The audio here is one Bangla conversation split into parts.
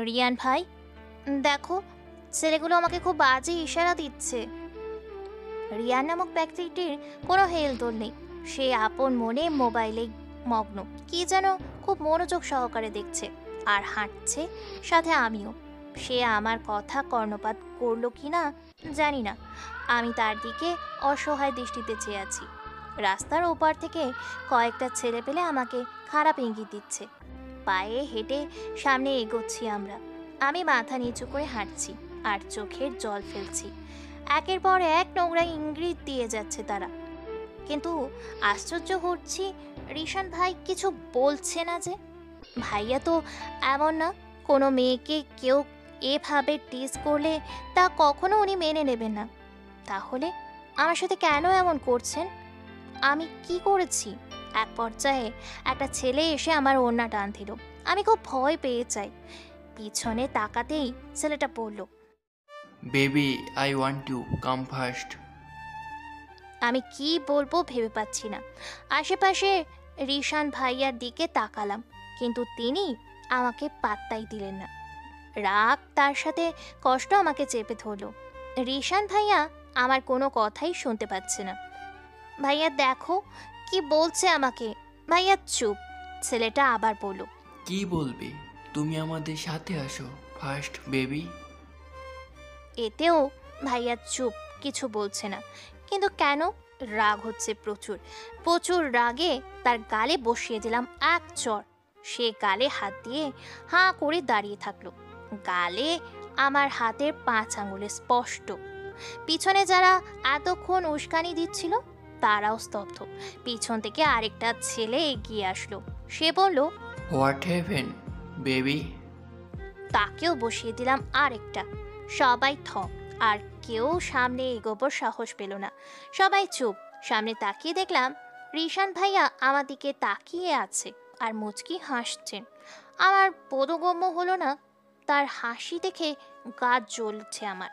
রিয়ান ভাই, দেখো ছেলেগুলো আমাকে খুব বাজে ইশারা দিচ্ছে। রিয়ান নামক ব্যক্তিটির কোনো হেলদোল নেই। সে আপন মনে মোবাইলে মগ্ন, কি যেন খুব মনোযোগ সহকারে দেখছে আর হাঁটছে, সাথে আমিও। সে আমার কথা কর্ণপাত করলো কি না জানি না। আমি তার দিকে অসহায় দৃষ্টিতে চেয়ে আছি। রাস্তার ওপার থেকে কয়েকটা ছেলে পেলে আমাকে খারাপ ইঙ্গিত দিচ্ছে। পায়ে হেঁটে সামনে এগোচ্ছি আমরা। আমি মাথা নিচু করে হাঁটছি আর চোখের জল ফেলছি। একের পর এক নোংরা ইঙ্গিত দিয়ে যাচ্ছে তারা, কিন্তু আশ্চর্য হচ্ছি রিশান ভাই কিছু বলছে না যে। ভাইয়া তো এমন না, কোনো মেয়েকে কেউ এভাবে টিজ করলে তা কখনো উনি মেনে নেবেন না। তাহলে আমার সাথে কেন এমন করছেন? আমি কি করেছি? এক পর্যায়ে একটা ছেলে এসে আমার ওড়না টান দিল। আমি খুব ভয় পেয়ে যাই। পিছনে তাকাতেই ছেলেটা বলল, baby, I want to come first. আমি কি বলবো ভেবে পাচ্ছি না। আশেপাশে রিশান ভাইয়ার দিকে তাকালাম, কিন্তু তিনি আমাকে পাত্তাই দিলেন না। রাগ তার সাথে কষ্ট আমাকে চেপে ধরল। রিশান ভাইয়া আমার কোনো কথাই শুনতে পাচ্ছে না। ভাইয়া দেখো কি বলছে আমাকে। ভাইয়া চুপ। ছেলেটা আবার বলল, কি বলবে? তুমি আমাদের সাথে আসো ফার্স্ট বেবি। এতেও ভাইয়া চুপ, কিছু বলছে না। কিন্তু কেন? রাগ হচ্ছে প্রচুর। প্রচুর রাগে তার গালে বসিয়ে দিলাম এক চড়। সে গালে হাত দিয়ে হাঁ করে দাঁড়িয়ে থাকলো। গালে আমার হাতের 5 আঙুলে স্পষ্ট। পিছনে যারা এতক্ষণ উস্কানি দিচ্ছিল তারাও স্তব্ধ। পিছন থেকে আরেকটা ছেলে এগিয়ে আসলো। সে বলল, হোয়াট হ্যাভেন বেবি? তাকেও বসিয়ে দিলাম আরেকটা। সবাই থ, আর কেউ সামনে এগোবার সাহস পেল না। সবাই চুপ। সামনে তাকিয়ে দেখলাম রিশান ভাইয়া আমার দিকে তাকিয়ে আছে আর মুচকি হাসছেন। আমার বোধগম্য হলো না। তার হাসি দেখে গা জ্বলছে আমার।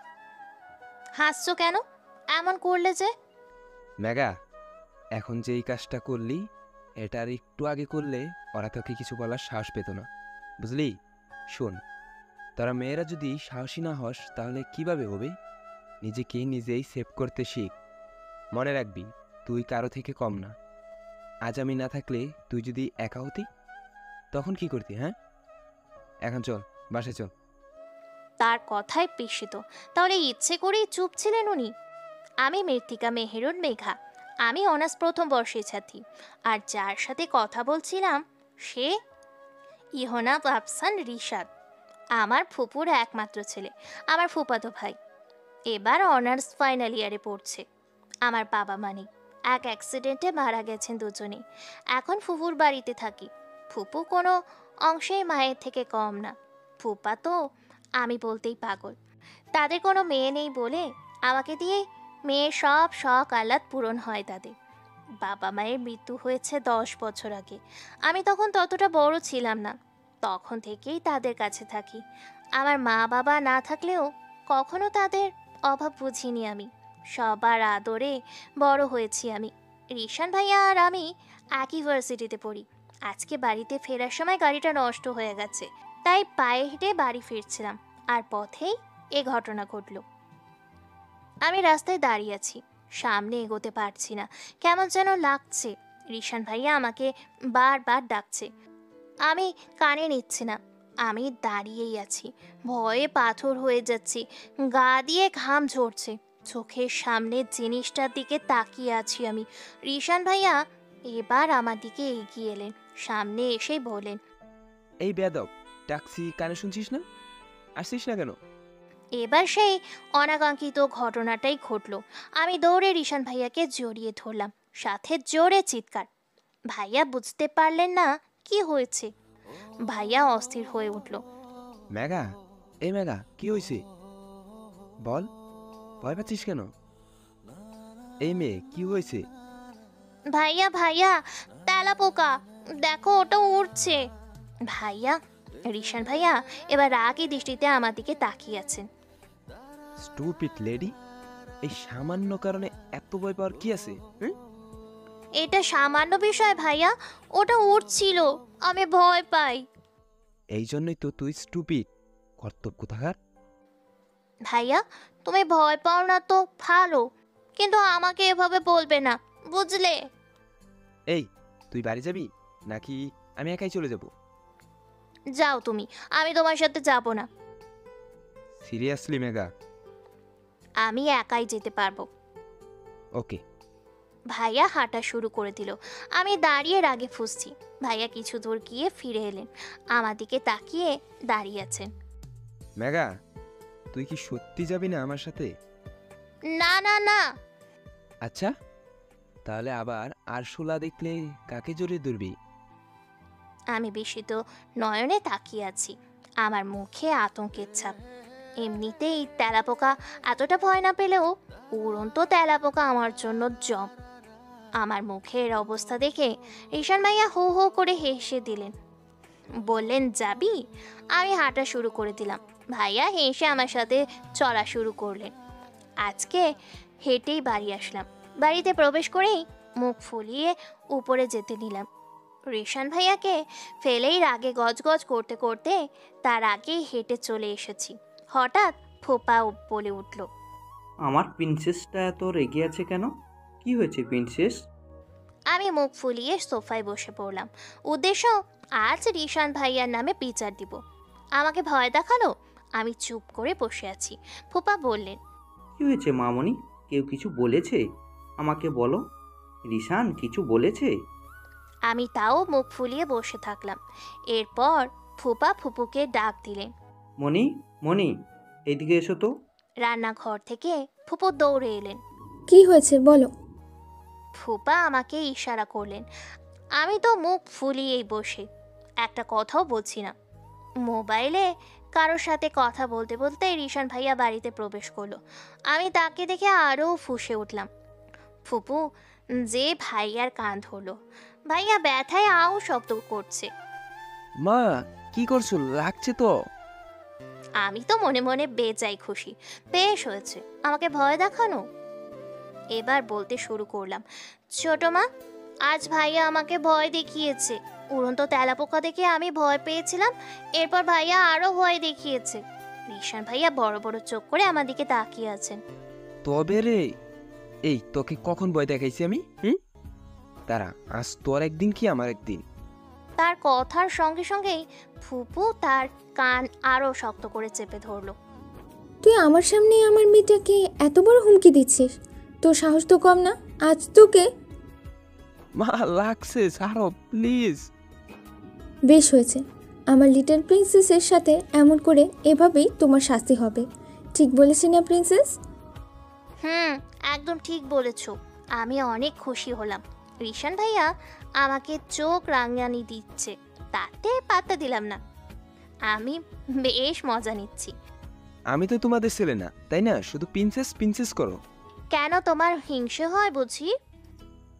হাসছো কেন? এমন করলে যে? মেঘা, এখন যে এই কাজটা করলি, এটা আর একটু আগে করলে ওরা তোকে কিছু বলার সাহস পেত না, বুঝলি? শোন, তোরা মেয়েরা যদি সাহসী না হস তাহলে কিভাবে হবে? নিজেকে নিজেই সেভ করতে শিখ। মনে রাখবি, তুই কারো থেকে কম না। আজ আমি না থাকলে তুই যদি একা হতি, তখন কি করতি? হ্যাঁ, এখন চল, বাসে চল। তার কথায় বিস্মিত। তাহলে ইচ্ছে করেই চুপ ছিলেন উনি? আমি মৃত্তিকা মেহেরুন মেঘা। আমি অনার্স প্রথম বর্ষের ছাত্রী। আর যার সাথে কথা বলছিলাম সে ইহনা বাপসান রিশাদ, আমার ফুপুর একমাত্র ছেলে, আমার ফুপাতো ভাই। এবার অনার্স ফাইনাল ইয়ারে পড়ছে। আমার বাবা মা নেই, এক অ্যাক্সিডেন্টে মারা গেছেন দুজনেই। এখন ফুপুর বাড়িতে থাকি। ফুপু কোনো অংশেই মায়ের থেকে কম না। ফুপা তো আমি বলতেই পাগল। তাদের কোনো মেয়ে নেই বলে আমাকে দিয়ে মেয়ের সব শখ আহ্লাদ পূরণ হয় তাদের। বাবা মায়ের মৃত্যু হয়েছে 10 বছর আগে। আমি তখন ততটা বড় ছিলাম না। তখন থেকেই তাদের কাছে থাকি। আমার মা বাবা না থাকলেও কখনো তাদের অভাব বুঝিনি আমি। সবার আদরে বড় হয়েছি আমি। রিশান ভাইয়া আর আমি একই ভার্সিটিতে পড়ি। আজকে বাড়িতে ফেরার সময় গাড়িটা নষ্ট হয়ে গেছে, তাই পায়ে হেঁটে বাড়ি ফিরছিলাম, আর পথেই এ ঘটনা ঘটল। আমি রাস্তায় দাঁড়িয়ে আছি, সামনে এগোতে পারছি না। কেমন যেন লাগছে। রিশান ভাইয়া আমাকে বারবার ডাকছে, আমি কানে নিচ্ছি না। আমি দাঁড়িয়েই আছি, ভয়ে পাথর হয়ে যাচ্ছি। গা দিয়ে ঘাম ঝরছে। চোখের সামনে জিনিসটার দিকে তাকিয়ে আছি আমি। রিশান ভাইয়া এবার আমার দিকে এগিয়ে এলেন। সামনে এসেই বলেন, এই বেয়াদব, ট্যাক্সি কানে শুনছিস না? আসছিস না কেন? এবার সেই অনাকাঙ্ক্ষিত ঘটনাটাই ঘটলো। আমি দৌড়ে রিশান ভাইয়াকে জড়িয়ে ধরলাম, সাথে জোরে চিৎকার। ভাইয়া বুঝতে পারলেন না কি হয়েছে। ভাইয়া অস্থির হয়ে উঠল। মেঘা, এই মেঘা, কি হয়েছে? বল, ভয় পাচ্ছিস কেন? এই মেয়ে, কি হয়েছে? ভাইয়া ভাইয়া, তেলা পোকা, দেখো ওটা উড়ছে। ভাইয়া, রিশান ভাইয়া এবার রাগী দৃষ্টিতে আমার দিকে তাকিয়ে আছেন। স্টুপিড লেডি, এই সামান্য কারণে এত ভয় পাওয়ার কি আছে? এটা সামান্য বিষয় ভাইয়া, ওটা উড়ছিল, আমি ভয় পাই। এই জন্যই তো তুই স্টুপিড। কর্তব্য থাকার। ভাইয়া, তুমি ভয় পাও না তো ভালো, কিন্তু আমাকে এভাবে বলবে না, বুঝলে? এই, তুই বাড়ি যাবি নাকি আমি একাই চলে যাব? যাও তুমি, আমি তোমার সাথে যাব না। সিরিয়াসলি মেঘা? আমি একাই যেতে পারবো। ওকে। ভাইয়া হাঁটা শুরু করে দিল। আমি দাঁড়িয়ে রাগে ফুঁসছি। ভাইয়া কিছু দূর গিয়ে ফিরে এলেন, আমার দিকে তাকিয়ে দাঁড়িয়ে আছেন। মেঘা, তুই কি সত্যি যাবি না আমার সাথে? না না না। আচ্ছা, তাহলে আবার আরশোলা দেখলে কাকে জড়িয়ে ধরবি? আমি বিস্মিত নয়নে তাকিয়ে আছি, আমার মুখে আতঙ্কের ছাপ। এমনিতেই তেলাপোকা এতটা ভয় না পেলেও উড়ন্ত তেলাপোকা আমার জন্য জম। আমার মুখের অবস্থা দেখে ঈশান ভাইয়া হো হো করে হেসে দিলেন, বললেন যাবি? আমি হাঁটা শুরু করে দিলাম। ভাইয়া হেসে আমার সাথে চলা শুরু করলেন। আজকে হেঁটেই বাড়ি আসলাম। বাড়িতে প্রবেশ করেই মুখ ফুলিয়ে উপরে যেতে নিলাম। রিশান ভাইয়াকে ফেলেই রাগে গজগজ করতে করতে তার আগেই হেঁটে চলে এসেছি। হঠাৎ ফোপা বলে উঠল, আমার প্রিন্সেসটা এত রেগে আছে কেন? কি হয়েছে প্রিন্সেস? আমি মুখ ফুলিয়ে সোফায় বসে পড়লাম। উদ্দেশ্য, আজ রিশান ভাইয়ার নামে বিচার দিব। আমাকে ভয় দেখালো। আমি চুপ করে বসে আছি। ফোপা বললেন, কি হয়েছে মামনি? কেউ কিছু বলেছে? আমাকে বলো। রিশান কিছু বলেছে? আমি তাও মুখ ফুলিয়ে বসে থাকলাম। এরপর ফুপা ফুপুকে ডাক দিলেন। মনি, মনি, এইদিকে এসো তো। রান্নাঘর থেকে ফুপু দৌড়ে এলেন। কি হয়েছে বলো? ফুপা আমাকে ইশারা করলেন। আমি তো মুখ ফুলিয়েই বসে, একটা কথাও বলছি না। মোবাইলে কারোর সাথে কথা বলতে বলতে রিশান ভাইয়া বাড়িতে প্রবেশ করলো। আমি তাকে দেখে আরও ফুঁসে উঠলাম। ফুপু যে ভাইয়ার কান ধরলো। ভাইয়া ব্যথায় আও শব্দ করছে। মা, কি করছো? লাগছে তো। আমি তো মনে মনে বেজাই খুশি। বেশ হয়েছে আমাকে ভয় দেখানো। এবার বলতে শুরু করলাম, ছোট মা, আজ ভাইয়া আমাকে ভয় দেখিয়েছে। উড়ন্ত তেলাপোকা দেখে আমি ভয় পেয়েছিলাম, এরপর ভাইয়া আরো ভয় দেখিয়েছে। রিশান ভাইয়া বড় বড় চোখ করে আমার দিকে তাকিয়ে আছেন। তবে রে, এই তোকে কখন ভয় দেখাইছি আমি? তারা আজ তোর একদিন কি আমার একদিন। তার কথার সঙ্গে সঙ্গেই ফুপু তার কান আরো শক্ত করে চেপে ধরলো। তুই আমার সামনে আমার মেয়েটাকে এত বড় হুমকি দিচ্ছিস? তোর সাহস তো কম না। আজ তোকে। মা, লাগছে, ছাড়ো প্লিজ। বেশ হয়েছে, আমার লিটল প্রিন্সেসের সাথে এমন করে এভাবেই তোমার শাস্তি হবে। ঠিক বলেছি না প্রিন্সেস? একদম ঠিক বলেছো। আমি অনেক খুশি হলাম। রিশান ভাইয়া আমাকে চোখ রাঙানি দিচ্ছে, তাতে পাত্তা দিলাম না। আমি বেশ মজা নিচ্ছি। আমি তো তোমাদের ছেলে না, তাই না? শুধু প্রিন্সেস প্রিন্সেস করো। কেন, তোমার হিংসে হয় বুঝি?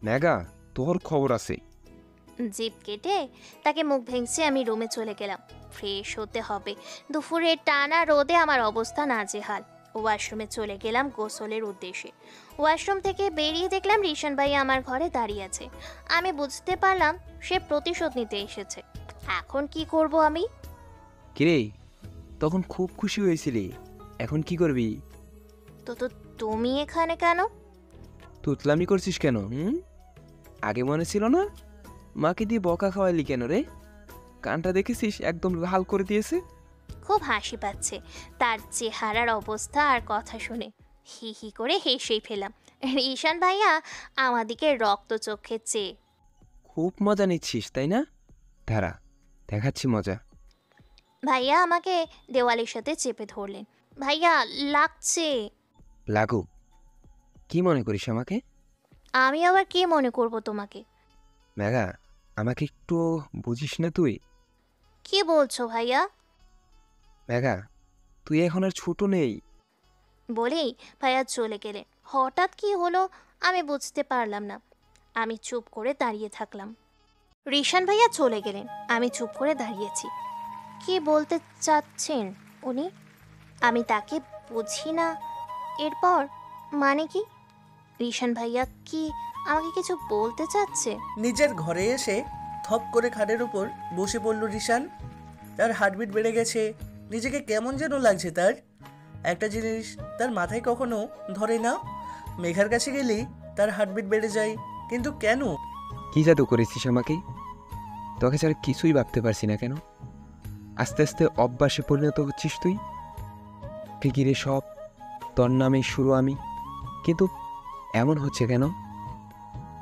মেঘা, তোর খবর আছে। জিভ কেটে তাকে মুখ ভেঙচে আমি রুমে চলে গেলাম। ফ্রেশ হতে হবে। দুপুরের টানা রোদে আমার অবস্থা নাজেহাল। ওয়াশরুমে চলে গেলাম গোসলের উদ্দেশ্যে। ওয়াশরুম থেকে বেরিয়ে দেখলাম রিশান ভাই আমার ঘরে দাঁড়িয়ে আছে। আমি বুঝতে পারলাম সে প্রতিশোধ নিতে এসেছে। এখন কি করব আমি? কিরে, তখন খুব খুশি হয়েছিলি, এখন কি করবি? তো তুমি এখানে কেন? তুতলামি করছিস কেন? আগে মনে ছিল না? মাকে দিয়ে বকা খাওয়ালি কেন রে? কানটা দেখেছিস একদম লাল করে দিয়েছে। খুব হাসি পাচ্ছে তার চেহারার অবস্থা আর কথা শুনে। হি হি করে হেসেই ফেলাম। রিশান ভাইয়া আমাদিকে রক্ত চোখে চেয়ে। খুব মজা নিচ্ছিস তাই না? ধারা, দেখাচ্ছি মজা। ভাইয়া আমাকে দেওয়ালের সাথে চেপে ধরলেন। ভাইয়া লাগছে। লাগু, কি মনে করিস আমাকে? আমি আবার কি মনে করব তোমাকে? মেঘা, আমাকে একটু বুঝিস না তুই? কি বলছো ভাইয়া? মেঘা, তুই এখন আর ছোট নেই। বলেই ভাইয়া চলে গেলেন। হঠাৎ কি হলো আমি বুঝতে পারলাম না। আমি চুপ করে দাঁড়িয়ে থাকলাম। রিশান ভাইয়া চলে গেলেন। আমি চুপ করে দাঁড়িয়েছি। কি বলতে চাচ্ছেন উনি? আমি তাকে বুঝি না। এরপর মানে কি? রিশান ভাইয়া কি আমাকে কিছু বলতে চাচ্ছে? নিজের ঘরে এসে থপ করে খাটের উপর বসে পড়ল রিশান। তার হার্টবিট বেড়ে গেছে, নিজেকে কেমন যেন লাগছে তার। একটা জিনিস তার মাথায় কখনো ধরে না, মেঘার কাছে গেলেই তার হার্টবিট বেড়ে যায়। কিন্তু কেন? কি জাদু করেছিস আমাকে? তোকে ছাড়া কিছুই ভাবতে পারছি না কেন? আস্তে আস্তে অভ্যাসে পরিণত হচ্ছিস তুই। ফিকিরে সব তোর নামে শুরু আমি, কিন্তু এমন হচ্ছে কেন?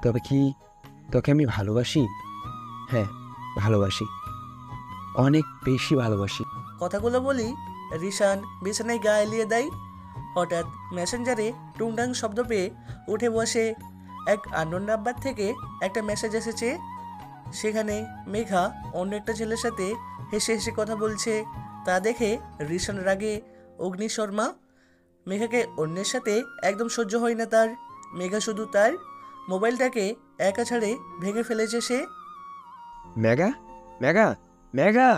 তবে কি তোকে আমি ভালোবাসি? হ্যাঁ, ভালোবাসি, অনেক বেশি ভালোবাসি। কথাগুলো বলি রিশান বিছানায় গা এলিয়ে দেয়। হঠাৎ মেসেঞ্জারে টুংটাং শব্দ পেয়ে উঠে বসে। এক আননোন নাম্বার থেকে একটা মেসেজ এসেছে। সেখানে মেঘা অন্য একটা ছেলের সাথে হেসে হেসে কথা বলছে। তা দেখে রিশান রাগে অগ্নিশর্মা। মেঘাকে অন্যের সাথে একদম সহ্য হয় না তার। মেঘা শুধু তার মোবাইলটাকে একা ছাড়ে ভেঙে ফেলেছে সে। মেঘা, মেঘা, মেঘা,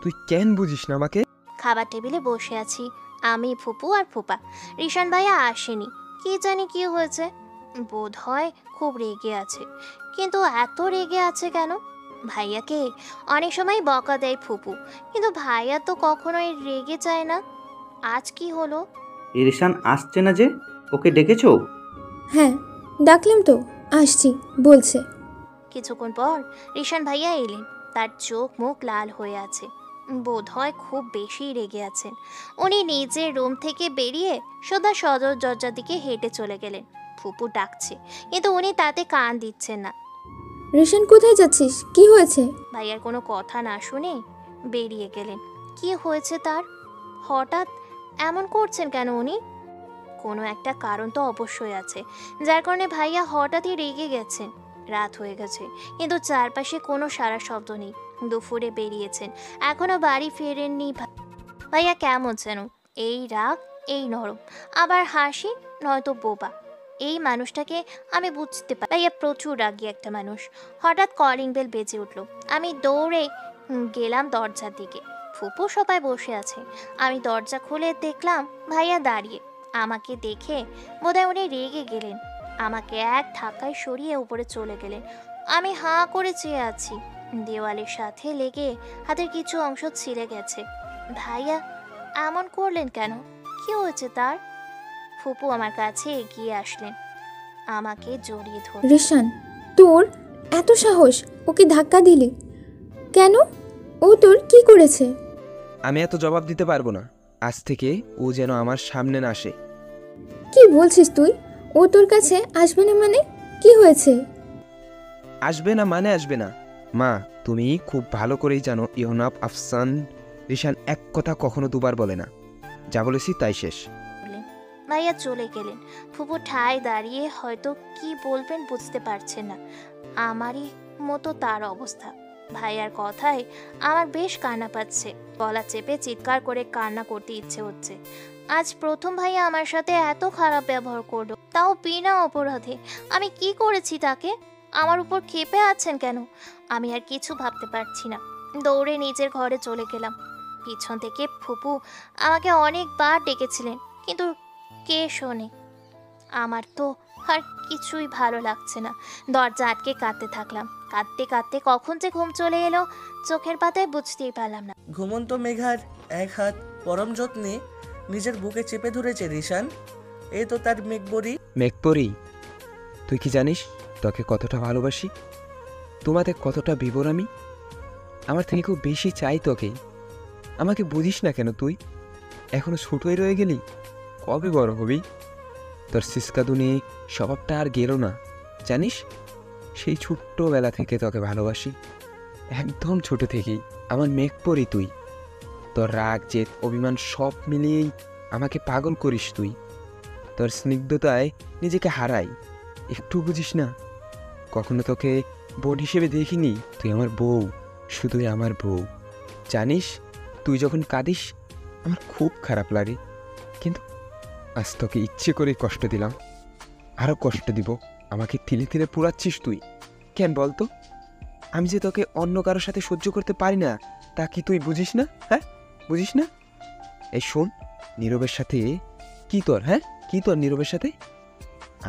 তুই কেন বুঝিস না আমাকে? খাবার টেবিলে বসে আছি আমি, ফুপু আর ফুপা। রিশান ভাইয়া আসেনি, কি জানি কি হয়েছে। বোধ হয় খুব রেগে আছে, কিন্তু এত রেগে আছে কেন? ভাইয়াকে অনেক সময় বকা দেয় ফুপু, কিন্তু ভাইয়া তো কখনোই রেগে যায় না। আজ কি হলো? রিশান আসছে না যে, ওকে ডেকেছো? হ্যাঁ, ডাকলাম তো, আসছি বলছে। কিছুক্ষণ পর রিশান ভাইয়া এলেন। তার চোখ মুখ লাল হয়ে আছে, বোধ হয় খুব বেশি রেগে আছেন। উনি নিজের রুম থেকে বেরিয়ে সোজা সদর দরজার দিকে হেঁটে চলে গেলেন। ফুপু ডাকছে, কিন্তু উনি তাতে কান দিচ্ছেন না। রিশান, কোথায় যাচ্ছিস? কি হয়েছে? ভাইয়ার কোনো কথা না শুনে বেরিয়ে গেলেন। কি হয়েছে তার? হঠাৎ এমন করছেন কেন উনি? কোনো একটা কারণ তো অবশ্যই আছে, যার কারণে ভাইয়া হঠাৎই রেগে গেছেন। রাত হয়ে গেছে, কিন্তু চারপাশে কোনো সারা শব্দ নেই। দুপুরে বেরিয়েছেন, এখনো বাড়ি ফেরেননি। ভাইয়া কেমন যেন, এই রাগ, এই নরম, আবার হাসি, নয়তো বোবা। এই মানুষটাকে আমি বুঝতে পারি। ভাইয়া প্রচুর রাগী একটা মানুষ। হঠাৎ কলিং বেল বেজে উঠলো। আমি দৌড়ে গেলাম দরজার দিকে। ফুপু সবাই বসে আছে। আমি দরজা খুলে দেখলাম ভাইয়া দাঁড়িয়ে। আমাকে দেখে বোধহয় উনি রেগে গেলেন। আমাকে এক ধাক্কায় সরিয়ে উপরে চলে গেলেন। আমি হাঁ করে চেয়ে আছি। দেওয়ালের সাথে লেগে হাতের কিছু অংশ ছিঁড়ে গেছে। ভাইয়া এমন করলেন কেন? কি হয়েছে তার? ফুপু আমার কাছে এগিয়ে আসলেন, আমাকে জড়িয়ে ধরলেন। রিশান, তোর এত সাহস, ওকে ধাক্কা দিলি কেন? ও তোর কি করেছে? আমি এত জবাব দিতে পারবো না। আজ থেকে ও যেন আমার সামনে না আসে। কি বলছিস তুই? ও তোর কাছে আসবে না মানে? কি হয়েছে? আসবে না মানে আসবে না? মা, তুমি খুব ভালো করেই জানো ইহনাব আফসান রিশান এক কথা কখনো দুবার বলে না। যা বলেছি তাই শেষ। ভাইয়া চলে গেলেন। ফুপু ঠায় দাঁড়িয়ে হয়তো কি বলবেন বুঝতে পারছেন না। আমারই মতো তার অবস্থা। ভাইয়ার কথায় আমার বেশ কান্না পাচ্ছে। গলা চেপে চিৎকার করে কান্না করতে ইচ্ছে হচ্ছে। আজ প্রথম ভাইয়া আমার সাথে এত খারাপ ব্যবহার করলো, তাও বিনা অপরাধে। আমি কি করেছি তাকে? আমার উপর ক্ষেপে আছেন কেন? আমি আর কিছু ভাবতে পারছি না। দৌড়ে নিজের ঘরে চলে গেলাম। পিছন থেকে ফুপু আমাকে অনেকবার ডেকেছিলেন, কিন্তু কে শোনে? আমার তো আর কিছুই ভালো লাগছে না। দরজা আটকে কাঁদতে থাকলাম। কাঁদতে কাঁদতে কখন যে ঘুম চলে এলো চোখের পাতায় বুঝতেই পারলাম না। ঘুমন্ত মেঘার এক হাত পরম যত্নে নিজের বুকে চেপে ধরেছে রিশান। এ তো তার মেঘবরি। মেঘপরি, তুই কি জানিস তোকে কতটা ভালোবাসি? তোমাদের কতটা বিভোর আমি। আমার থেকে খুব বেশি চাই তোকে। আমাকে বুঝিস না কেন তুই? এখনো ছোটই রয়ে গেলি। কবে বড় হবি? তোর সিসকাদুনি স্বভাবটা আর গেল না জানিস। সেই ছোট্টবেলা থেকে তোকে ভালোবাসি, একদম ছোট থেকেই। আমার মেঘপরি তুই। তোর রাগ, জেদ, অভিমান সব মিলিয়েই আমাকে পাগল করিস তুই। তোর স্নিগ্ধতায় নিজেকে হারাই, একটু বুঝিস না। কখনো তোকে বোন হিসেবে দেখিনি। তুই আমার বউ, শুধুই আমার বউ। জানিস, তুই যখন কাঁদিস আমার খুব খারাপ লাগে, কিন্তু আজ তোকে ইচ্ছে করে কষ্ট দিলাম, আরও কষ্ট দিব। আমাকে তিলে তিলে পোড়াচ্ছিস তুই কেন বলতো? আমি যে তোকে অন্য কারোর সাথে সহ্য করতে পারি না, তা কি তুই বুঝিস না? হ্যাঁ, বুঝিস না? এই শোন, নীরবের সাথে কি তোর? হ্যাঁ, কি তোর নীরবের সাথে?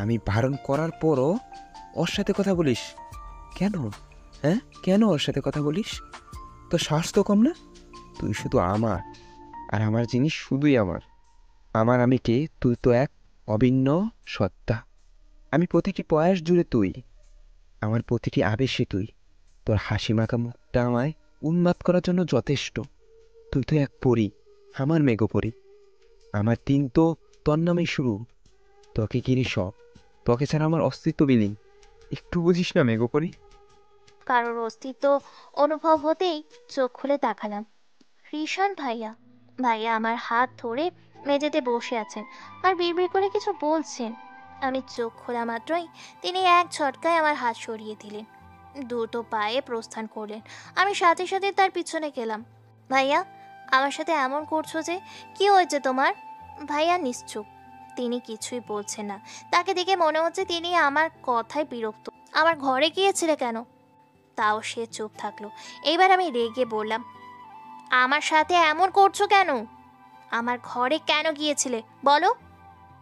আমি বারণ করার পরও ওর সাথে কথা বলিস কেন? হ্যাঁ, কেন ওর সাথে কথা বলিস? তোর সাহস তো কম না? তুই শুধু আমার, আর আমার জিনিস শুধুই আমার। আমার আমি কে, তুই তো এক অভিন্ন সত্তা। আমি প্রতিটি প্রয়াস জুড়ে তুই, আমার প্রতিটি আবেশে তুই। তোর হাসি মাখা মুখটা আমায় উন্মাদ করার জন্য যথেষ্ট। তুই তো এক পরী, আমার মেঘপরী। আমার দিন তো তোর নামেই শুরু, তোকে ঘিরে সব। তোকে ছাড়া আমার অস্তিত্ব বিলীন। একটু বুঝিস না মেঘপরী? কারোর অস্তিত্ব অনুভব হতেই চোখ খুলে তাকালাম। রিশান ভাইয়া। ভাইয়া আমার হাত ধরে মেঝেতে বসে আছেন আর বিড়বিড় করে কিছু বলছেন। আমি চোখ খোলা মাত্রই তিনি এক ঝটকায় আমার হাত সরিয়ে দিলেন, দ্রুত পায়ে প্রস্থান করলেন। আমি সাথে সাথে তার পিছনে গেলাম। ভাইয়া, আমার সাথে এমন করছো যে? কি হয়েছে তোমার? ভাইয়া নিশ্চুপ, তিনি কিছুই বলছেন না। তাকে দেখে মনে হচ্ছে তিনি আমার কথায় বিরক্ত। আমার ঘরে গিয়েছিলে কেন? তাও সে চুপ থাকলো। এইবার আমি রেগে বললাম, আমার সাথে এমন করছো কেন? আমার ঘরে কেন গিয়েছিলে বলো?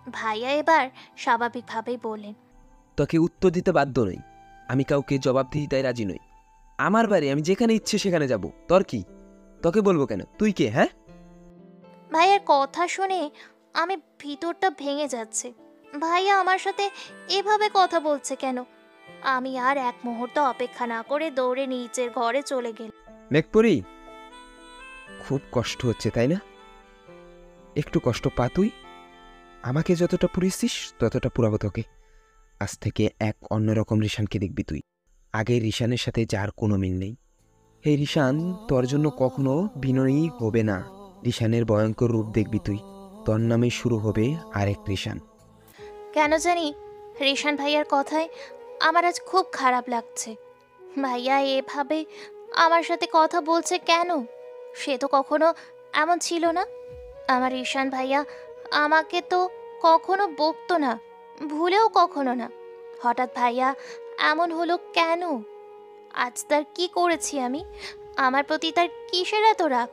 ভাইয়া এবার স্বাভাবিকভাবেই বললেন, তোকে উত্তর দিতে বাধ্য নই। আমি কাউকে জবাবদিহিতায় রাজি নই। আমার বাড়ি, আমি যেখানে ইচ্ছে সেখানে যাব। তোর কি? তোকে বলবো কেন? তুই কে? হ্যাঁ, ভাইয়ার কথা শুনে আমি ভিতরটা ভেঙে যাচ্ছে। ভাইয়া আমার সাথে এভাবে কথা বলছে কেন? আমি আর এক মুহূর্ত অপেক্ষা না করে দৌড়ে নিচের ঘরে চলে গেলাম। মেঘপরি, খুব কষ্ট হচ্ছে তাই না? একটু কষ্ট পা তুই। আমাকে যতটা পুড়িয়েছিস ততটা পুরাবো তোকে। আজ থেকে এক অন্যরকম রিশানকে দেখবি তুই। আগের রিশানের সাথে যার কোনো মিল নেই। এই রিশান তোর জন্য কখনো বিনয়ী হবে না। রিশানের ভয়ঙ্কর রূপ দেখবি তুই। তোর নামে শুরু হবে আরেক রিশান। কেন জানি রিশান ভাইয়ার কথায় আমার আজ খুব খারাপ লাগছে। ভাইয়া এভাবে আমার সাথে কথা বলছে কেন? সে তো কখনো এমন ছিল না। আমার রিশান ভাইয়া আমাকে তো কখনো বকতো না, ভুলেও কখনো না। হঠাৎ ভাইয়া এমন হলো কেন? আজ তার কি করেছি আমি? আমার প্রতি তার কিসের এত রাগ?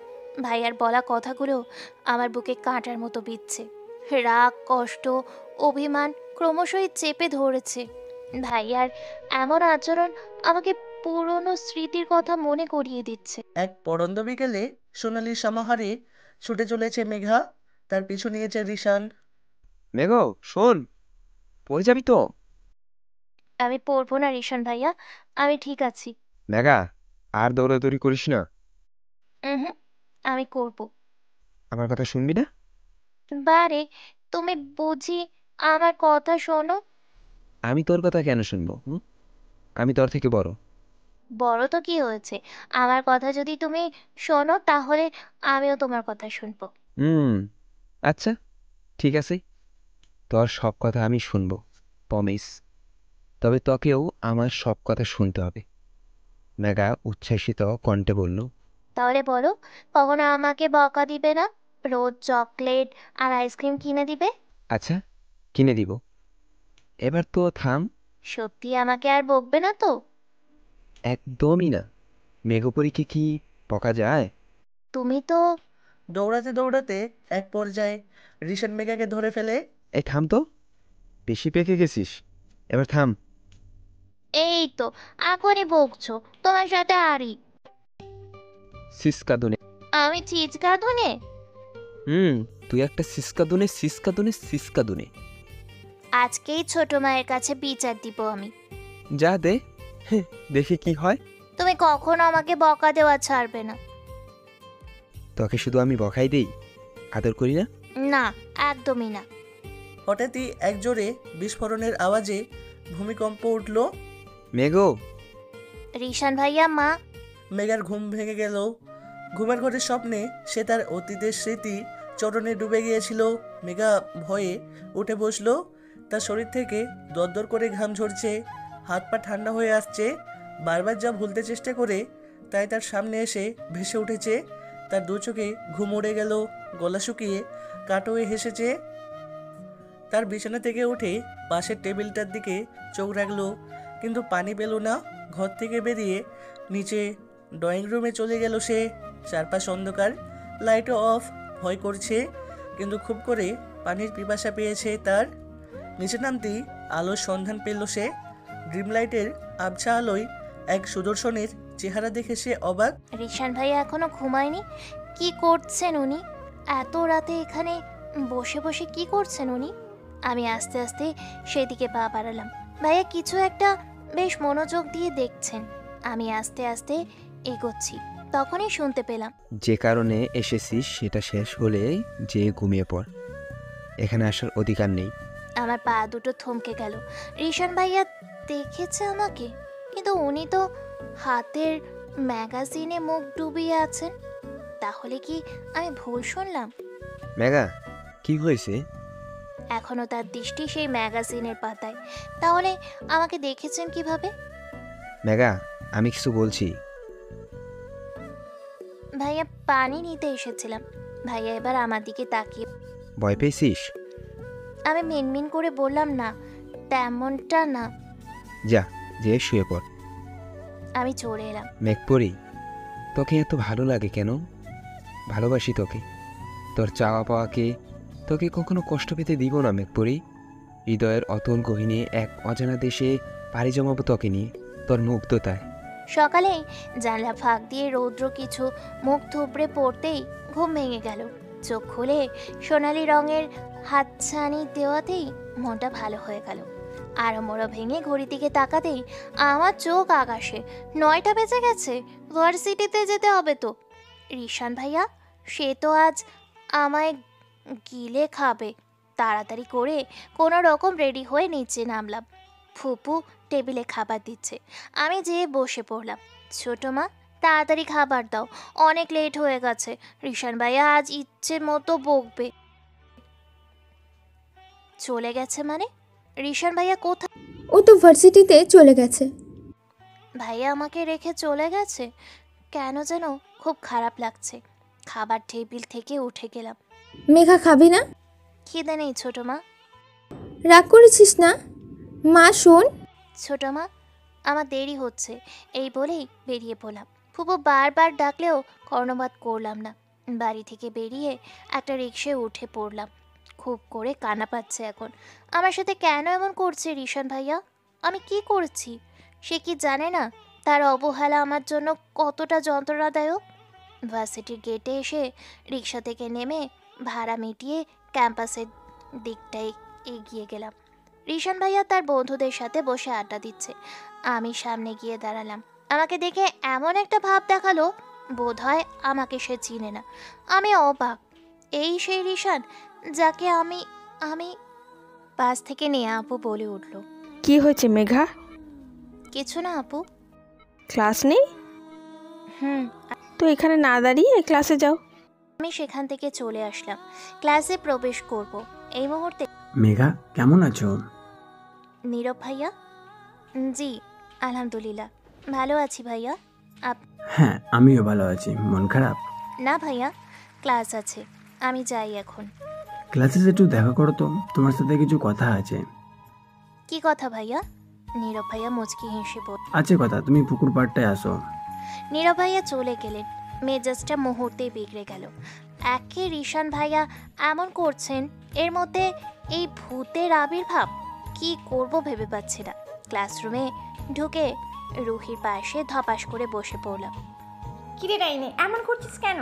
ভাইয়ার বলা কথাগুলো আমার বুকে কাঁটার মতো বিচ্ছে। রাগ, কষ্ট, অভিমান ক্রমশই চেপে ধরেছে। ভাইয়ার এমন আচরণ আমাকে পুরনো স্মৃতির কথা মনে করিয়ে দিচ্ছে। এক পরন্ত বিকেলে সোনালির সমাহারে ছুটে চলেছে মেঘা, তার পিছু নিয়েছে রিশান। মেঘ, শোন, পড়ে যাবি তো। আমি পড়বো না রিশান ভাইয়া, আমি ঠিক আছি। মেঘা, আর দৌড়াদৌড়ি করিস না। হুম, আমি করব। আমার কথা শুনবি না? বারে, তুমি বুঝি আমার কথা শোনো? আমি তোর কথা কেন শুনবো? আমি তোর থেকে বড়। বড় তো কি হয়েছে, আমার কথা যদি তুমি শোনো তাহলে আমিও তোমার কথা শুনবো। হুম, আচ্ছা, ঠিক আছে। তোর সব কথা আমি শুনবো, প্রমিস। তবে তোকেও আমার সব কথা শুনতে হবে। মেঘা উচ্ছ্বাসিত কণ্ঠে বলল। তাহলে বলো, কখনো আমাকে বকা দিবে না? রোজ চকলেট আর আইসক্রিম কিনে দিবে? আচ্ছা, কিনে দিব। এবার তো থাম। সত্যি আমাকে আর বকবে না তো? একদমই না। মেঘপরীকে কি বকা যায়? তুমি তো। দৌড়াতে দৌড়াতে এক পর্যায়ে রিশান মেঘাকে ধরে ফেলে। এই থাম তো, বেশি পেকে গেছিস। এবার থাম। এই তো, এখনই বকছো, তোমার সাথে আরই। সিসকাদুনে। আমি চিৎকার ধুনে? তুই একটা সিসকাদুনে, সিসকাদুনে, সিসকাদুনে। আজকেই ছোট মায়ের কাছে বিচার দিব আমি। যা দে, দেখি কি হয়। তুমি কখনো আমাকে বকা দেওয়া ছাড়বে না। তোকে শুধু আমি বকাই দেই, আদর করি না? না, একদমই না। হঠাৎই একজোরে বিস্ফোরণের আওয়াজে ভূমিকম্প উঠল। মেঘো। রিশান ভাইয়া, মা। মেঘার ঘুম ভেঙে গেল। ঘুমের ঘরের স্বপ্নে সে তার অতীতের স্মৃতি চরণে ডুবে গিয়েছিল। মেঘা ভয়ে উঠে বসলো। তার শরীর থেকে দরদর করে ঘাম ঝরছে, হাত পা ঠান্ডা হয়ে আসছে। বারবার যা ভুলতে চেষ্টা করে তাই তার সামনে এসে ভেসে উঠেছে। তার দু চোখে ঘুম উড়ে গেল, গলা শুকিয়ে কাটো হয়ে হেসেছে। তার বিছানা থেকে উঠে পাশের টেবিলটার দিকে চোখ রাখলো, কিন্তু পানি পেল না। ঘর থেকে বেরিয়ে নিচে ড্রয়িং রুমে চলে গেল সে। চারপাশ অন্ধকার, লাইটও অফ। ভয় করছে, কিন্তু খুব করে পানির পিপাসা পেয়েছে তার। নিচে নামতেই আলোর সন্ধান পেল সে। ড্রিম লাইটের আবছা আলোয় এক সুদর্শনের চেহারা দেখে সে অবাক। রিশান ভাইয়া এখনো ঘুমায়নি? কি করছেন উনি? এত রাতে এখানে বসে বসে কি করছেন উনি? আমি আস্তে আস্তে সেদিকে পা বাড়ালাম। ভাইয়া কিছু একটা বেশ মনোযোগ দিয়ে দেখছেন। আমি আস্তে আস্তে এগোচ্ছি, তখনই শুনতে পেলাম, যে কারণে এসেছিস সেটা শেষ হলে যে ঘুমিয়ে পড়, এখানে আসার অধিকার নেই। আমার পা দুটো থমকে গেল। রিশান ভাইয়া দেখেছে আমাকে, কিন্তু উনি তো হাতের ম্যাগাজিনে মুখ ডুবিয়ে আছেন। তাহলে কি আমি ভুল শুনলাম? মেঘা, কি হয়েছে? এখনো তার দৃষ্টি সেই ম্যাগাজিনের পাতায়। তাহলে আমাকে দেখেছেন কিভাবে? মেঘা, আমি কিছু বলছি। ভাইয়া পানি নিতে এসেছিলাম। ভাইয়া এবার আমার দিকে তাকিয়ে ভয় পেয়েছিস? আমি মিনমিন করে বললাম, না তেমনটা না। যা, যে শুয়ে পড়। আমি চলে এলাম। মেঘপরি, তোকে এত ভালো লাগে কেন? ভালোবাসি তোকে, তোর চাওয়া পাওয়াকে। তোকে কখনো কষ্ট পেতে দিব না মেঘপরি। হৃদয়ের অতল গহীনে এক অজানা দেশে পাড়ি জমাবো তোকে নিয়ে, তোর মুগ্ধতায়। সকালেই জানলা ফাঁক দিয়ে রৌদ্র কিছু মুখ থুবড়ে পড়তেই ঘুম ভেঙে গেল। চোখ খুলে সোনালি রঙের হাতছানি দেওয়াতেই মনটা ভালো হয়ে গেল। আড়মোড়া ভেঙে ঘড়ির দিকে তাকাতেই আমার চোখ আকাশে। 9টা বেজে গেছে, ভার্সিটিতে যেতে হবে তো। রিশান ভাইয়া, সে তো আজ আমায় গিলে খাবে। তাড়াতাড়ি করে কোনো রকম রেডি হয়ে নিচে নামলাম। ফুপু টেবিলে খাবার দিচ্ছে। আমি যেয়ে বসে পড়লাম। ছোট মা, তাড়াতাড়ি খাবার দাও, অনেক লেট হয়ে গেছে। রিশান ভাইয়া আজ ইচ্ছে মতো বকবে। চলে গেছে মানে? রিশান ভাইয়া কোথায়? ও তো ভার্সিটিতে চলে গেছে। ভাইয়া আমাকে রেখে চলে গেছে? কেন যেন খুব খারাপ লাগছে। খাবার টেবিল থেকে উঠে গেলাম। মেঘা, খাবি না? খিদে নেই ছোট মা। রাগ করেছিস না? মা শোন। ছোট মা, আমার দেরি হচ্ছে, এই বলেই বেরিয়ে পড়লাম। ফুপু বারবার ডাকলেও কর্ণপাত করলাম না। বাড়ি থেকে বেরিয়ে একটা রিকশায় উঠে পড়লাম। খুব করে কান্না পাচ্ছে এখন। আমার সাথে কেন এমন করছে রিশান ভাইয়া? আমি কি করছি? সে কি জানে না তার অবহেলা আমার জন্য কতটা যন্ত্রণাদায়ক? ভার্সিটির গেটে এসে রিকশা থেকে নেমে ভাড়া মিটিয়ে ক্যাম্পাসের দিকটায় এগিয়ে গেলাম। রিশান ভাইয়া তার বন্ধুদের সাথে বসে আড্ডা দিচ্ছে। আমি সামনে গিয়ে দাঁড়ালাম। আমাকে দেখে এমন একটা ভাব দেখালো, বোধহয় আমাকে সে চিনে না। আমি অবাক। এই সেই রিশান যাকে আমি আমি পাশ থেকে নেয়া আপু বলে উঠল, কি হয়েছে মেঘা? কিছু না আপু। ক্লাস নেই? হুম। তো এখানে না দাঁড়িয়ে ক্লাসে যাও। আমি সেখান থেকে চলে আসলাম। ক্লাসে প্রবেশ করব এই মুহূর্তে। মেঘা, কেমন আছো? নীরব ভাইয়া? জি আলহামদুলিল্লাহ ভালো আছি ভাইয়া। হ্যাঁ, আমিও ভালো আছি। মন খারাপ? না ভাইয়া, ক্লাস আছে, আমি যাই এখন। ক্লাসে একটু দেখা করো তো, তোমার সাথে কিছু কথা আছে। কি কথা ভাইয়া? নীরব ভাইয়া মুচকি হেসে বল। আছে কথা, তুমি পুকুর পাড়টায় আসো। নীরব ভাইয়া চলে গেলেন। মেজাজটা মুহূর্তেই বিগড়ে গেল। একে রিশান ভাইয়া এমন করছেন, এর মধ্যে এই ভূতের আবির্ভাব। কি করব ভেবে পাচ্ছি না। ক্লাসরুমে ঢুকে রুহির পাশে ধপাস করে বসে পড়লাম। কিরে ডাইনি, এমন করছিস কেন?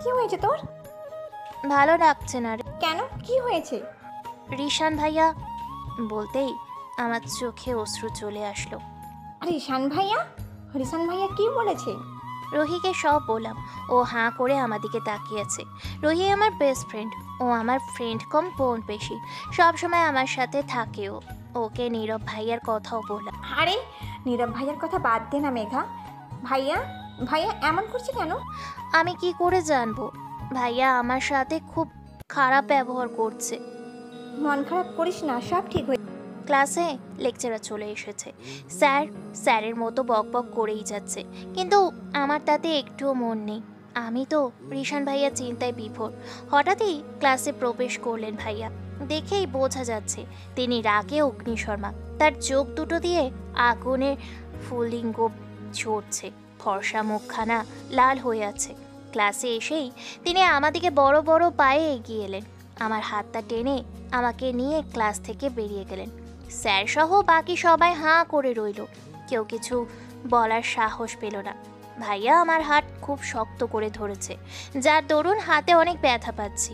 কি হয়েছে তোর? ভালো লাগছে না রে। কেন, কি হয়েছে? রিশান ভাইয়া বলতেই আমার চোখে অশ্রু চলে আসলো। রিশান ভাইয়া? রিশান ভাইয়া কি বলেছে? রুহিকে সব বললাম। ও হাঁ করে আমার দিকে তাকিয়েছে। রুহি আমার বেস্ট ফ্রেন্ড। ও আমার ফ্রেন্ড কম বোন বেশি। সবসময় আমার সাথে থাকেও। ওকে নীরব ভাইয়ার কথাও বললাম। আরে নীরব ভাইয়ার কথা বাদ দে না মেঘা। ভাইয়া ভাইয়া এমন করছে কেন? আমি কি করে জানবো? ভাইয়া আমার সাথে খুব খারাপ ব্যবহার করছে। মন খারাপ করিস না, সব ঠিক হয়ে। ক্লাসে লেকচারার চলে এসেছে। স্যারের মতো বকবক করেই যাচ্ছে, কিন্তু আমার তাতে একটুও মন নেই। আমি তো রিশান ভাইয়া চিন্তায় বিভোর। হঠাৎই ক্লাসে প্রবেশ করলেন ভাইয়া। দেখেই বোঝা যাচ্ছে তিনি রাগে অগ্নিশর্মা। তার চোখ দুটো দিয়ে আগুনের ফুলিঙ্গ ঝরছে। ফর্সা মুখখানা লাল হয়ে আছে। ক্লাসে এসেই তিনি আমাদিকে বড় বড় পায়ে এগিয়ে এলেন। আমার হাতটা টেনে আমাকে নিয়ে ক্লাস থেকে বেরিয়ে গেলেন। স্যার সহ বাকি সবাই হাঁ করে রইল। কেউ কিছু বলার সাহস পেল না। ভাইয়া আমার হাত খুব শক্ত করে ধরেছে, যার দরুন হাতে অনেক ব্যথা পাচ্ছি।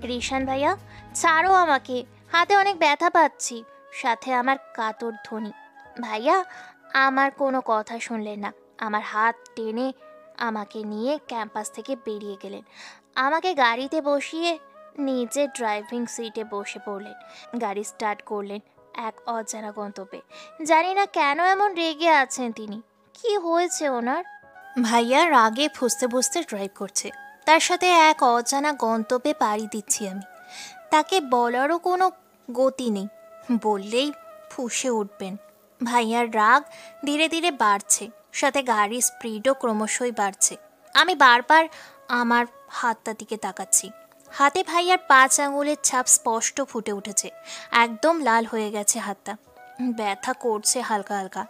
রিশান ভাইয়া ছাড়ো আমাকে, হাতে অনেক ব্যথা পাচ্ছি। সাথে আমার কাতর ধ্বনি। ভাইয়া আমার কোনো কথা শুনলেন না, আমার হাত টেনে আমাকে নিয়ে ক্যাম্পাস থেকে বেরিয়ে গেলেন। আমাকে গাড়িতে বসিয়ে নিজে ড্রাইভিং সিটে বসে পড়লেন। গাড়ি স্টার্ট করলেন এক অজানা গন্তব্যে। জানি না কেন এমন রেগে আছেন তিনি, কি হয়েছে ওনার? ভাইয়া রাগে ফুঁসতে ফুঁসতে ড্রাইভ করছে, তার সাথে এক অজানা গন্তব্যে পাড়ি দিচ্ছি আমি। তাকে বলারও কোনো গতি নেই, বললেই ফুঁসে উঠবেন। ভাইয়ার রাগ ধীরে ধীরে বাড়ছে, সাথে গাড়ির স্পিডও ক্রমশই বাড়ছে। আমি বারবার আমার হাতটা দিকে তাকাচ্ছি। হাতে ভাইয়ার 5 আঙুলের ছাপ স্পষ্ট ফুটে উঠেছে, একদম লাল হয়ে গেছে হাতটা, ব্যথা করছে হালকা হালকা।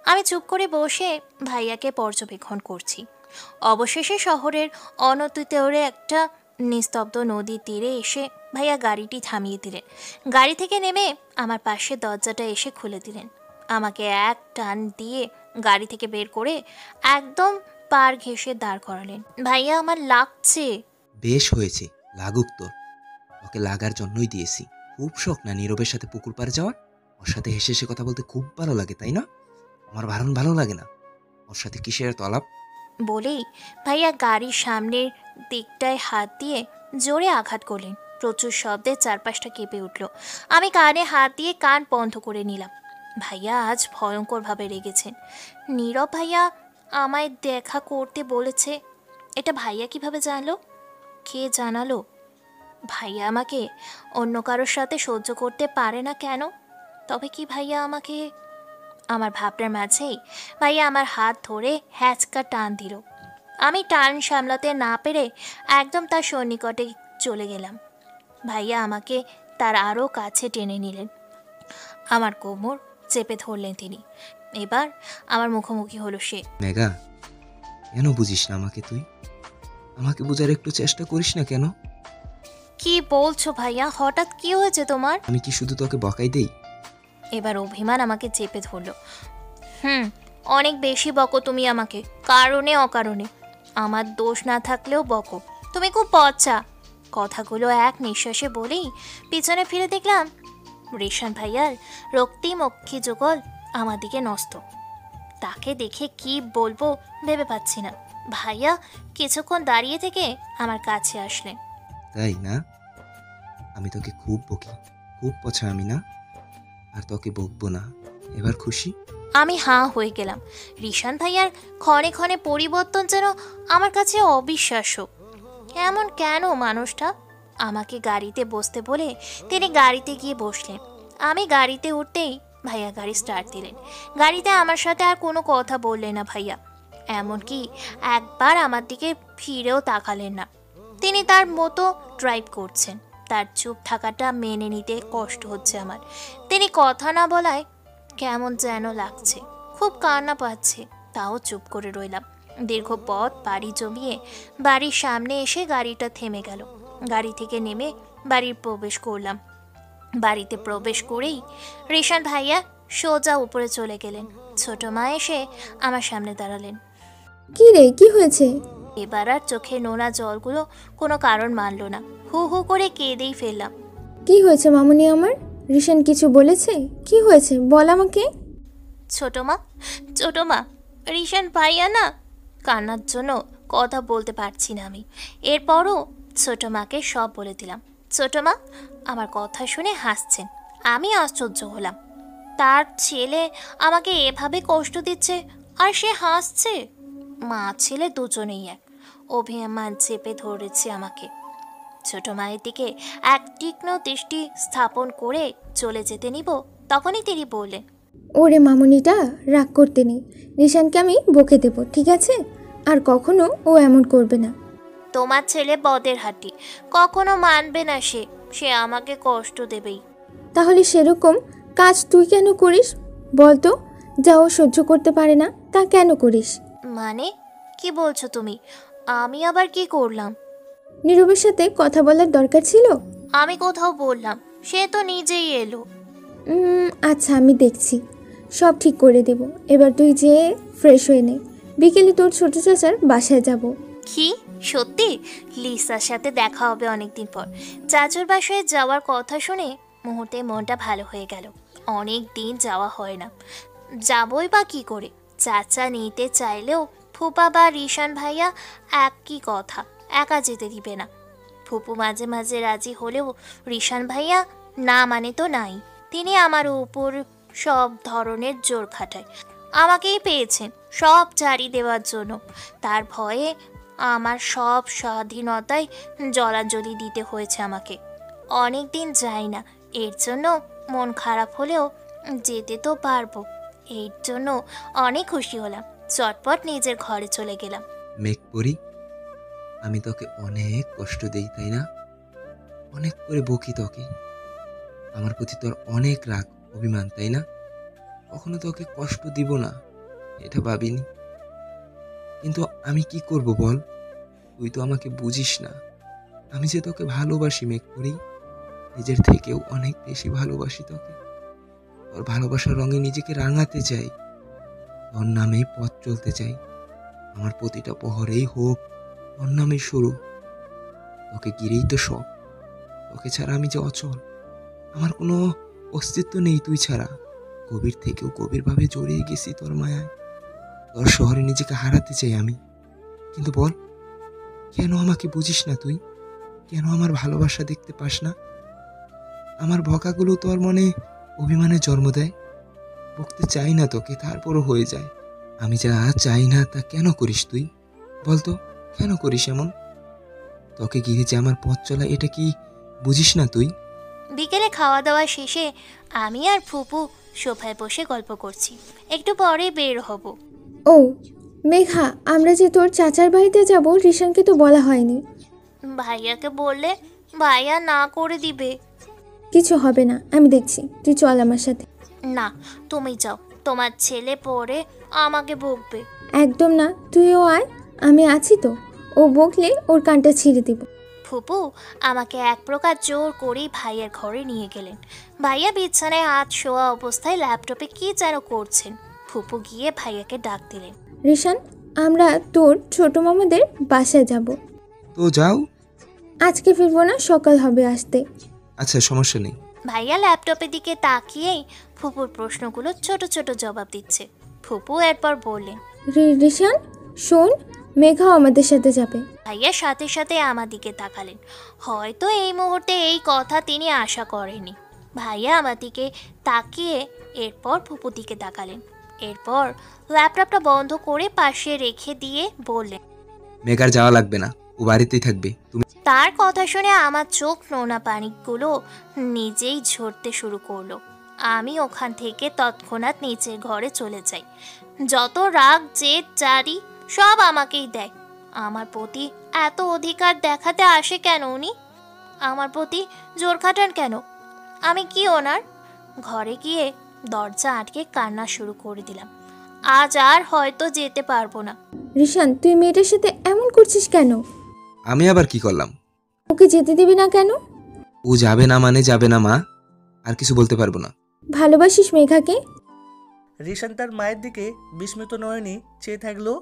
আমি চুপ করে বসে ভাইয়াকে পর্যবেক্ষণ করছি। অবশেষে শহরের অনতিদূরে একটা নিস্তব্ধ নদীর তীরে এসে ভাইয়া গাড়িটি থামিয়ে দিলেন। গাড়ি থেকে নেমে আমার পাশে দরজাটা এসে খুলে দিলেন। আমাকে এক টান দিয়ে গাড়ি থেকে বের করে একদম পার ঘেঁষে দাঁড় করালেন। ভাইয়া আমার লাগছে। বেশ হয়েছে, লাগুক তোর, ওকে লাগার জন্যই দিয়েছি। খুব শখ না নীরবের সাথে পুকুর পাড়ে যাওয়ার? ওর সাথে হেসে হেসে কথা বলতে খুব ভালো লাগে, তাই না? আমার ভালো লাগে না? ওর সাথে কিসের এত আলাপ? বলেই ভাইয়া গাড়ির সামনের দিকটায় হাত দিয়ে জোরে আঘাত করলেন। প্রচুর শব্দে চারপাশটা কেঁপে উঠল। আমি কানে হাত দিয়ে কান বন্ধ করে নিলাম। ভাইয়া আজ ভয়ঙ্করভাবে রেগেছেন। নীরব ভাইয়া আমায় দেখা করতে বলেছে। এটা ভাইয়া কিভাবে জানলো? কে জানালো? ভাইয়া আমাকে অন্য কারোর সাথে সহ্য করতে পারে না কেন? তবে কি ভাইয়া আমাকে? আমার ভাবনার মাঝেই ভাইয়া আমার হাত ধরে হ্যাচকা টান দিল। আমি টান সামলাতে না পেরে একদম তার সন্নিকটে চলে গেলাম। ভাইয়া আমাকে তার আরও কাছে টেনে নিলেন। আমার কোমর চেপে ধরলেন তিনি। এবার আমার মুখোমুখি হলো সে। মেঘা, কেন বুঝিস না আমাকে? তুই আমাকে বোঝার একটু চেষ্টা করিস না কেন? কি বলছো ভাইয়া? হঠাৎ কি হয়েছে তোমার? আমি কি শুধু তোকে বকাই দেই? এবার অভিমান আমাকে চেপে ধরলো। অনেক বেশি বকো তুমি আমাকে, কারণে অকারণে। আমার দোষ না থাকলেও বকো। তুমি খুব পচা। কথাগুলো এক নিঃশ্বাসে বলেই পিছনে ফিরে দেখলাম রিশান ভাইয়ার রক্তিম অক্ষি যুগল আমার দিকে নস্ত। তাকে দেখে কি বলবো ভেবে পাচ্ছি না। ভাইয়া কিছুক্ষণ দাঁড়িয়ে থেকে আমার কাছে আসলেন। তাই না? আমি তোকে খুব বকি, খুব পছা আমি না? আর তোকে বকবো না। এবার খুশি? আমি হাঁ হয়ে গেলাম। রিশান ভাইয়ার ক্ষণে ক্ষণে পরিবর্তন যেন আমার কাছে অবিশ্বাস্য। এমন কেন মানুষটা? আমাকে গাড়িতে বসতে বলে তিনি গাড়িতে গিয়ে বসলেন। আমি গাড়িতে উঠতেই ভাইয়া গাড়ি স্টার্ট দিলেন। গাড়িতে আমার সাথে আর কোনো কথা বললেন না ভাইয়া, এমনকি একবার আমার দিকে ফিরেও তাকালেন না। তিনি তার মতো ড্রাইভ করছেন। তার চুপ থাকাটা মেনে নিতে কষ্ট হচ্ছে আমার। তিনি কথা না বলায় কেমন যেন লাগছে, খুব কান্না পাচ্ছে। তাও চুপ করে রইলাম। দীর্ঘ পথ পাড়ি জমিয়ে বাড়ির সামনে এসে গাড়িটা থেমে গেল। গাড়ি থেকে নেমে বাড়ির প্রবেশ করলাম। বাড়িতে প্রবেশ করেই রিশান ভাইয়া সোজা উপরে চলে গেলেন। ছোট মা এসে আমার সামনে দাঁড়ালেন। কি রে, কি হয়েছে? এবার আর চোখে নোনা জলগুলো কোনো কারণ মানল না। হু হু করে কেঁদেই ফেললাম। কি হয়েছে মামুনি আমার? রিশান কিছু বলেছে? কি হয়েছে বল আমাকে। ছোট মা, রিশান ভাইয়া না। কান্নার জন্য কথা বলতে পারছি না আমি। এরপরও ছোট মাকে সব বলে দিলাম। ছোট মা আমার কথা শুনে হাসছেন। আমি আশ্চর্য হলাম। তার ছেলে আমাকে এভাবে কষ্ট দিচ্ছে আর সে হাসছে। মা ছেলে দুজনেই এক। অভিমান চেপে ধরেছে আমাকে। ছোট মায়ের দিকে এক তীক্ষ্ণ দৃষ্টি স্থাপন করে চলে যেতে নিব, তখনই তিনি বললেন, ওরে মামুনিটা, রাগ করতে নেই। রিশানকে আমি বকে দেব, ঠিক আছে? আর কখনো ও এমন করবে না। তোমার ছেলে বদের হাঁটি, কখনো মানবে না। সে আমাকে কষ্ট দেবেই। তাহলে সেরকম কাজ তুই কেন করিস বল তো? যা ও সহ্য করতে পারে না তা কেন করিস? মানে কি বলছো তুমি? আমি আবার কি করলাম? নীরবের সাথে কথা বলার দরকার ছিল? আমি কোথাও বললাম? সে তো নিজেই এলো। আচ্ছা, আমি দেখছি। সব ঠিক করে দেব। এবার তুই যেয়ে ফ্রেশ হয়ে নে, বিকেলে তোর ছোট চাচার বাসায় যাব। কি সত্যি? লিসার সাথে দেখা হবে অনেকদিন পর। চাচুর বাসায় যাওয়ার কথা শুনে মুহূর্তে মনটা ভালো হয়ে গেল। অনেক দিন যাওয়া হয় না, যাবই বা কি করে? চাচা নিতে চাইলেও ফুপা বা রিশান ভাইয়া একই কথা, একা যেতে দিবে না। ফুপু মাঝে মাঝে রাজি হলেও রিশান ভাইয়া না মানে তো নাই। তিনি আমার উপর সব ধরনের জোর খাটায়। আমাকেই পেয়েছেন সব ছাড়ি দেওয়ার জন্য। তার ভয়ে আমার সব স্বাধীনতায় জলাঞ্জলি দিতে হয়েছে আমাকে। অনেক দিন যাই না, এর জন্য মন খারাপ হলেও যেতে তো পারবো। এর জন্য অনেক খুশি হলাম। চটপট নিজের ঘরে চলে গেলাম। মেঘপরি, আমি তোকে অনেক কষ্ট দেই তাই না? অনেক করে বকি তোকে। আমার প্রতি তোর অনেক রাগ অভিমান তাই না? কখনো তোকে কষ্ট দিব না এটা ভাবিনি, কিন্তু আমি কি করব বল? তুই তো আমাকে বুঝিস না। আমি যে তোকে ভালোবাসি মেঘপরি, নিজের থেকেও অনেক বেশি ভালোবাসি তোকে। তোর ভালোবাসার রঙে নিজেকে রাঙাতে চাই, তোর নামেই পথ চলতে চাই। আমার প্রতিটা প্রহরেই হোক তোর নামে শুরু। তোকে ঘিরেই তো সব। তোকে ছাড়া আমি যে অচল, আমার কোনো অস্তিত্ব নেই তুই ছাড়া। গভীর থেকেও গভীরভাবে জড়িয়ে গেছি তোর মায়ায়। তোর শহরে নিজেকে হারাতে চাই আমি, কিন্তু বল কেন আমাকে বুঝিস না তুই? কেন আমার ভালোবাসা দেখতে পাস না? আমার বকাগুলো তোর মনে অভিমানের জন্ম দেয়। বকতে চাই না তোকে, তারপরও হয়ে যায়। আমি যা চাই না তা কেন করিস তুই? বলতো কেন করিস এমন? তোকে ঘিরে যে আমার পথ চলা, এটা কি বুঝিস না তুই? বিকেলে খাওয়া দাওয়া শেষে আমি আর ফুপু সোফায় বসে গল্প করছি। একটু পরে বের হব। ও মেঘা, আমরা যে তোর চাচার বাড়িতে যাব রিশানকে তো বলা হয়নি। ভাইয়াকে বললে ভাইয়া না করে দিবে। কিছু হবে না, আমি দেখছি, তুই চল আমার সাথে। না, তুমি যাও, তোমার ছেলে পরে আমাকে বকবে। একদম না, তুইও আয়, আমি আছি তো। ও বকলে ওর কানটা ছিঁড়ে দিব। ফুপু আমাকে এক প্রকার জোর করেই ভাইয়ার ঘরে নিয়ে গেলেন। ভাইয়া বিছানায় হাত শোয়া অবস্থায় ল্যাপটপে কি যেন করছেন। ফুপু গিয়ে ভাইয়াকে ডাক দিলেন। রিশান, আমরা তোর ছোট মামাদের বাসায় যাব। তো যাও। আজকে ফিরবো না, সকাল হবে আসতে। আচ্ছা, সমস্যা নেই। ভাইয়া ল্যাপটপের দিকে তাকিয়েই ফুপুর প্রশ্নগুলো ছোট ছোট জবাব দিচ্ছে। ফুপু এরপর বললেন, রিশান শোন, মেঘাও আমাদের সাথে যাবে। ভাইয়া সাথে সাথে আমার দিকে তাকালেন। হয়তো এই মুহূর্তে এই কথা তিনি আশা করেননি। ভাইয়া আমার দিকে তাকিয়ে এরপর ফুপুর দিকে তাকালেন। এরপর ল্যাপটপটা বন্ধ করে পাশে রেখে দিয়ে বললেন, মেঘার যাওয়া লাগবে না, ও বাড়িতেই থাকবে। তুমি তার কথা শুনে আমার চোখ নোনা পানিগুলো নিজেই ঝরতে শুরু করলো। আমি ওখান থেকে তৎক্ষণাৎ নিচের ঘরে চলে যাই। যত রাগ জেদ জারি সব আমাকেই দেয়। আমার প্রতি এত অধিকার দেখাতে আসে কেন উনি? আমার প্রতি জোর খাটান কেন? আমি কি ওনার? ঘরে গিয়ে দরজা আটকে কান্না শুরু করে দিলাম। আজ আর হয়তো যেতে পারবো না। রিশান, তুই মেয়েটার সাথে এমন করছিস কেন? আমি আবার কি করলাম? ওকে যেতে দিবি না কেন? ও যাবে না মানে যাবে না মা, আর কিছু বলতে পারবো না। ভালোবাসিস মেঘাকে? রিশান তার মায়ের দিকে বিস্মিত নয়নে চেয়ে থাকলো।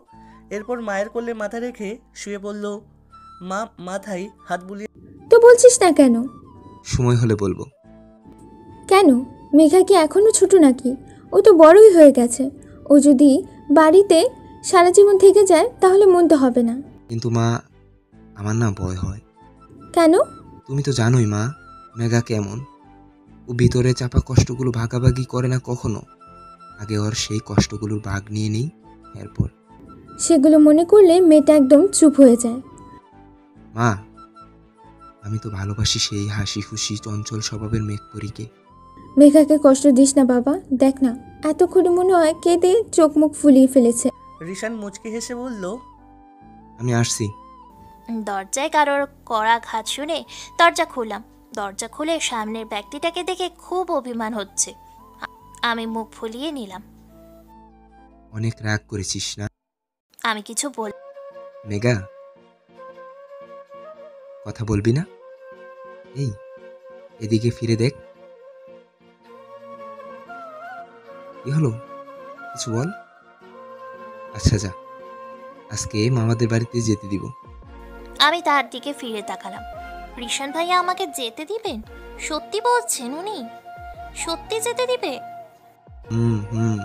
এরপর মায়ের কোলে মাথা রেখে শুয়ে পড়ল। মা মাথায় হাত বুলিয়ে, তো বলছিস না কেন? সময় হলে বলবো। কেন? মেঘা কি এখনো ছোট নাকি? ও তো বড়ই হয়ে গেছে। ও যদি বাড়িতে সারা জীবন থেকে যায় তাহলে মন্দ হবে না। কিন্তু মা, আমার না ভয় হয়। কেন? তুমি তো জানোই মা, মেঘা কেমন। ও ভিতরে চাপা কষ্টগুলো ভাগাভাগি করে না কখনো। আগে ওর সেই কষ্টগুলোর ভাগ নিয়ে নেই, এরপর সেগুলো মনে করলে মেয়েটা একদম চুপ হয়ে যায়। মা, আমি তো ভালোবাসি সেই হাসি খুশি চঞ্চল স্বভাবের মেঘপরীকে। মেঘাকে কষ্ট দিস না বাবা, দেখ না এতক্ষণে মনে হয় কেঁদে চোখ মুখ ফুলিয়ে ফেলেছে। রিশান মুচকি হেসে বলল, আমি আসছি। দরজায় কারোর কড়া ঘাত শুনে দরজা খুললাম। দরজা খুলে সামনের ব্যক্তিটাকে দেখে খুব অভিমান হচ্ছে। আমি মুখ ফুলিয়ে নিলাম। অনেক রাগ করেছিস না? আমি কিছু বল। মেঘা, কথা বলবি না? এই এদিকে ফিরে দেখ। কি হলো? কিছু বল। আচ্ছা যা, আজকে মামাদের বাড়িতে যেতে দিব। আমি তার দিকে ফিরে তাকালাম। রিশান ভাইয়া আমাকে যেতে দিবেন? সত্যি বলছেন উনি? সত্যি যেতে দিবে? হুম হুম।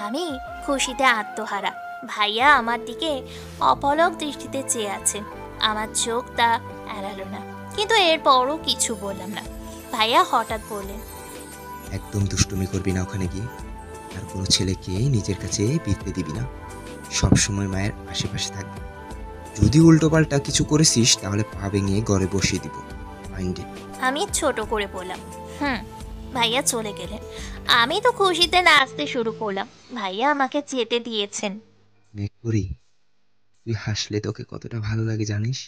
আমি খুশিতে আত্মহারা। ভাইয়া আমার দিকে অপলক দৃষ্টিতে চেয়ে আছে। আমার চোখ তা এড়ালো না, কিন্তু এরপরও কিছু বললাম না। ভাইয়া হঠাৎ বললেন, একদম দুষ্টুমি করবি না ওখানে গিয়ে, আর কোনো ছেলেকে নিজের কাছে বিততে দিবি না। সব সময় মায়ের আশেপাশে থাকবি। যদি উল্টোপাল্টা কিছু করেছিস তাহলে পা ভেঙে ঘরে বসিয়ে দিব। মাইন্ডে। আমি ছোট করে বললাম, ভাইয়া চলে গেলেন। আমি তো খুশিতে নাচতে শুরু করলাম। ভাইয়া আমাকে যেতে দিয়েছেন। মেঘপরি, তুই হাসলে তোকে কতটা ভালো লাগে জানিস?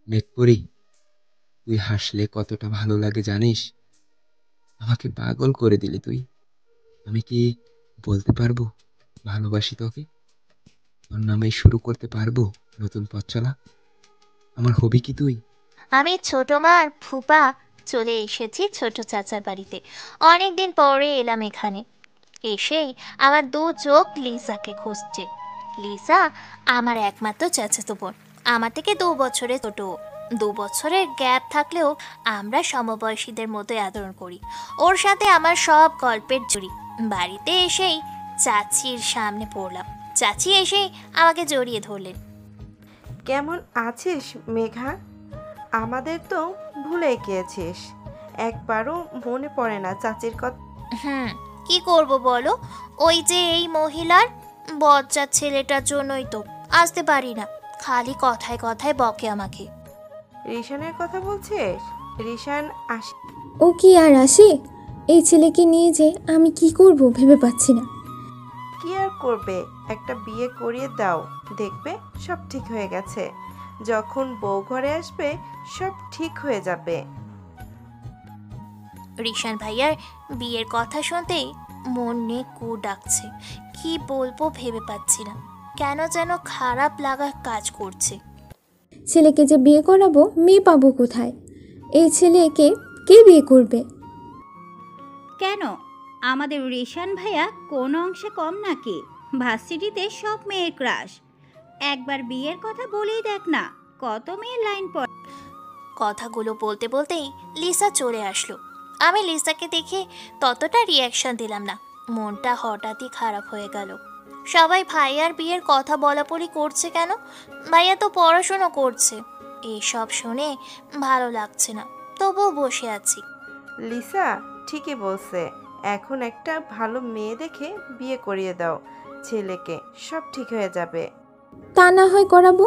মেঘপরি, তুই হাসলে কতটা ভালো লাগে জানিস? আমাকে পাগল করে দিলি তুই। আমি কি বলতে পারবো ভালোবাসি তোকে? তোর নামে শুরু করতে পারবো নতুন পথ চলা? আমার হবি কি তুই? আমি ছোট মা আর ফুপা চলে এসেছি ছোট চাচার বাড়িতে। অনেকদিন পরে এলাম এখানে। এসেই আমার দু চোখ লিসাকে খুঁজছে। লিসা আমার একমাত্র চাচাতো বোন। আমার থেকে 2 বছরের ছোট। 2 বছরের গ্যাপ থাকলেও আমরা সমবয়সীদের মতোই আদরণ করি। ওর সাথে আমার সব গল্পের জুড়ি। বাড়িতে এসেই চাচির সামনে পড়লাম। চাচি এসেই আমাকে জড়িয়ে ধরলেন। কেমন আছিস মেঘা? আমাদের তো ভুলে গিয়েছিস। একবারও মনে পড়ে না চাচির কথা? কি করব বলো? ওই যে এই মহিলার বজ্জাত ছেলেটার জন্যই তো আসতে পারি না। খালি কথায় কথায় বকে আমাকে। রিশানের কথা বলছিস? রিশান আসে? ও কি আর আসে? এই ছেলেকে নিয়ে যে আমি কি করব ভেবে পাচ্ছি না। কি আর করবে, একটা বিয়ে করিয়ে দাও, দেখবে সব ঠিক হয়ে গেছে। যখন বউ ঘরে আসবে সব ঠিক হয়ে যাবে। রিশান ভাইয়ার বিয়ের কথা শুনতেই মনে কু ডাকছে। কি বলবো ভেবে পাচ্ছি না। কেন যেন খারাপ লাগা কাজ করছে। ছেলেকে যে বিয়ে করাবো, মেয়ে পাবো কোথায়? এই ছেলেকে কে বিয়ে করবে? কেন, আমাদের রিশান ভাইয়া কোন অংশে কম নাকি? ভার্সিটিতে সব মেয়ের ক্রাশ। একবার বিয়ের কথা বলেই দেখ না, কত মেয়ের লাইন পড়ে। কথাগুলো বলতে বলতেই লিসা চলে আসলো। আমি লিসাকে দেখে ততটা রিয়াকশন দিলাম না। মনটা হঠাৎই খারাপ হয়ে গেল। সবাই ভাইয়ার বিয়ের কথা বলাবলি করছে কেন? ভাইয়া তো পড়াশোনা করছে। এসব শুনে ভালো লাগছে না, তবুও বসে আছি। লিসা ঠিকই বলছে, এখন একটা ভালো মেয়ে দেখে বিয়ে করিয়ে দাও ছেলেকে, সব ঠিক হয়ে যাবে। তা না হয় করাবো।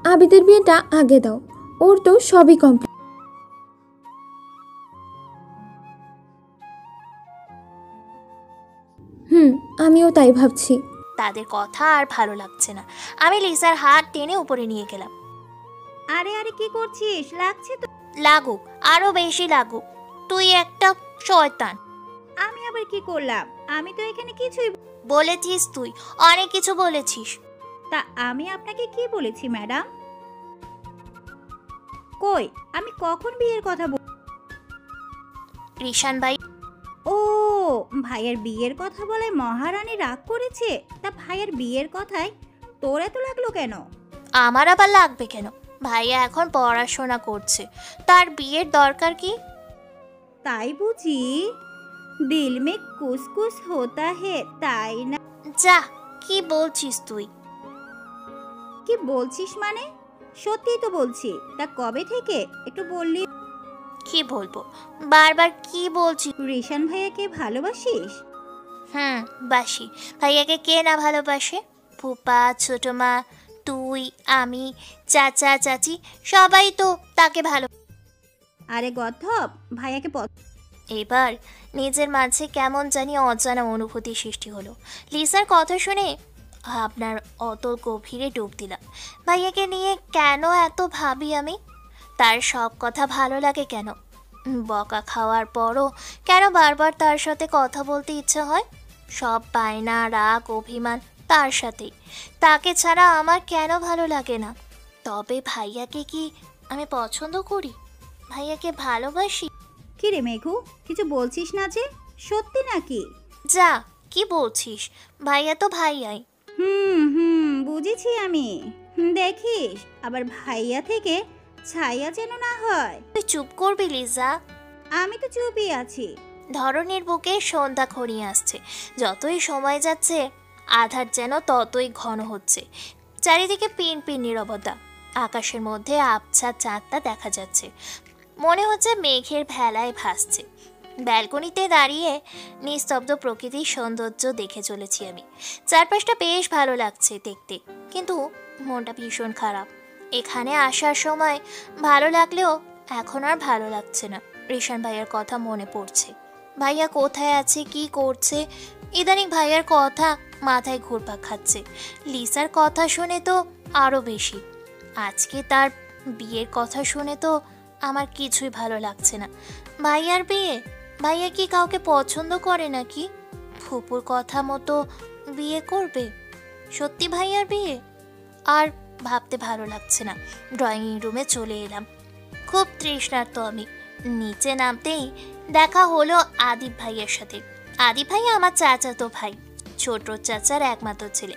আবিদের বিয়েটা আগে দাও, ওর তো সবই কমপ্লিট। আমিও তাই ভাবছি। তাদের কথা আর ভালো লাগছে না। আমি লিসার হাত টেনে উপরে নিয়ে গেলাম। আরে আরে কি করছিস? লাগছে তো। লাগুক, আরো বেশি লাগুক। তুই একটা শয়তান। আমি আবার কি করলাম? আমি তো এখানে কিছুই বলেছিস, তুই অনেক কিছু বলেছিস। তা আমি আপনাকে কি বলেছি ম্যাডাম? কই, আমি কখন বিয়ের কথা রিশান ভাই? ও, ভাইয়ের বিয়ের কথা বলে মহারানী রাগ করেছে? তা ভাইয়ের বিয়ের কথায় তোর এত লাগলো কেন? আমার আবার লাগবে কেন? ভাইয়া এখন পড়াশোনা করছে, তার বিয়ের দরকার কি? তাই বুঝি? দিল মে কুসকুস হোতা হে, তাই না? যা, কি বলছিস তুই? কি বলছিস মানে? সত্যিই তো বলছি। তা কবে থেকে একটু বললি? কি বলবো, বারবার কি বলছিস? রিশান ভাইয়াকে ভালোবাসিস? বাসি। ভাইয়াকে কে না ভালোবাসে? ফুপা, ছোট মা, তুই, আমি, চাচা, চাচি, সবাই তো তাকে ভালো। আরে গদ্ধব, ভাইয়াকে এবার নিজের মাঝে কেমন জানি অজানা অনুভূতি সৃষ্টি হলো। লিসার কথা শুনে আপনার অতল গভীরে ডুব দিলাম। ভাইয়াকে নিয়ে কেন এত ভাবি আমি? তার সব কথা ভালো লাগে কেন? বকা খাওয়ার পরও কেন বারবার তার সাথে কথা বলতে ইচ্ছে হয়? সব বায়না, রাগ, অভিমান তার সাথেই। তাকে ছাড়া আমার কেন ভালো লাগে না? তবে ভাইয়াকে কি আমি পছন্দ করি? ভাইয়াকে ভালোবাসি? কি রে মেঘু, কিছু বলছিস না যে? সত্যি নাকি? যা, কি বলছিস? ভাইয়া তো ভাইয়াই। বুঝেছি আমি। দেখিস আবার ভাইয়া থেকে ছাইয়া যেন না হয়। তুই চুপ করবি লিজা? আমি তো চুপই আছি। ধরনের বুকে সন্ধ্যা ঘনিয়ে আসছে। যতই সময় যাচ্ছে আধার যেন ততই ঘন হচ্ছে। চারিদিকে পিন পিন নীরবতা। আকাশের মধ্যে আবছা চাঁদটা দেখা যাচ্ছে, মনে হচ্ছে মেঘের ভেলায় ভাসছে। ব্যালকনিতে দাঁড়িয়ে নিস্তব্ধ প্রকৃতির সৌন্দর্য দেখে চলেছি আমি। চারপাশটা বেশ ভালো লাগছে দেখতে, কিন্তু মনটা ভীষণ খারাপ। এখানে আসার সময় ভালো লাগলেও এখন আর ভালো লাগছে না। রিশান ভাইয়ার কথা মনে পড়ছে। ভাইয়া কোথায় আছে, কি করছে? ইদানিং ভাইয়ার কথা মাথায় ঘুরপাক খাচ্ছে। লিসার কথা শুনে তো আরও বেশি। আজকে তার বিয়ের কথা শুনে তো আমার কিছুই ভালো লাগছে না। ভাইয়ার বিয়ে? ভাইয়া কি কাউকে পছন্দ করে নাকি? ফুপুর কথা মতো বিয়ে করবে? সত্যি ভাইয়ার বিয়ে? আর ভাবতে ভালো লাগছে না। ড্রয়িং রুমে চলে এলাম। খুব তৃষ্ণার্ত আমি। নিচে নামতেই দেখা হলো আদিপ ভাইয়ের সাথে। আদিপ ভাইয়া আমার চাচাতো ভাই, ছোট চাচার একমাত্র ছেলে।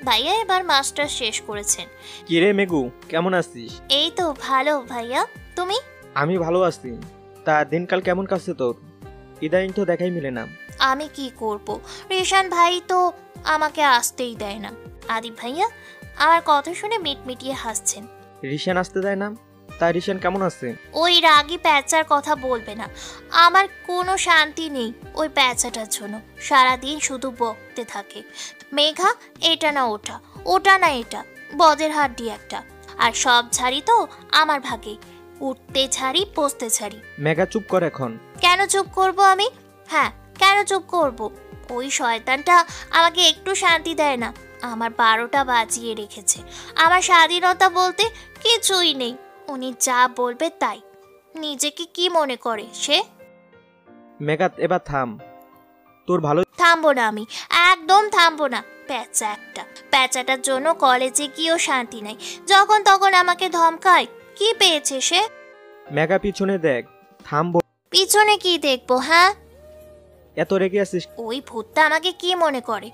ভাইয়া এবার মাস্টার শেষ করেছেন। কিরে মেঘু, কেমন আছিস? এই তো ভালো ভাইয়া, তুমি? আমি ভালো আছি। তা দিনকাল কেমন কাটছে তোর? ইদানিং তো দেখাই মিলে না। আমি কি করব, রিশান ভাই তো আমাকে আসতেই দেয় না। আদিপ ভাইয়া আমার কথা শুনে মিটমিটিয়ে হাসছেন। রিশান আসতে দেয় না? তা রিশান কেমন আছে? ওই রাগী প্যাঁচার কথা বলবে না। আমার কোনো শান্তি নেই ওই প্যাঁচাটার জন্য। সারাদিন শুধু বকতে থাকে। মেঘা এটা না ওটা, ওটা না এটা, বদের হাড্ডি একটা। আর সব ছাড়ি তো আমার ভাগে। উঠতে ছাড়ি, বসতে ছাড়ি। মেঘা চুপ কর এখন। কেন চুপ করব আমি? হ্যাঁ, কেন চুপ করব? ওই শয়তানটা আমাকে একটু শান্তি দেয় না। আমার 12টা বাজিয়ে রেখেছে। আমার স্বাধীনতা বলতে কিছুই নেই। উনি যা বলবে তাই। নিজেকে কি মনে করে সে? মেঘা এবার থাম, তোর ভালো। থামবো না আমি, একদম থামবো না। প্যাঁচা একটা। প্যাঁচাটার জন্য কলেজে গিয়েও শান্তি নাই। যখন তখন আমাকে ধমকায়। কি পেয়েছে সে? মেঘা পিছনে দেখ। থামবো। পিছনে কি দেখবো? হ্যাঁ, এত রেগে আছিস? ওই ভূতটা আমাকে কি মনে করে?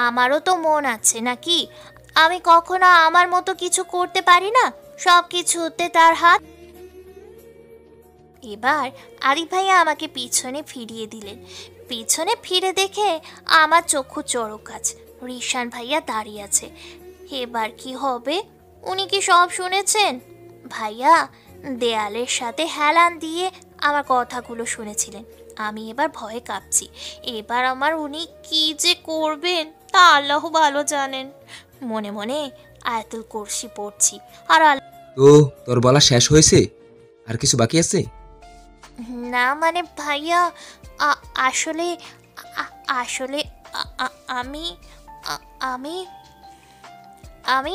আমারও তো মন আছে নাকি? আমি কখনো আমার মতো কিছু করতে পারি না? সব কিছুতে তার হাত। এবার আরিফ ভাইয়া আমাকে পিছনে ফিরিয়ে দিলেন। পিছনে ফিরে দেখে আমার চক্ষু চড়ক গাছ। রিশান ভাইয়া দাঁড়িয়ে আছে। এবার কি হবে? উনি কি সব শুনেছেন? ভাইয়া দেয়ালের সাথে হেলান দিয়ে আমার কথাগুলো শুনেছিলেন। আমি এবার ভয়ে কাঁপছি। এবার আমার উনি কি যে করবেন তা আল্লাহ ভালো জানেন। মনে মনে আয়াতুল কুরসি পড়ছি। আর তো তোর বলা শেষ হয়েছে? আর কিছু বাকি আছে? না মানে ভাইয়া, আসলে আসলে আমি আমি আমি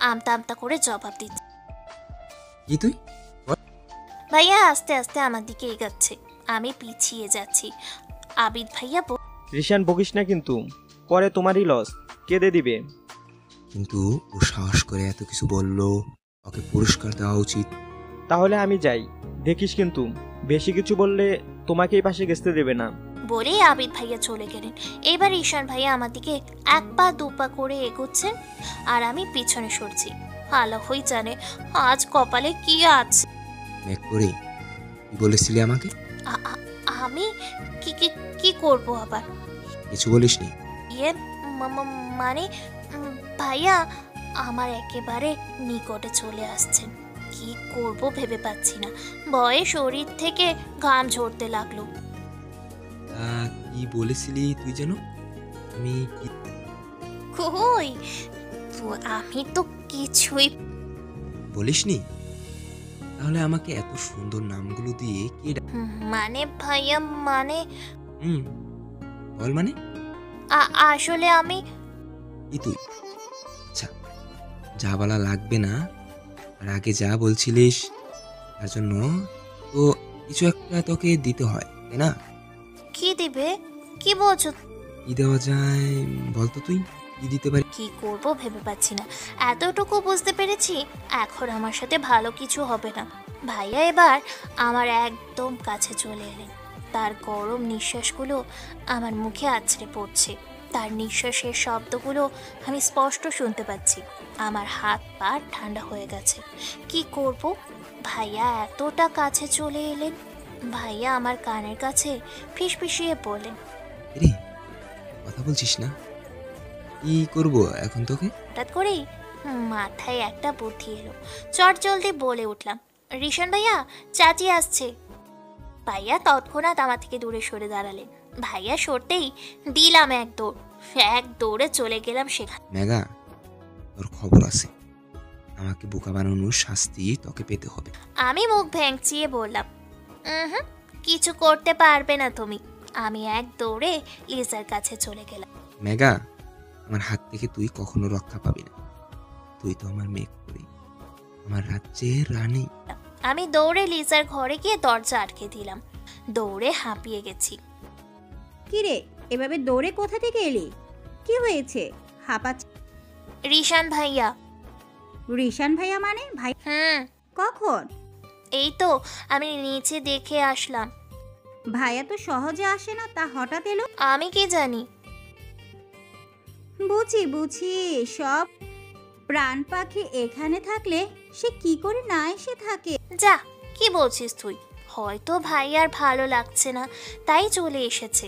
আমতা আমতা করে জবাব দিচ্ছি। কি তুই? ভাইয়া আস্তে আস্তে আমার দিকে এগাচ্ছে। আমি পিছিয়ে যাচ্ছি। আবিদ ভাইয়া রিশান বকিস না কিন্তু, পরে তোমারই লস। কেঁদে দিবে। কিন্তু ও সাহস করে এত কিছু বললো, ওকে পুরস্কার দেওয়া উচিত। তাহলে আমি যাই। দেখিস কিন্তু বেশি কিছু বললে তোমাকেই পাশে ঘেঁচতে দেবে না। বলেই আবিদ ভাইয়া চলে গেলেন। এবার ঈশান ভাইয়া আমার দিকে 1 পা 2 পা করে এগোচ্ছেন আর আমি পিছনে সরছি। আল্লাহই জানে আজ কপালে কি আছে। মেঘ করে কি বলেছিলি আমাকে? আমি কি কি কি করব আবার? কিছু বলিসনি? ইয়ে মানে ভাইয়া আমার একেবারে নিকটে চলে আসছেন। কি করব ভেবে পাচ্ছি না। ভয়ে শরীর থেকে ঘাম ঝরতে লাগলো। কি বলেছিলি তুই যেন? আমি কি কই তো, আমি তো কিছুই বলিসনি? তাহলে আমাকে এত সুন্দর নামগুলো দিয়ে কে মানে ভাইয়া মানে বল মানে? আসলে আমি কি তুই? আচ্ছা, যা বলা লাগবে না। আর আগে যা বলছিলিস তার জন্য তো কিছু একটা তোকে দিতে হয়, তাই না? কি দিবে? কি বলছো? কি দেওয়া যায় বলতো? তুই কি দিতে পারি? কি করব ভেবে পাচ্ছি না। এতটুকু বুঝতে পেরেছি এখন আমার সাথে ভালো কিছু হবে না। ভাইয়া এবার আমার একদম কাছে চলে এলেন। তার গরম নিঃশ্বাসগুলো আমার মুখে আছড়ে পড়ছে। তার নিঃশ্বাসের শব্দগুলো আমি স্পষ্ট শুনতে পাচ্ছি। আমার হাত পা ঠান্ডা হয়ে গেছে। কি করব? ভাইয়া এতটা কাছে চলে এলেন। ভাইয়া আমার কানের কাছে ফিসফিসিয়ে বললেন, রে কথা বলছিস না? কি করব এখন তোকে? হঠাৎ করেই মাথায় একটা বুদ্ধি এলো। চট জলদি বলে উঠলাম, রিশান ভাইয়া, চাচি আসছে। ভাইয়া তৎক্ষণাৎ আমার থেকে দূরে সরে দাঁড়ালেন। ভাইয়া সরতেই দিলাম এক দৌড়ে চলে গেলাম সেখানে। মেঘা, তোর খবর আছে। আমাকে বোকা বানানোর শাস্তি তোকে পেতে হবে। আমি মুখ ভেঙচিয়ে বললাম, কিছু করতে পারবে না তুমি। আমি এক দৌড়ে লিজার কাছে চলে গেলাম। মেঘা, আমার হাত থেকে তুই কখনো রক্ষা পাবি না। তুই তো আমার মেঘ করি, আমার রাজ্যের রানী। আমি দৌড়ে লিজার ঘরে গিয়ে দরজা আটকে দিলাম। দৌড়ে হাঁপিয়ে গেছি। কিরে, এভাবে দৌড়ে কোথা থেকে এলি? কি হয়েছে? হাঁপাচ্ছি। রিশান ভাইয়া। রিশান ভাইয়া মানে? ভাই কখন? এই তো আমি নিচে দেখে আসলাম। ভাইয়া তো সহজে আসে না, তা হঠাৎ এলো? আমি কি জানি। বুঝি সব প্রাণ পাখি এখানে থাকলে সে কি করে না এসে থাকে? যা, কি বলছিস তুই? হয়তো ভাইয়ার ভালো লাগছে না, তাই চলে এসেছে।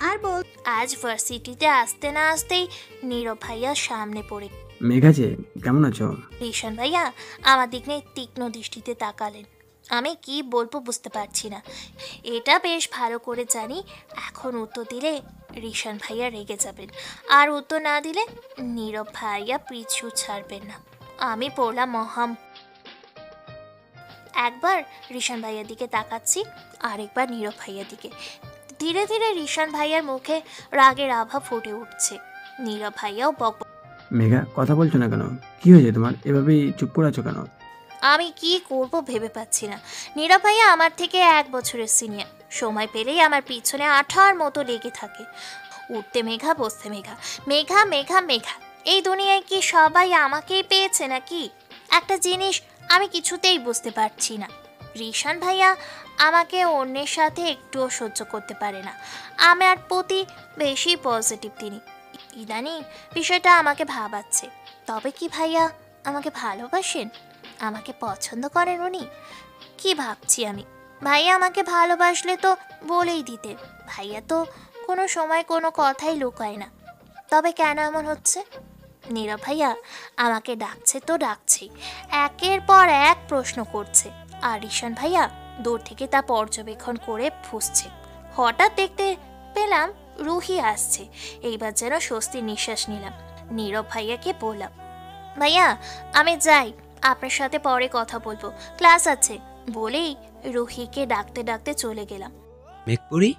আর বল। আজ ভার্সিটিতে আসতে না আসতেই নীরব ভাইয়ার সামনে পড়ে। মেঘা যে, কেমন আছো? রিশান ভাইয়া আমার দিকে তীক্ষ্ণ দৃষ্টিতে তাকালেন। আমি কি বলবো বুঝতে পারছি না। এটা বেশ ভালো করে জানি, এখন উত্তর দিলে রিশান ভাইয়া রেগে যাবেন, আর উত্তর না দিলে নীরব ভাইয়া পিছু ছাড়বেন না। আমি পড়লাম একবার রিশান ভাইয়ার দিকে তাকাচ্ছি, আরেকবার নীরব ভাইয়ার দিকে। ধীরে ধীরে রিশান ভাইয়ার মুখে রাগের আভা ফুটে উঠছে। নীরব ভাইয়াও বক। মেঘা, কথা বলছো না কেন? কি হয়েছে তোমার? এভাবেই চুপ করে আছো কেন? আমি কি করব ভেবে পাচ্ছি না। নীরব ভাইয়া আমার থেকে 1 বছরের সিনিয়র। সময় পেলেই আমার পিছনে আঠার মতো লেগে থাকে। উঠতে মেঘা, বসতে মেঘা, মেঘা মেঘা মেঘা। এই দুনিয়ায় কি সবাই আমাকেই পেয়েছে নাকি? একটা জিনিস আমি কিছুতেই বুঝতে পারছি না। রিশান ভাইয়া আমাকে অন্যের সাথে একটুও সহ্য করতে পারে না। আমার প্রতি বেশি পজিটিভ তিনি। ইদানিং বিষয়টা আমাকে ভাবাচ্ছে। তবে কি ভাইয়া আমাকে ভালোবাসেন? আমাকে পছন্দ করেন উনি? কি ভাবছি আমি? ভাইয়া আমাকে ভালোবাসলে তো বলেই দিতে। ভাইয়া তো কোনো সময় কোনো কথাই লুকায় না। তবে কেন এমন হচ্ছে? নীরব ভাইয়া আমাকে ডাকছে তো ডাকছেই, একের পর এক প্রশ্ন করছে, আর রিশান ভাইয়া দূর থেকে তা পর্যবেক্ষণ করে ফুঁসছে। হঠাৎ দেখতে পেলাম রুহি আসছে। এইবার যেন স্বস্তির নিঃশ্বাস নিলাম। নীরব ভাইয়াকে বললাম, ভাইয়া আমি যাই, আপনার সাথে পরে কথা বলবো, ক্লাস আছে বলেই রুহিকে ডাকতে ডাকতে চলে গেলাম। মেঘপরি,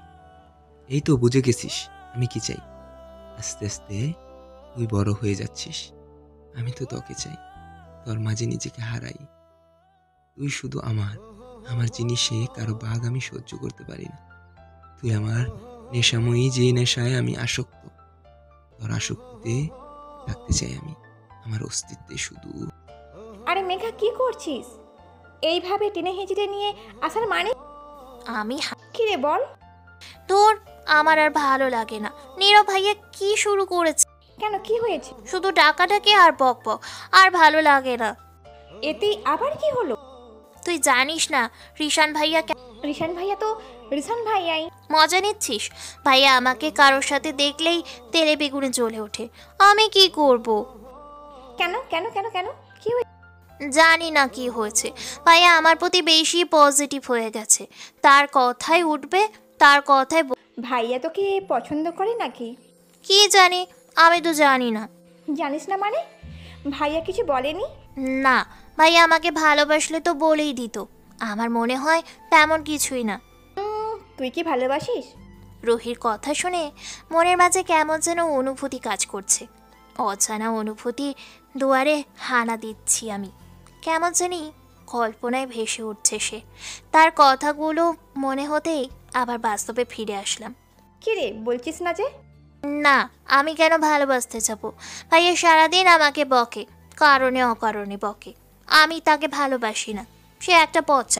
এই তো বুঝে গেছিস আমি কি চাই। আস্তে আস্তে তুই বড় হয়ে যাচ্ছিস। আমি তো তোকে চাই, তোর মাঝে নিজেকে হারাই। তুই শুধু আমার জিনিসে কারো বাঘ আমি সহ্য করতে পারি না। তুই আমার নেশাময়ী, যে নেশায় আমি আসক্ত। তোর আসক্তিতে থাকতে চাই আমি, আমার অস্তিত্বে শুধু। আরে মেঘা, কি করছিস? এইভাবে টেনে হেঁচড়ে নিয়ে আসার মানে? আমি কি রে বল। তোর আমার আর ভালো লাগে না। নীরব ভাইয়া কি শুরু করেছে? কেন, কি হয়েছে? শুধু ডাকাডাকি আর বক বক, আর ভালো লাগে না। এতেই আবার কি হলো? তুই জানিস না রিশান ভাইয়া? রিশান ভাইয়া তো রিশান ভাইয়াই। মজা নিচ্ছিস? ভাইয়া আমাকে কারোর সাথে দেখলেই তেলে বেগুনে জ্বলে ওঠে। আমি কি করব? কেন কেন কেন কেন কি হয়েছে? জানি না কি হয়েছে। ভাইয়া আমার প্রতি বেশি পজিটিভ হয়ে গেছে। তার কথাই উঠবে, তার কথাই। ভাইয়া তোকে পছন্দ করে নাকি? কি জানি, আমি তো জানি না। জানিস না মানে? ভাইয়া কিছু বলেনি? না, ভাইয়া আমাকে ভালোবাসলে তো বলেই দিত। আমার মনে হয় তেমন কিছুই না। তুই কি ভালোবাসিস? রুহির কথা শুনে মনের মাঝে কেমন যেন অনুভূতি কাজ করছে। অজানা অনুভূতি দুয়ারে হানা দিচ্ছি আমি। কেমন জানি কল্পনায় ভেসে উঠছে সে। তার কথাগুলো মনে হতেই আবার বাস্তবে ফিরে আসলাম। কি রে, বলছিস না যে? না, আমি কেন ভালোবাসতে যাব? ভাইয়া সারাদিন আমাকে বকে, কারণে অকারণে বকে। আমি তাকে ভালোবাসি না, সে একটা পচা।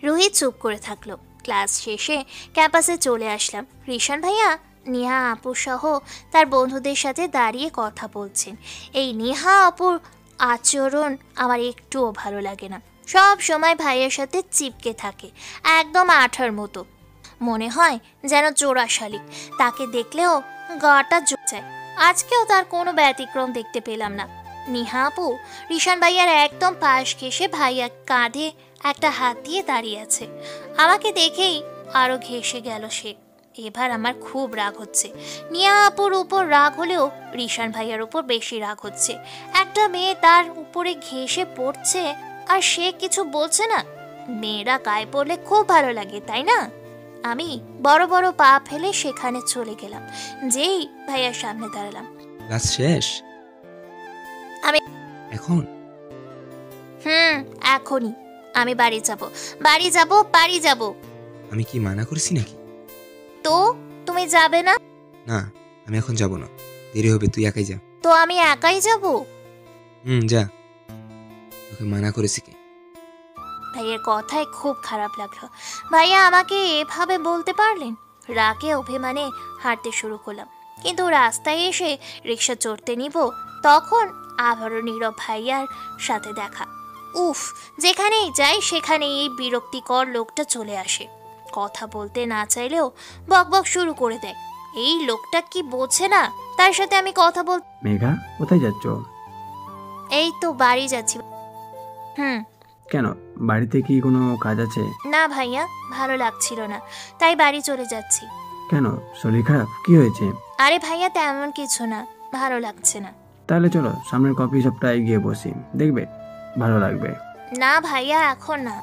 রুহি চুপ করে থাকলো। ক্লাস শেষে ক্যাম্পাসে চলে আসলাম। রিশান ভাইয়া নেহা আপু সহ তার বন্ধুদের সাথে দাঁড়িয়ে কথা বলছেন। এই নেহা আপুর আচরণ আমার একটুও ভালো লাগে না। সব সময় ভাইয়ের সাথে চিপকে থাকে, একদম আঠার মতো। মনে হয় যেন চোরা শালিক। তাকে দেখলেও গাটা জ্বলে। আজকেও তার কোনো ব্যতিক্রম দেখতে পেলাম না। নেহা আপু রিশান ভাইয়ার একদম পাশ ঘেঁষে ভাইয়ার কাঁধে একটা হাত দিয়ে দাঁড়িয়ে আছে। আমাকে দেখেই আরও ঘেঁষে গেল সে। এবার আমার খুব রাগ হচ্ছে। নেহা আপুর উপর রাগ হলেও রিশান ভাইয়ার উপর বেশি রাগ হচ্ছে। একটা মেয়ে তার উপরে ঘেঁষে পড়ছে আর সে কিছু বলছে না। মেয়েরা গায়ে পড়লে খুব ভালো লাগে, তাই না? আমি বড় বড় পা ফেলে সেখানে চলে গেলাম। যেই ভাইয়ার সামনে দাঁড়ালাম। ক্লাস শেষ? আমি এখন? এখনই। আমি বাড়ি যাব, বাড়ি যাব, বাড়ি যাব। আমি কি মানা করছি নাকি? তো তুমি যাবে না? না, আমি এখন যাব না, দেরি হবে, তুই একাই যা। তো আমি একাই যাব? যা, তোকে মানা করেছি কি? ভাইয়ের কথায় খুব খারাপ লাগলো। ভাইয়া আমাকে এভাবে বলতে পারলেন? রাগে অভিমানে হাঁটতে শুরু করলাম, কিন্তু রাস্তায় এসে রিক্সা চড়তে নিব তখন আবারও নীরব ভাইয়ার সাথে দেখা। উফ, যেখানেই যাই সেখানেই এই বিরক্তিকর লোকটা চলে আসে। কথা বলতে না চাইলেও বকবক শুরু করে দেয়। এই লোকটা কি বোঝে না তার সাথে আমি কথা বল। মেঘা, কোথায় যাচ্ছ? এই তো বাড়ি যাচ্ছি। কেন, বাড়িতে কি কোনো কাজ আছে? না ভাইয়া, ভালো লাগছিল না, তাই বাড়ি চলে যাচ্ছি। কেন, শরীর খারাপ? কি হয়েছে? আরে ভাইয়া, তেমন কিছু না, ভালো লাগছে না। তাহলে চলো সামনের কফি শপটায় গিয়ে বসি, দেখবে ভালো লাগবে। না ভাইয়া, এখন না।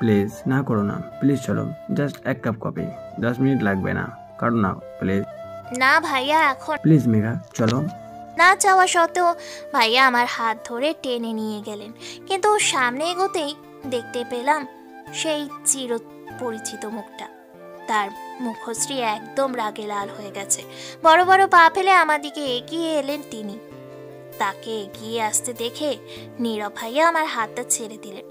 প্লিজ, না করো না, প্লিজ চলো, জাস্ট এক কাপ কফি, 10 মিনিট লাগবে না, কারণ না প্লিজ। না ভাইয়া, এখন প্লিজ মেঘা, চলো। না চাওয়া সত্ত্বেও ভাইয়া আমার হাত ধরে টেনে নিয়ে গেলেন, কিন্তু সামনে এগোতেই দেখতে পেলাম সেই চির পরিচিত মুখটা। তার মুখশ্রী একদম রাগে লাল হয়ে গেছে। বড় বড় পা ফেলে আমার দিকে এগিয়ে এলেন তিনি। তাকে এগিয়ে আসতে দেখে নীরব ভাইয়া আমার হাতটা ছেড়ে দিলেন।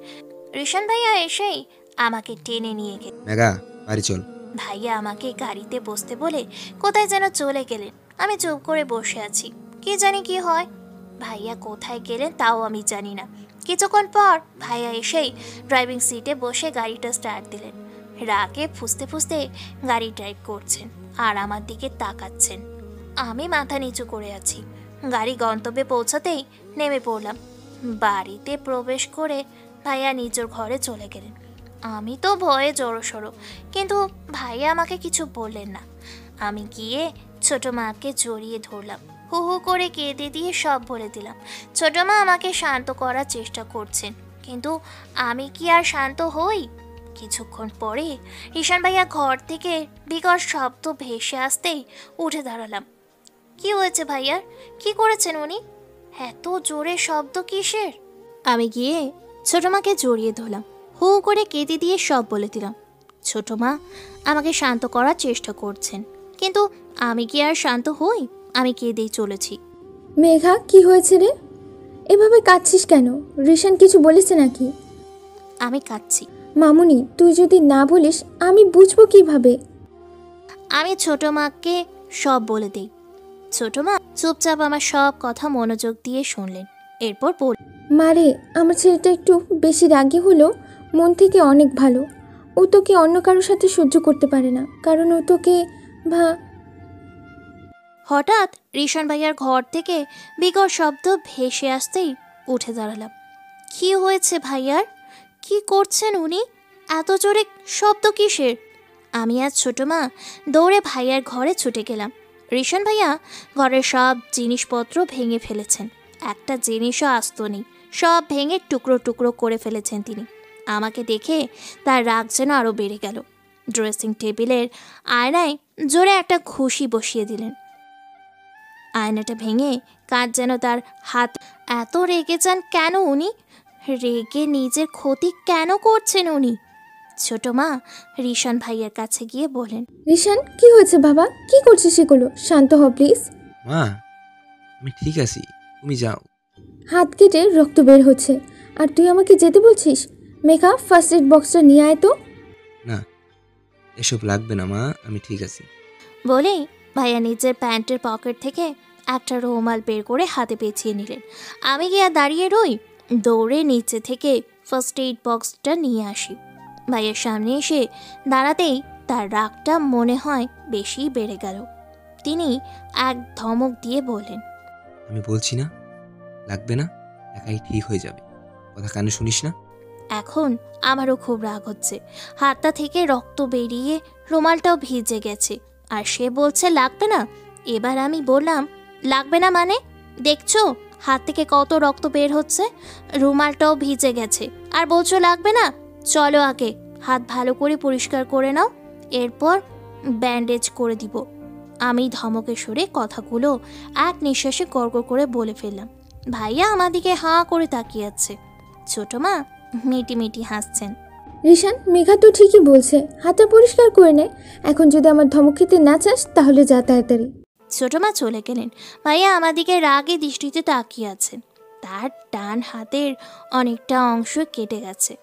রিশান ভাইয়া এসেই আমাকে টেনে নিয়ে গেলেন। মেঘা, বাড়ি চল। ভাইয়া আমাকে গাড়িতে বসতে বলে কোথায় যেন চলে গেলেন। আমি চুপ করে বসে আছি, কি জানি কি হয়। ভাইয়া কোথায় গেলেন তাও আমি জানি না। কিছুক্ষণ পর ভাইয়া এসেই ড্রাইভিং সিটে বসে গাড়িটা স্টার্ট দিলেন। রাগে ফুঁসতে ফুঁসতে গাড়ি ড্রাইভ করছেন আর আমার দিকে তাকাচ্ছেন। আমি মাথা নিচু করে আছি। গাড়ি গন্তব্যে পৌঁছাতেই নেমে পড়লাম। বাড়িতে প্রবেশ করে ভাইয়া নিজের ঘরে চলে গেলেন। আমি তো ভয়ে জড়সড়, কিন্তু ভাইয়া আমাকে কিছু বললেন না। আমি গিয়ে ছোট মাকে জড়িয়ে ধরলাম, হু হু করে কেঁদে দিয়ে সব বলে দিলাম। ছোট মা আমাকে শান্ত করার চেষ্টা করছেন, কিন্তু আমি কি আর শান্ত হই? কিছুক্ষণ পরে রিশান ভাইয়া ঘর থেকে বিকট শব্দ ভেসে আসতেই উঠে দাঁড়ালাম। কি হয়েছে ভাইয়ার? কি করেছেন উনি? এত জোরে শব্দ কিসের? আমি গিয়ে ছোট মাকে জড়িয়ে ধরলাম, হু করে কেঁদে দিয়ে সব বলে দিলাম। ছোট মা আমাকে শান্ত করার চেষ্টা করছেন, কিন্তু আমি কি আর শান্ত হই? আমি কেঁদেই চলেছি। মেঘা, কি হয়েছে রে? এভাবে কাঁদছিস কেন? রিশান কিছু বলেছে নাকি? আমি কাঁদছি। মামুনি, তুই যদি না বলিস আমি বুঝবো কিভাবে? আমি ছোট মাকে সব বলে দেই। ছোট মা চুপচাপ আমার সব কথা মনোযোগ দিয়ে শুনলেন। এরপর বল, মারে, আমার ছেলেটা একটু বেশি রাগী হলেও মন থেকে অনেক ভালো। ও তোকে অন্য কারোর সাথে সহ্য করতে পারে না, কারণ ও তোকে হঠাৎ রিশান ভাইয়ার ঘর থেকে বিকট শব্দ ভেসে আসতেই উঠে দাঁড়ালাম। কি হয়েছে ভাইয়ার? কি করছেন উনি? এত জোরে শব্দ কিসের? আমি আর ছোট মা দৌড়ে ভাইয়ার ঘরে ছুটে গেলাম। রিশান ভাইয়া ঘরের সব জিনিসপত্র ভেঙে ফেলেছেন, একটা জিনিসও আস্ত নেই, সব ভেঙে টুকরো টুকরো করে ফেলেছেন তিনি। আমাকে দেখে তার রাগ যেন আরও বেড়ে গেল। ড্রেসিং টেবিলের আয়নায় জোরে একটা ঘুষি বসিয়ে দিলেন। আয়নাটা ভেঙে কাঁচ যেন তার হাত। এত রেগে যান কেন উনি? রেগে নিজের ক্ষতি কেন করছেন উনি? ছোট মা রিশান ভাইয়ের কাছে গিয়ে বলেন, রিশান, কি হয়েছে বাবা? কি করছিস সেগুলো? শান্ত হ প্লিজ। মা, আমি ঠিক আছি, তুমি যাও। হাত কেটে রক্ত বের হচ্ছে আর তুই আমাকে যেতে বলছিস? মেঘা, ফার্স্ট এড বক্সটা নিয়ে আয় তো। না, এসব লাগবে না মা, আমি ঠিক আছি। বলেই ভাইয়া নিজের প্যান্টের পকেট থেকে একটা রুমাল বের করে হাতে পেঁচিয়ে নিলেন। আমি গিয়ে দাঁড়িয়ে রই, দৌড়ে নিচে থেকে ফার্স্ট এইড বক্সটা নিয়ে আসি। ভাইয়ের সামনে এসে দাঁড়াতেই তার রাগটা মনে হয় বেশি বেড়ে গেল। তিনি এক ধমক দিয়ে বললেন, আমি বলছি না লাগবে না, একাই ঠিক হয়ে যাবে, কথা কানে শুনিস না? এখন আমারও খুব রাগ হচ্ছে। হাতটা থেকে রক্ত বেরিয়ে রুমালটাও ভিজে গেছে, আর সে বলছে লাগবে না। এবার আমি বললাম, লাগবে না মানে? দেখছো হাত থেকে কত রক্ত বের হচ্ছে, রুমালটাও ভিজে গেছে, আর বলছো লাগবে না? চলো আগে হাত ভালো করে পরিষ্কার করে নাও, এরপর ব্যান্ডেজ করে দিব। আমি ধমকে সরে কথাগুলো এক নিঃশ্বাসে গড়গড় করে বলে ফেললাম। ভাইয়া আমাদিকে হাঁ করে তাকিয়ে আছে, ছোট মা মিটি মিটি হাসছেন। রিশান, মেঘা তো ঠিকই বলছে, হাতটা পরিষ্কার করে নে। এখন যদি আমার ধমক খেতে না চাস তাহলে যা তাড়াতাড়ি। ছোট মা চলে গেলেন। ভাইয়া আমাদিকে রাগে দৃষ্টিতে তাকিয়ে আছেন। তার ডান হাতের অনেকটা অংশ কেটে গেছে,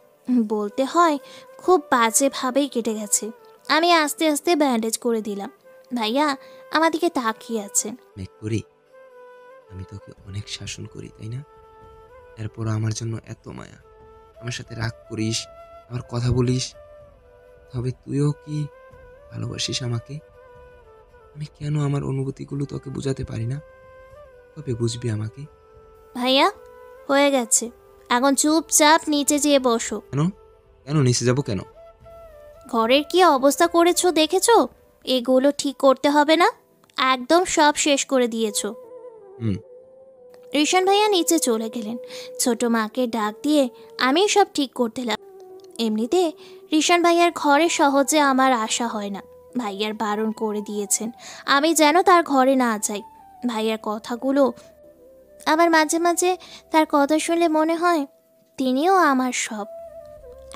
বলতে হয় খুব বাজেভাবেই কেটে গেছে। আমি আস্তে আস্তে ব্যান্ডেজ করে দিলাম। ভাইয়া আমাদিকে তাকিয়ে আছেন। করি আমি তোকে অনেক শাসন করি, তাই না? এরপর আমার জন্য এত মায়া, আমার সাথে রাগ করিস, আমার কথা বলিস, তবে তুইও কি ভালোবাসিস আমাকে? আমি কেন আমার অনুভূতিগুলো তোকে বোঝাতে পারি না? কবে বুঝবি আমাকে? ভাইয়া হয়ে গেছে, এখন চুপচাপ নিচে যেয়ে বসো। কেন কেন নিচে যাব কেন? ঘরের কি অবস্থা করেছো দেখেছো? এগুলো ঠিক করতে হবে না? একদম সব শেষ করে দিয়েছো। রিশান ভাইয়া নিচে চলে গেলেন। ছোট মাকে ডাক দিয়ে আমি সব ঠিক করতে লাগলাম। এমনিতে রিশান ভাইয়ার ঘরে সহজে আমার আশা হয় না, ভাইয়ার বারণ করে দিয়েছেন আমি যেন তার ঘরে না যাই। ভাইয়ার কথাগুলো আবার মাঝে মাঝে তার কথা শুনলে মনে হয় তিনিও আমার সব।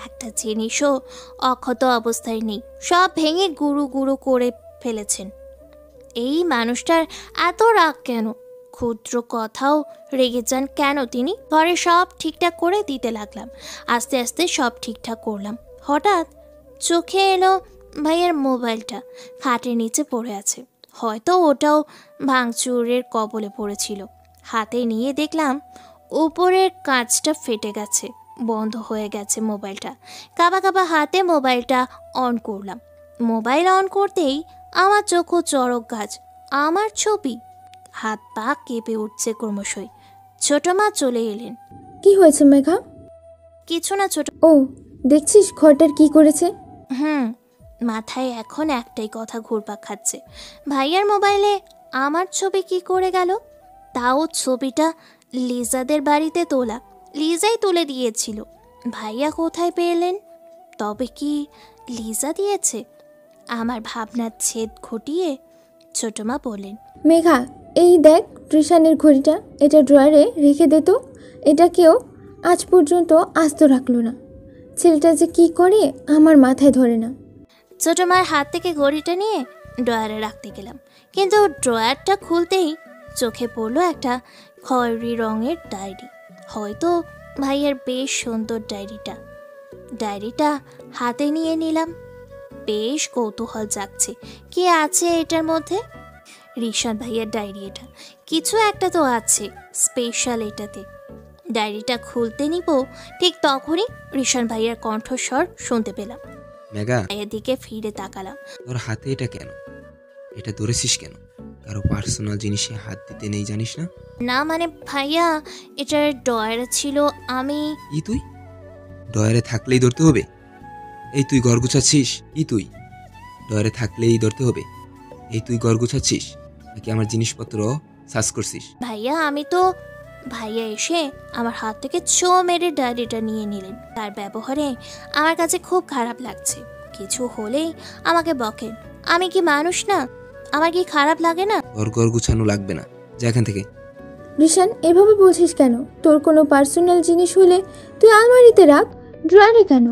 একটা জিনিসও অক্ষত অবস্থায় নেই, সব ভেঙে গুঁড়ো গুঁড়ো করে ফেলেছেন। এই মানুষটার এত রাগ কেন? ক্ষুদ্র কথাও রেগে যান কেন তিনি? ঘরে সব ঠিকঠাক করে দিতে লাগলাম, আস্তে আস্তে সব ঠিকঠাক করলাম। হঠাৎ চোখে এলো ভাইয়ের মোবাইলটা খাটের নিচে পড়ে আছে, হয়তো ওটাও ভাঙচুরের কবলে পড়েছিল। হাতে নিয়ে দেখলাম উপরের কাঁচটা ফেটে গেছে, বন্ধ হয়ে গেছে মোবাইলটা। কাবা কাবা হাতে মোবাইলটা অন করলাম। মোবাইল অন করতেই আমার চোখও চড়ক গাছ, আমার ছবি। হাত পা কেঁপে উঠছে ক্রমশই। ছোট মা চলে এলেন। কি হয়েছে মেঘা? কিছু না ছোট। ও দেখছিস ঘরটার কি করেছে? মাথায় এখন একটাই কথা ঘুরপাক খাচ্ছে, ভাইয়ার মোবাইলে আমার ছবি কি করে গেল? তাও ছবিটা লিজাদের বাড়িতে তোলা, লিজাই তুলে দিয়েছিল। ভাইয়া কোথায় পেলেন? তবে কি লিজা দিয়েছে? আমার ভাবনার ছেদ ঘটিয়ে ছোট মা বললেন, মেঘা এই দেখ রিশানের ঘড়িটা, এটা ড্রয়ারে রেখে দে তো। এটা কেউ আজ পর্যন্ত আস্ত রাখলো না। ছেলেটা যে কি করে আমার মাথায় ধরে না। ছোট মার হাত থেকে ঘড়িটা নিয়ে ড্রয়ারে রাখতে গেলাম, কিন্তু ড্রয়ারটা খুলতেই চোখে পড়লো একটা খয়েরি রঙের ডায়েরি। হয়তো ভাইয়ের বেশ সুন্দর ডায়েরিটা হাতে নিয়ে নিলাম। বেশ কৌতূহল জাগছে, কি আছে এটার মধ্যে? রিশান ভাইয়ের ডায়েরি, এটা কিছু একটা তো আছে স্পেশাল এটাতে। ডায়েরিটা খুলতে নিব, ঠিক তখনই রিশান ভাইয়ের কণ্ঠস্বর শুনতে পেলাম। মেঘা, ভাইয়ের দিকে ফিরে তাকালাম। তোর হাতে এটা কেন? এটা ধরেছিস কেন? কারো পার্সোনাল জিনিসে হাত দিতে নেই জানিস না? না মানে ভাইয়া, এটার ডয়ারে ছিল। আমি কি তুই ডয়ারে থাকলেই ধরতে হবে? এই তুই ঘর গুছাচ্ছিস? কি তুই ডয়ারে থাকলেই ধরতে হবে? এই তুই ঘর গুছাচ্ছিস নাকি আমার জিনিসপত্র সার্চ করছিস? ভাইয়া আমি তো। ভাইয়া এসে আমার হাত থেকে ছো মেরে ডায়েরিটা নিয়ে নিলেন। তার ব্যবহারে আমার কাছে খুব খারাপ লাগছে। কিছু হলেই আমাকে বকেন। আমি কি মানুষ না? আমার কি খারাপ লাগে না? ঘর গুছানো লাগবে না, যা এখান থেকে। রিশান এভাবে বলছিস কেন? তোর কোনো পার্সোনাল জিনিস হলে তুই আলমারিতে রাখ, ড্রয়ারে কেন?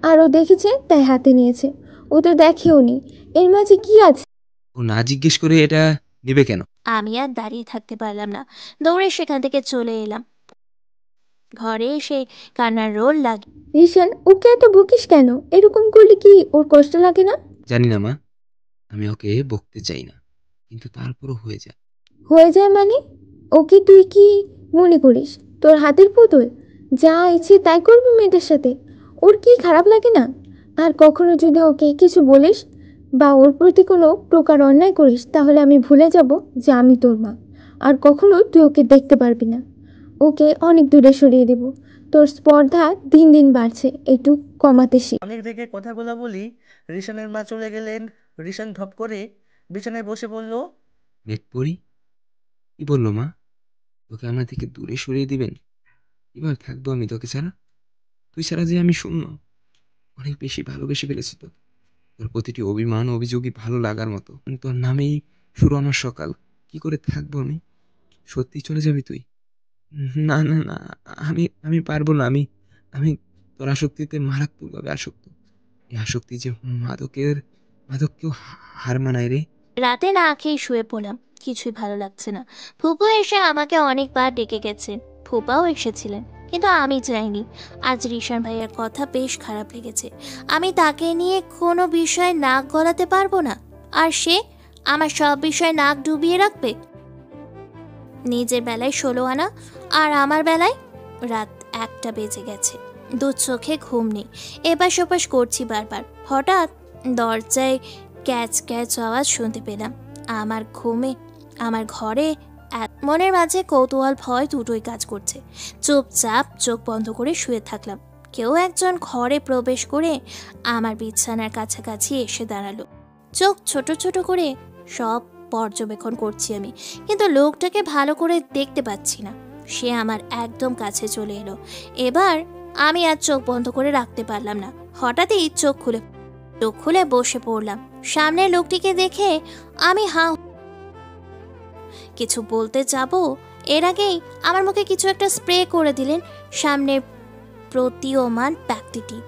আর ও দেখেছে তাই হাতে নিয়েছে, ও তো দেখেও নি এর মাঝে কি আছে। ও না জিজ্ঞেস করে এটা নেবে কেন? আমি আর দাঁড়িয়ে থাকতে পারলাম না, দৌড়ে সেখান থেকে চলে এলাম। ঘরে এসে কান্নার রোল লাগে। রিশান ওকে এত বকিস কেন? এরকম করলে কি ওর কষ্ট লাগে না? জানি না মা, আমি ওকে বকতে চাই না, কিন্তু তারপরও হয়ে যায়। হয়ে যায় মানে? ওকে তুই কি মনে করিস তোর হাতের পুতুল? যা ইচ্ছে তাই করবি মেয়েদের সাথে? ওর কি খারাপ লাগে না? আর কখনো যদি ওকে কিছু বলিস বা ওর প্রতি কোনো প্রকার অন্যায় করিস, তাহলে আমি ভুলে যাব যে আমি তোর মা, আর কখনো তুই ওকে দেখতে পারবি না। ওকে অনেক দূরে সরিয়ে দেব। তোর স্পর্ধা দিন দিন বাড়ছে, একটু কমাতে শিখ। অনেক রেগে কথাগুলো বলি রিশানের মা চলে গেলেন। রিশান ধপ করে বিছানায় বসে বলল, নেট পড়ি কি বললো মা? তোকে আমার থেকে দূরে সরিয়ে দিবেন? এবার থাকবো আমি তোকে ছাড়া? তুই ছাড়া যে আমি শূন্য। অনেক বেশি ভালোবেসে ফেলেছি তো। তোর প্রতিটি অভিমান অভিযোগই ভালো লাগার মতো। তোর নামেই শুরু আমার সকাল। কি করে থাকবো আমি? সত্যি চলে যাবি তুই? না না না, আমি আমি পারবো না। আমি আমি তোর আসক্তিতে মারাত্মকভাবে আসক্ত। এই আসক্তি যে মাদককেও হার মানায় রে। রাতে না খেয়ে শুয়ে পড়লাম, কিছুই ভালো লাগছে না। ফুপু এসে আমাকে অনেকবার ডেকে গেছেন, ফুপাও এসেছিলেন, কিন্তু আমি যাইনি। আজ রিশান ভাইয়ার কথা বেশ খারাপ লেগেছে। আমি তাকে নিয়ে কোনো বিষয়ে নাক গলাতে পারবো না, আর সে আমার সব বিষয়ে নাক ডুবিয়ে রাখবে। নিজের বেলায় 16 আনা, আর আমার বেলায় রাত 1টা বেজে গেছে। দু চোখে ঘুম নেই, এপাশ ওপাশ করছি বারবার। হঠাৎ দরজায় ক্যাচ ক্যাচ আওয়াজ শুনতে পেলাম। আমার ঘরে মনের মাঝে কৌতূহল ভয় দুটোই কাজ করছে। চুপচাপ চোখ বন্ধ করে শুয়ে থাকলাম। কেউ একজন ঘরে প্রবেশ করে আমার বিছানার কাছাকাছি এসে দাঁড়ালো। চোখ ছোট ছোট করে সব পর্যবেক্ষণ করছি আমি, কিন্তু লোকটাকে ভালো করে দেখতে পাচ্ছি না। সে আমার একদম কাছে চলে এলো। এবার আমি আর চোখ বন্ধ করে রাখতে পারলাম না। হঠাৎই চোখ খুলে বসে পড়লাম। সামনের লোকটিকে দেখে আমি কিছু বলতে যাব, এর আগেই আমার মুখে কিছু একটা স্প্রে করে দিলেন সামনের প্রতীয়মান ব্যক্তিটি।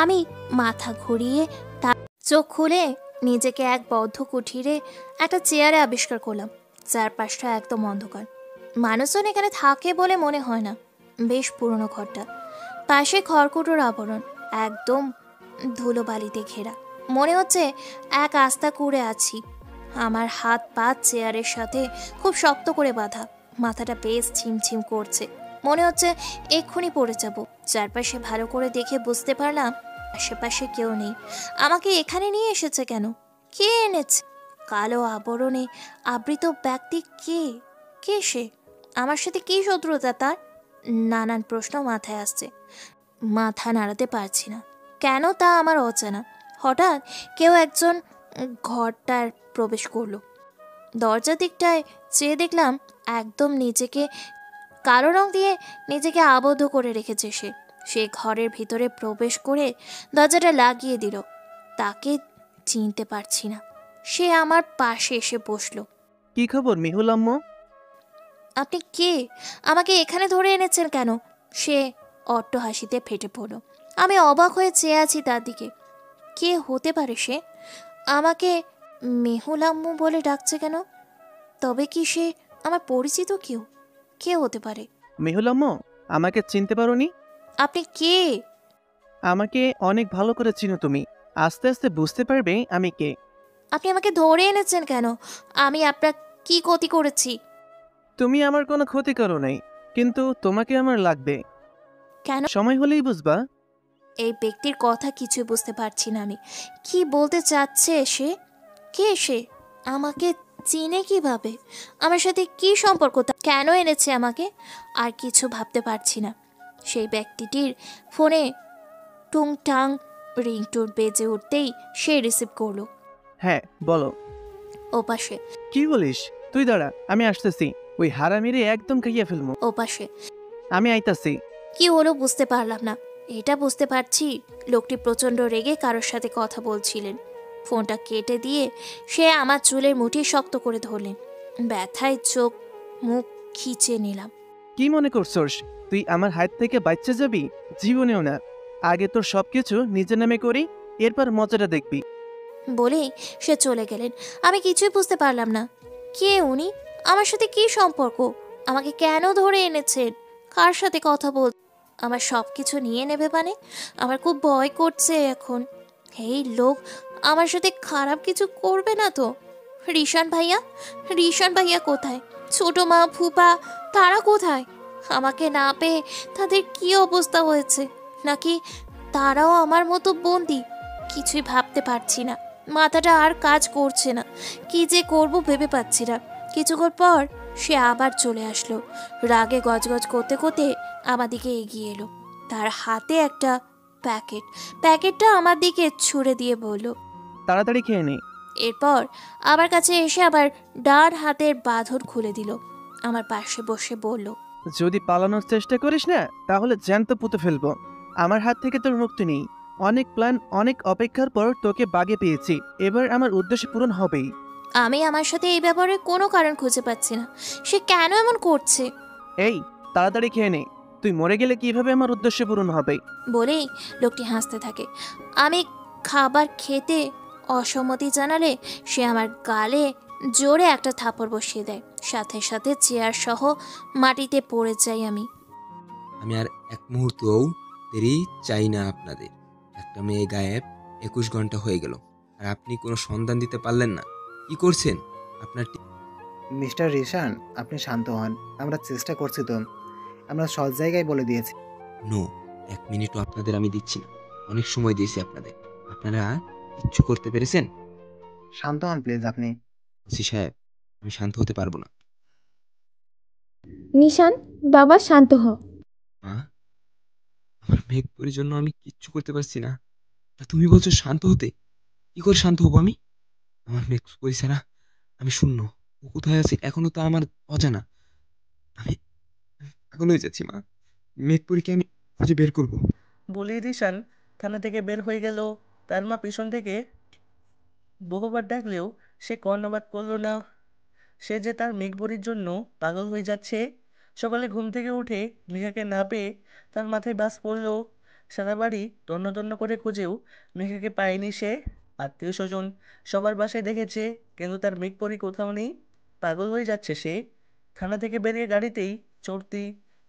আমি মাথা ঘুরিয়ে তার চোখ খুলে নিজেকে এক বদ্ধ কুঠিরে একটা চেয়ারে আবিষ্কার করলাম। চারপাশটা একদম অন্ধকার, মানুষজন এখানে থাকে বলে মনে হয় না। বেশ পুরনো ঘরটা, পাশে খড়কুটোর আবরণ, একদম ধুলোবালিতে ঘেরা। মনে হচ্ছে এক আস্তা কুড়ে আছি। আমার হাত পা চেয়ারের সাথে খুব শক্ত করে বাঁধা, মাথাটা বেশ ঝিমঝিম করছে, মনে হচ্ছে এক্ষুনি পড়ে যাব। চারপাশে ভালো করে দেখে বুঝতে পারলাম আশেপাশে কেউ নেই। আমাকে এখানে নিয়ে এসেছে কেন? কে এনেছে? কালো আবরণে আবৃত ব্যক্তি কে? কে সে? আমার সাথে কি শত্রুতা তার? নানান প্রশ্ন মাথায় আসছে, মাথা নাড়াতে পারছি না। কেন তা আমার অজানা। হঠাৎ কেউ একজন ঘরটার প্রবেশ করলো। দরজা দিকটায় চেয়ে দেখলাম একদম নিজেকে কালো রং দিয়ে নিজেকে আবদ্ধ করে রেখেছে সে ঘরের ভিতরে প্রবেশ করে দরজাটা লাগিয়ে দিল। তাকে চিনতে পারছি না। সে আমার পাশে এসে বসলো। কি খবর মিহুল আম্মু? আপনি কে? আমাকে এখানে ধরে এনেছেন কেন? সে অট্ট হাসিতে ফেটে পড়ল। আমি অবাক হয়ে চেয়ে আছি তার দিকে। কে হতে পারে সে? আমাকে মেহুল আম্মু বলে ডাকছে কেন? তবে কি সে আমার পরিচিত কেউ? কে হতে পারে? মিহুল আম্মু, আমাকে চিনতে পারোনি? আপনি কে? আমাকে অনেক ভালো করে চিনো তুমি। আস্তে আস্তে বুঝতে পারবে আমি কে। আপনি আমাকে ধরে এনেছেন কেন? আমি আপনার কি ক্ষতি করেছি? তুমি আমার কোনো ক্ষতি করো নাই, কিন্তু তোমাকে আমার লাগবে। কেন? সময় হলেই বুঝবা। এই ব্যক্তির কথা কিছুই বুঝতে পারছি না আমি। কি বলতে চাচ্ছে সে? কে সে? আমাকে চিনে কিভাবে? আমার সাথে কি সম্পর্ক? কেন এনেছে আমাকে? আর কিছু ভাবতে পারছি না। সেই ব্যক্তিটির ফোনে টুংটাং রিংটোন বেজে উঠতেই সে রিসিভ করলো। হ্যাঁ বলো। ওপাশে। কি বলিস? তুই দাঁড়া, আমি আসতেছি। ওই হারামিরে একদম খাইয়া ফেলবো। ওপাশে। আমি আইতাছি। কি হলো বুঝতে পারলাম না। এটা বুঝতে পারছি লোকটি প্রচণ্ড রেগে কারোর সাথে কথা বলছিলেন। ফোনটা কেটে দিয়ে সে আমার চুলের মুঠি শক্ত করে ধরলেন। ব্যথায় চোখ মুখ খিচে নিলাম। কি মনে করছস তুই আমার হাত থেকে বাচ্চা যাবি? জীবনেও না। আগে তোর সবকিছু নিজের নামে করি, এরপর মজাটা দেখবি। বলেই সে চলে গেলেন। আমি কিছুই বুঝতে পারলাম না। কে উনি? আমার সাথে কি সম্পর্ক? আমাকে কেন ধরে এনেছেন? কার সাথে কথা বল? আমার সব কিছু নিয়ে নেবে মানে? আমার খুব ভয় করছে এখন। এই লোক আমার সাথে খারাপ কিছু করবে না তো? রিশান ভাইয়া কোথায়? ছোট মা, ফুপা, তারা কোথায়? আমাকে না পেয়ে তাদের কি অবস্থা হয়েছে? নাকি তারাও আমার মতো বন্দি? কিছুই ভাবতে পারছি না, মাথাটা আর কাজ করছে না। কি যে করব ভেবে পাচ্ছি না। কিছুক্ষণ পর সে আবার চলে আসলো, রাগে গজগজ করতে করতে আমার দিকে এগিয়ে এলো। তার হাতে একটা প্যাকেটটা আমার দিকে ছুঁড়ে দিয়ে বলল, তাড়াতাড়ি খেয়ে নে। এরপর আমার কাছে এসে আবার ডান হাতের বাঁধন খুলে দিল। আমার পাশে বসে বলল, যদি পালানোর চেষ্টা করিস না তাহলে জ্যান্ত পুঁতে ফেলবো। আমার হাত থেকে তোর মুক্তি নেই। অনেক প্ল্যান, অনেক অপেক্ষার পর তোকে বাগে পেয়েছি। এবার আমার উদ্দেশ্য পূরণ হবেই। আমি আমার সাথে এই ব্যাপারে কোনো কারণ খুঁজে পাচ্ছি না। সে কেন এমন করছে? এই তাড়াতাড়ি খেয়ে নে, তুই মরে গেলে কিভাবে আমার উদ্দেশ্য পূরণ হবে? বলেই লোকটি হাসতে থাকে। আমি খাবার খেতে অসম্মতি জানালে সে আমার গালে জোরে একটা থাপড় বসিয়ে দেয়। সাথে সাথে চেয়ার সহ মাটিতে পড়ে যাই আমি। আমি আর এক মুহূর্তও দেরি চাই না আপনাদের। একটা মেয়ে গায়েব, 21 ঘন্টা হয়ে গেল, আর আপনি কোনো সন্ধান দিতে পারলেন না। কি করছেন আপনার? মিস্টার রিশান, আপনি শান্ত হন। আমরা চেষ্টা করছি তো, আমরা সব জায়গায় বলে দিয়েছি। নো, 1 মিনিটও আপনাদের আমি দিচ্ছি না। অনেক সময় দিয়েছি আপনাদের। আপনারা কিচ্ছু করতে পেরেছেন? শান্ত হন প্লিজ আপনি। ওসি সাহেব, আমি শান্ত হতে পারবো না। নিশান, বাবা শান্ত হ। মা, আমার মেঘপুরীর জন্য আমি কিচ্ছু করতে পারছি না। আর তুমি বলছো শান্ত হতে? কি করে শান্ত হবো আমি? আমার মেঘপুরী ছাড়া আমি শূন্য। ও কোথায় আছে এখনো তা আমার অজানা। আমি পাগল হয়ে যাচ্ছি মা। মেঘপুরীকে আমি খুঁজে বের করবো। বলি রিশান থানা থেকে বের হয়ে গেল। তার মা পিছন থেকে বহুবার ডাকলেও সে কর্ণপাত করলো না। সে যে তার মেঘবরির জন্য পাগল হয়ে যাচ্ছে। সকালে ঘুম থেকে উঠে মেঘাকে না পেয়ে তার মাথায় বাস পড়লো। সারা বাড়ি তন্ন তন্ন করে খুঁজেও মেঘাকে পায়নি সে। আত্মীয় স্বজন সবার বাসায় দেখেছে, কিন্তু তার মেঘপরি কোথাও নেই। পাগল হয়ে যাচ্ছে সে। থানা থেকে বেরিয়ে গাড়িতেই চড়তি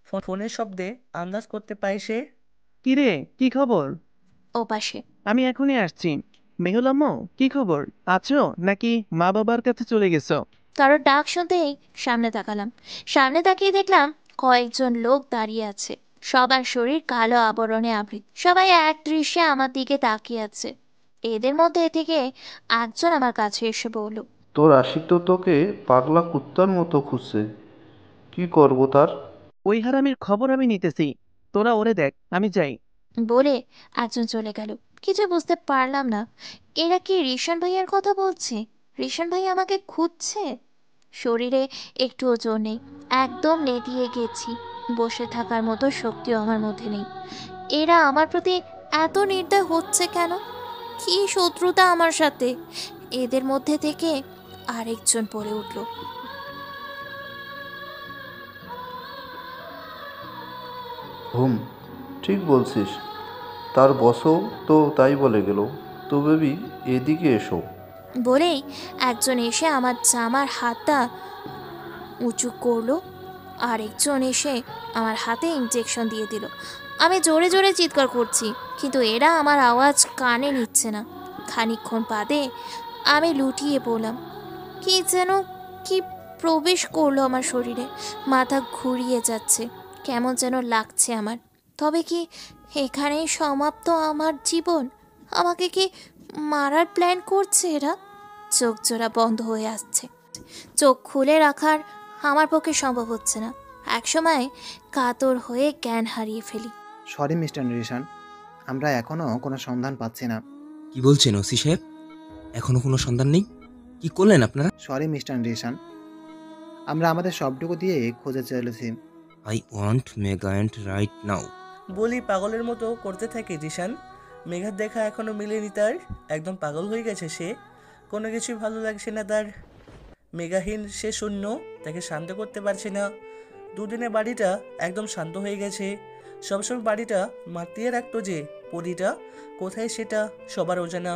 ফোনের শব্দে আন্দাজ করতে পায় সে। কিরে, কি খবর? ও পাশে আমি এখনই আসছি। মেহুল আম্মু, কি খবর? আছো নাকি মা বাবার কাছে চলে গেছো? কারোর ডাক শুনতেই সামনে তাকালাম। সামনে তাকিয়ে দেখলাম কয়েকজন লোক দাঁড়িয়ে আছে। সবার শরীর কালো আবরণে আবৃত। সবাই এক দৃশ্যে আমার দিকে তাকিয়ে আছে। এদের মধ্যে থেকে একজন আমার কাছে এসে বলল, তোর আশিক তো তোকে পাগলা কুত্তার মতো খুঁজছে, কি করবো তার? ওই হারামির খবর আমি নিতেছি, তোরা ওরে দেখ, আমি যাই। বলে একজন চলে গেল। কিছু বুঝতে পারলাম না, এরা কি রিশান ভাইয়ার কথা বলছে? রিশান ভাই আমাকে খুঁজছে? শরীরে একটু ওজন নেই, একদম নেতিয়ে গেছি। বসে থাকার মতো শক্তিও আমার মধ্যে নেই। এরা আমার প্রতি এত নির্দয় হচ্ছে কেন? কি শত্রুতা আমার সাথে? এদের মধ্যে থেকে আরেকজন পড়ে উঠল, হুম, ঠিক বলছিস। তার বসও তো তাই বলে গেল। তো বেবি, এদিকে এসো। বলেই একজন এসে আমার জামার হাতটা উঁচু করলো। আরেকজন এসে আমার হাতে ইনজেকশন দিয়ে দিল। আমি জোরে জোরে চিৎকার করছি, কিন্তু এরা আমার আওয়াজ কানে নিচ্ছে না। খানিকক্ষণ বাদে আমি লুটিয়ে পড়লাম। কি যেন কি প্রবেশ করলো আমার শরীরে। মাথা ঘুরিয়ে যাচ্ছে, কেমন যেন লাগছে আমার। তবে কি এখানেই সমাপ্ত আমার জীবন? আমাকে কি মারার প্ল্যান করছে এরা? চোখ জোড়া বন্ধ হয়ে আসছে। চোখ খুলে রাখার আমার পক্ষে সম্ভব হচ্ছে না। একসময় কাতর হয়ে জ্ঞান হারিয়ে ফেলি। সরি মিস্টার রিশান, আমরা এখনো কোনো সন্ধান পাচ্ছি না। কি বলছেন ওসি সাহেব? এখনো কোনো সন্ধান নেই? কি করলেন আপনারা? সরি মিস্টার রিশান, আমরা আমাদের সবটুকু দিয়ে খুঁজে চলেছি। I want mega and right now. বলি পাগলের মতো করতে থাকে রিশান। মেঘার দেখা এখনো মিলেনি তার। একদম পাগল হয়ে গেছে সে। কোনো কিছুই ভালো লাগছে না তার। মেঘাহীন সে শূন্য, তাকে শান্ত করতে পারছে না। দুদিনে বাড়িটা একদম শান্ত হয়ে গেছে। সবসময় বাড়িটা মাতিয়ে রাখতো যে পরিটা, কোথায় সেটা সবার অজানা।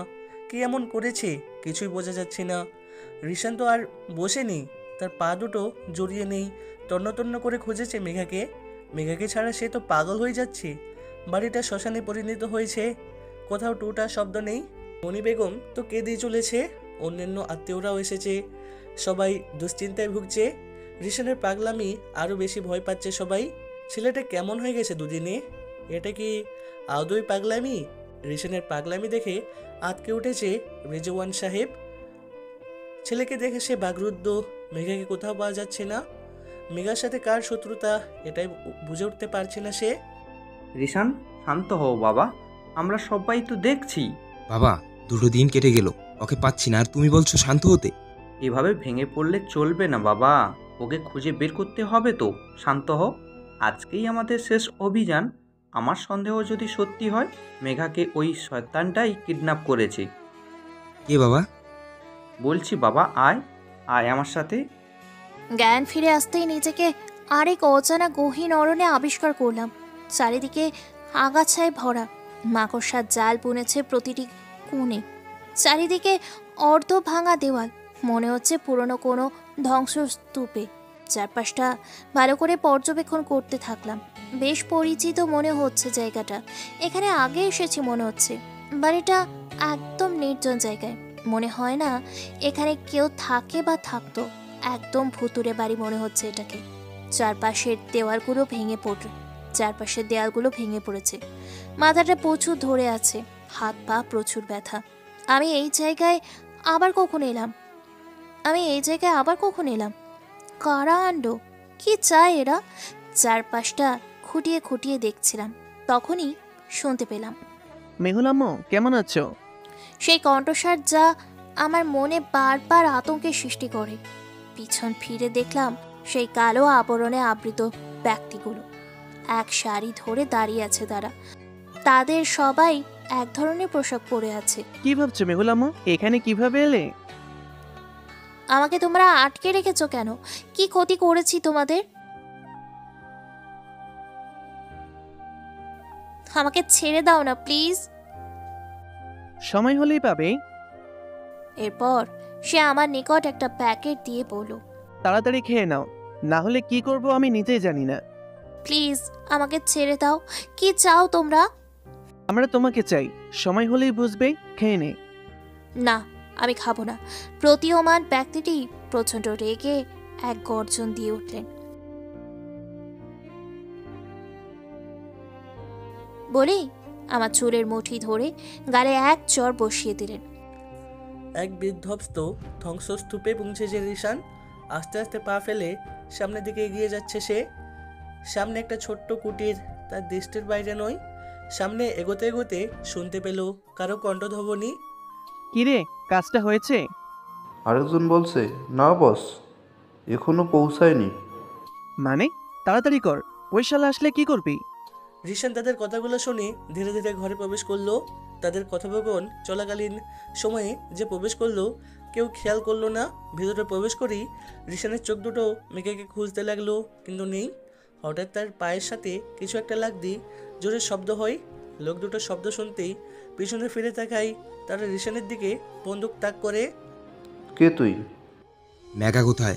কি এমন করেছে কিছুই বোঝা যাচ্ছে না। রিশান তো আর বসে নেই, তার পা দুটো জড়িয়ে নেই, তন্ন তন্ন করে খুঁজেছে মেঘাকে। মেঘাকে ছাড়া সে তো পাগল হয়ে যাচ্ছে। বাড়িটা শ্মশানে পরিণত হয়েছে। কোথাও টুটা শব্দ নেই, মণি বেগম তো কেঁদেই চলেছে, অন্যান্য আত্মীয়রাও এসেছে, সবাই দুশ্চিন্তায় ভুগছে। রিশানের পাগলামি আরও বেশি ভয় পাচ্ছে সবাই। ছেলেটা কেমন হয়ে গেছে দুদিনে, এটা কি আদৌ পাগলামি? রিশানের পাগলামি দেখে আটকে উঠেছে রেজওয়ান সাহেব। ছেলেকে দেখে সে বাগরুদ্ধ, মেঘাকে কোথাও পাওয়া যাচ্ছে না। মেঘার সাথে কার শত্রুতা এটাই বুঝে উঠতে পারছে না সে। রিশান, শান্ত হও বাবা, আমরা সবাই তো দেখছি। বাবা, 2 দিন কেটে গেল, ওকে পাচ্ছি না, আর তুমি বলছো শান্ত হতে? এভাবে ভেঙে পড়লে চলবে না বাবা, ওকে খুঁজে বের করতে হবে তো। শান্ত হও, আজকেই আমাদের শেষ অভিযান। আমার সন্দেহ যদি সত্যি হয়, মেঘাকে ওই শয়তানটাই কিডন্যাপ করেছে। কে বাবা? বলছি বাবা, আয় আয় আমার সাথে। জ্ঞান ফিরে আসতেই নিজেকে আরেক অজানা গহীন অরণ্যে আবিষ্কার করলাম। চারিদিকে আগাছায় ভরা, মাকড়সার জাল বুনেছে প্রতিটি কোণে। চারিদিকে অর্ধ ভাঙা দেওয়াল, মনে হচ্ছে পুরনো কোনো ধ্বংসস্তূপে। চারপাশটা ভালো করে পর্যবেক্ষণ করতে থাকলাম। বেশ পরিচিত মনে হচ্ছে জায়গাটা, এখানে আগে এসেছি মনে হচ্ছে। বাড়িটা একদম নির্জন জায়গায়, মনে হয় না এখানে কেউ থাকে বা থাকতো। একদম ভুতুরে বাড়ি মনে হচ্ছে এটাকে। চারপাশের দেওয়ালগুলো ভেঙে পড়েছে, মাথাটা প্রচুর ধরে আছে, হাত পা প্রচুর ব্যথা। আমি এই জায়গায় আবার কখন এলাম? কারা আনলো? কি চায় এরা? চারপাশটা খুঁটিয়ে খুঁটিয়ে দেখছিলাম, তখনই শুনতে পেলাম, মেহুল আম্মু কেমন আছো? সেই কণ্ঠস্বর যা আমার মনে বারবার আতঙ্কের সৃষ্টি করে। পিছন ফিরে দেখলাম সেই কালো আবরণে আবৃত ব্যক্তিগুলো এক সারি ধরে দাঁড়িয়ে আছে। তাদের সবাই এক ধরনের পোশাক পরে আছে। কি ভাবছো মেহুল আম্মু, এখানে কিভাবে এলে? আমাকে তোমরা আটকে রেখেছো কেন? কি ক্ষতি করেছি তোমাদের? আমাকে ছেড়ে দাও না প্লিজ। সময় হলেই পাবে। এরপর সে আমার নিকট একটা প্যাকেট দিয়ে বলল, তাড়াতাড়ি খেয়ে নাও, না হলে কি করব আমি নিজেই জানি না। প্লিজ আমাকে ছেড়ে দাও। কি চাও তোমরা? আমরা তোমাকে চাই, সময় হলেই বুঝবে, খেয়ে নে। না, আমি খাবো না। প্রতীয়মান ব্যক্তিটি প্রচণ্ড রেগে এক গর্জন দিয়ে উঠলেন। বলেই আমার চুলের মুঠি ধরে গালে এক চড় বসিয়ে দিলেন। এক বিধ্বস্ত ধ্বংসস্তূপে পৌঁছেছে রিশান। আস্তে আস্তে পা ফেলে সামনের দিকে এগিয়ে যাচ্ছে সে। সামনে একটা ছোট্ট কুটির, তার দৃষ্টির বাইরে নয়। সামনে এগোতে এগোতে শুনতে পেল কারো কণ্ঠধ্বনি। কিরে, কাজটা হয়েছে? আরেকজন বলছে, না বস, এখনো পৌঁছায়নি। মানে? তাড়াতাড়ি কর, ওই শালা আসলে কি করবি? রিশান তাদের কথাগুলো শুনে ধীরে ধীরে ঘরে প্রবেশ করলো। তাদের কথোপকথন চলাকালীন সময়ে যে প্রবেশ করলো কেউ খেয়াল করলো না। ভিতরে প্রবেশ করেই রিশানের চোখ দুটো মেঘাকে খুঁজতে লাগলো, কিন্তু নেই। হঠাৎ তার পায়ের সাথে কিছু একটা লাগতে জোরে শব্দ হয়। লোক দুটো শব্দ শুনতেই পিছনে ফিরে তাকায়। তারা রিশানের দিকে বন্দুক তাক করে। কে তুই? মেঘা কোথায়?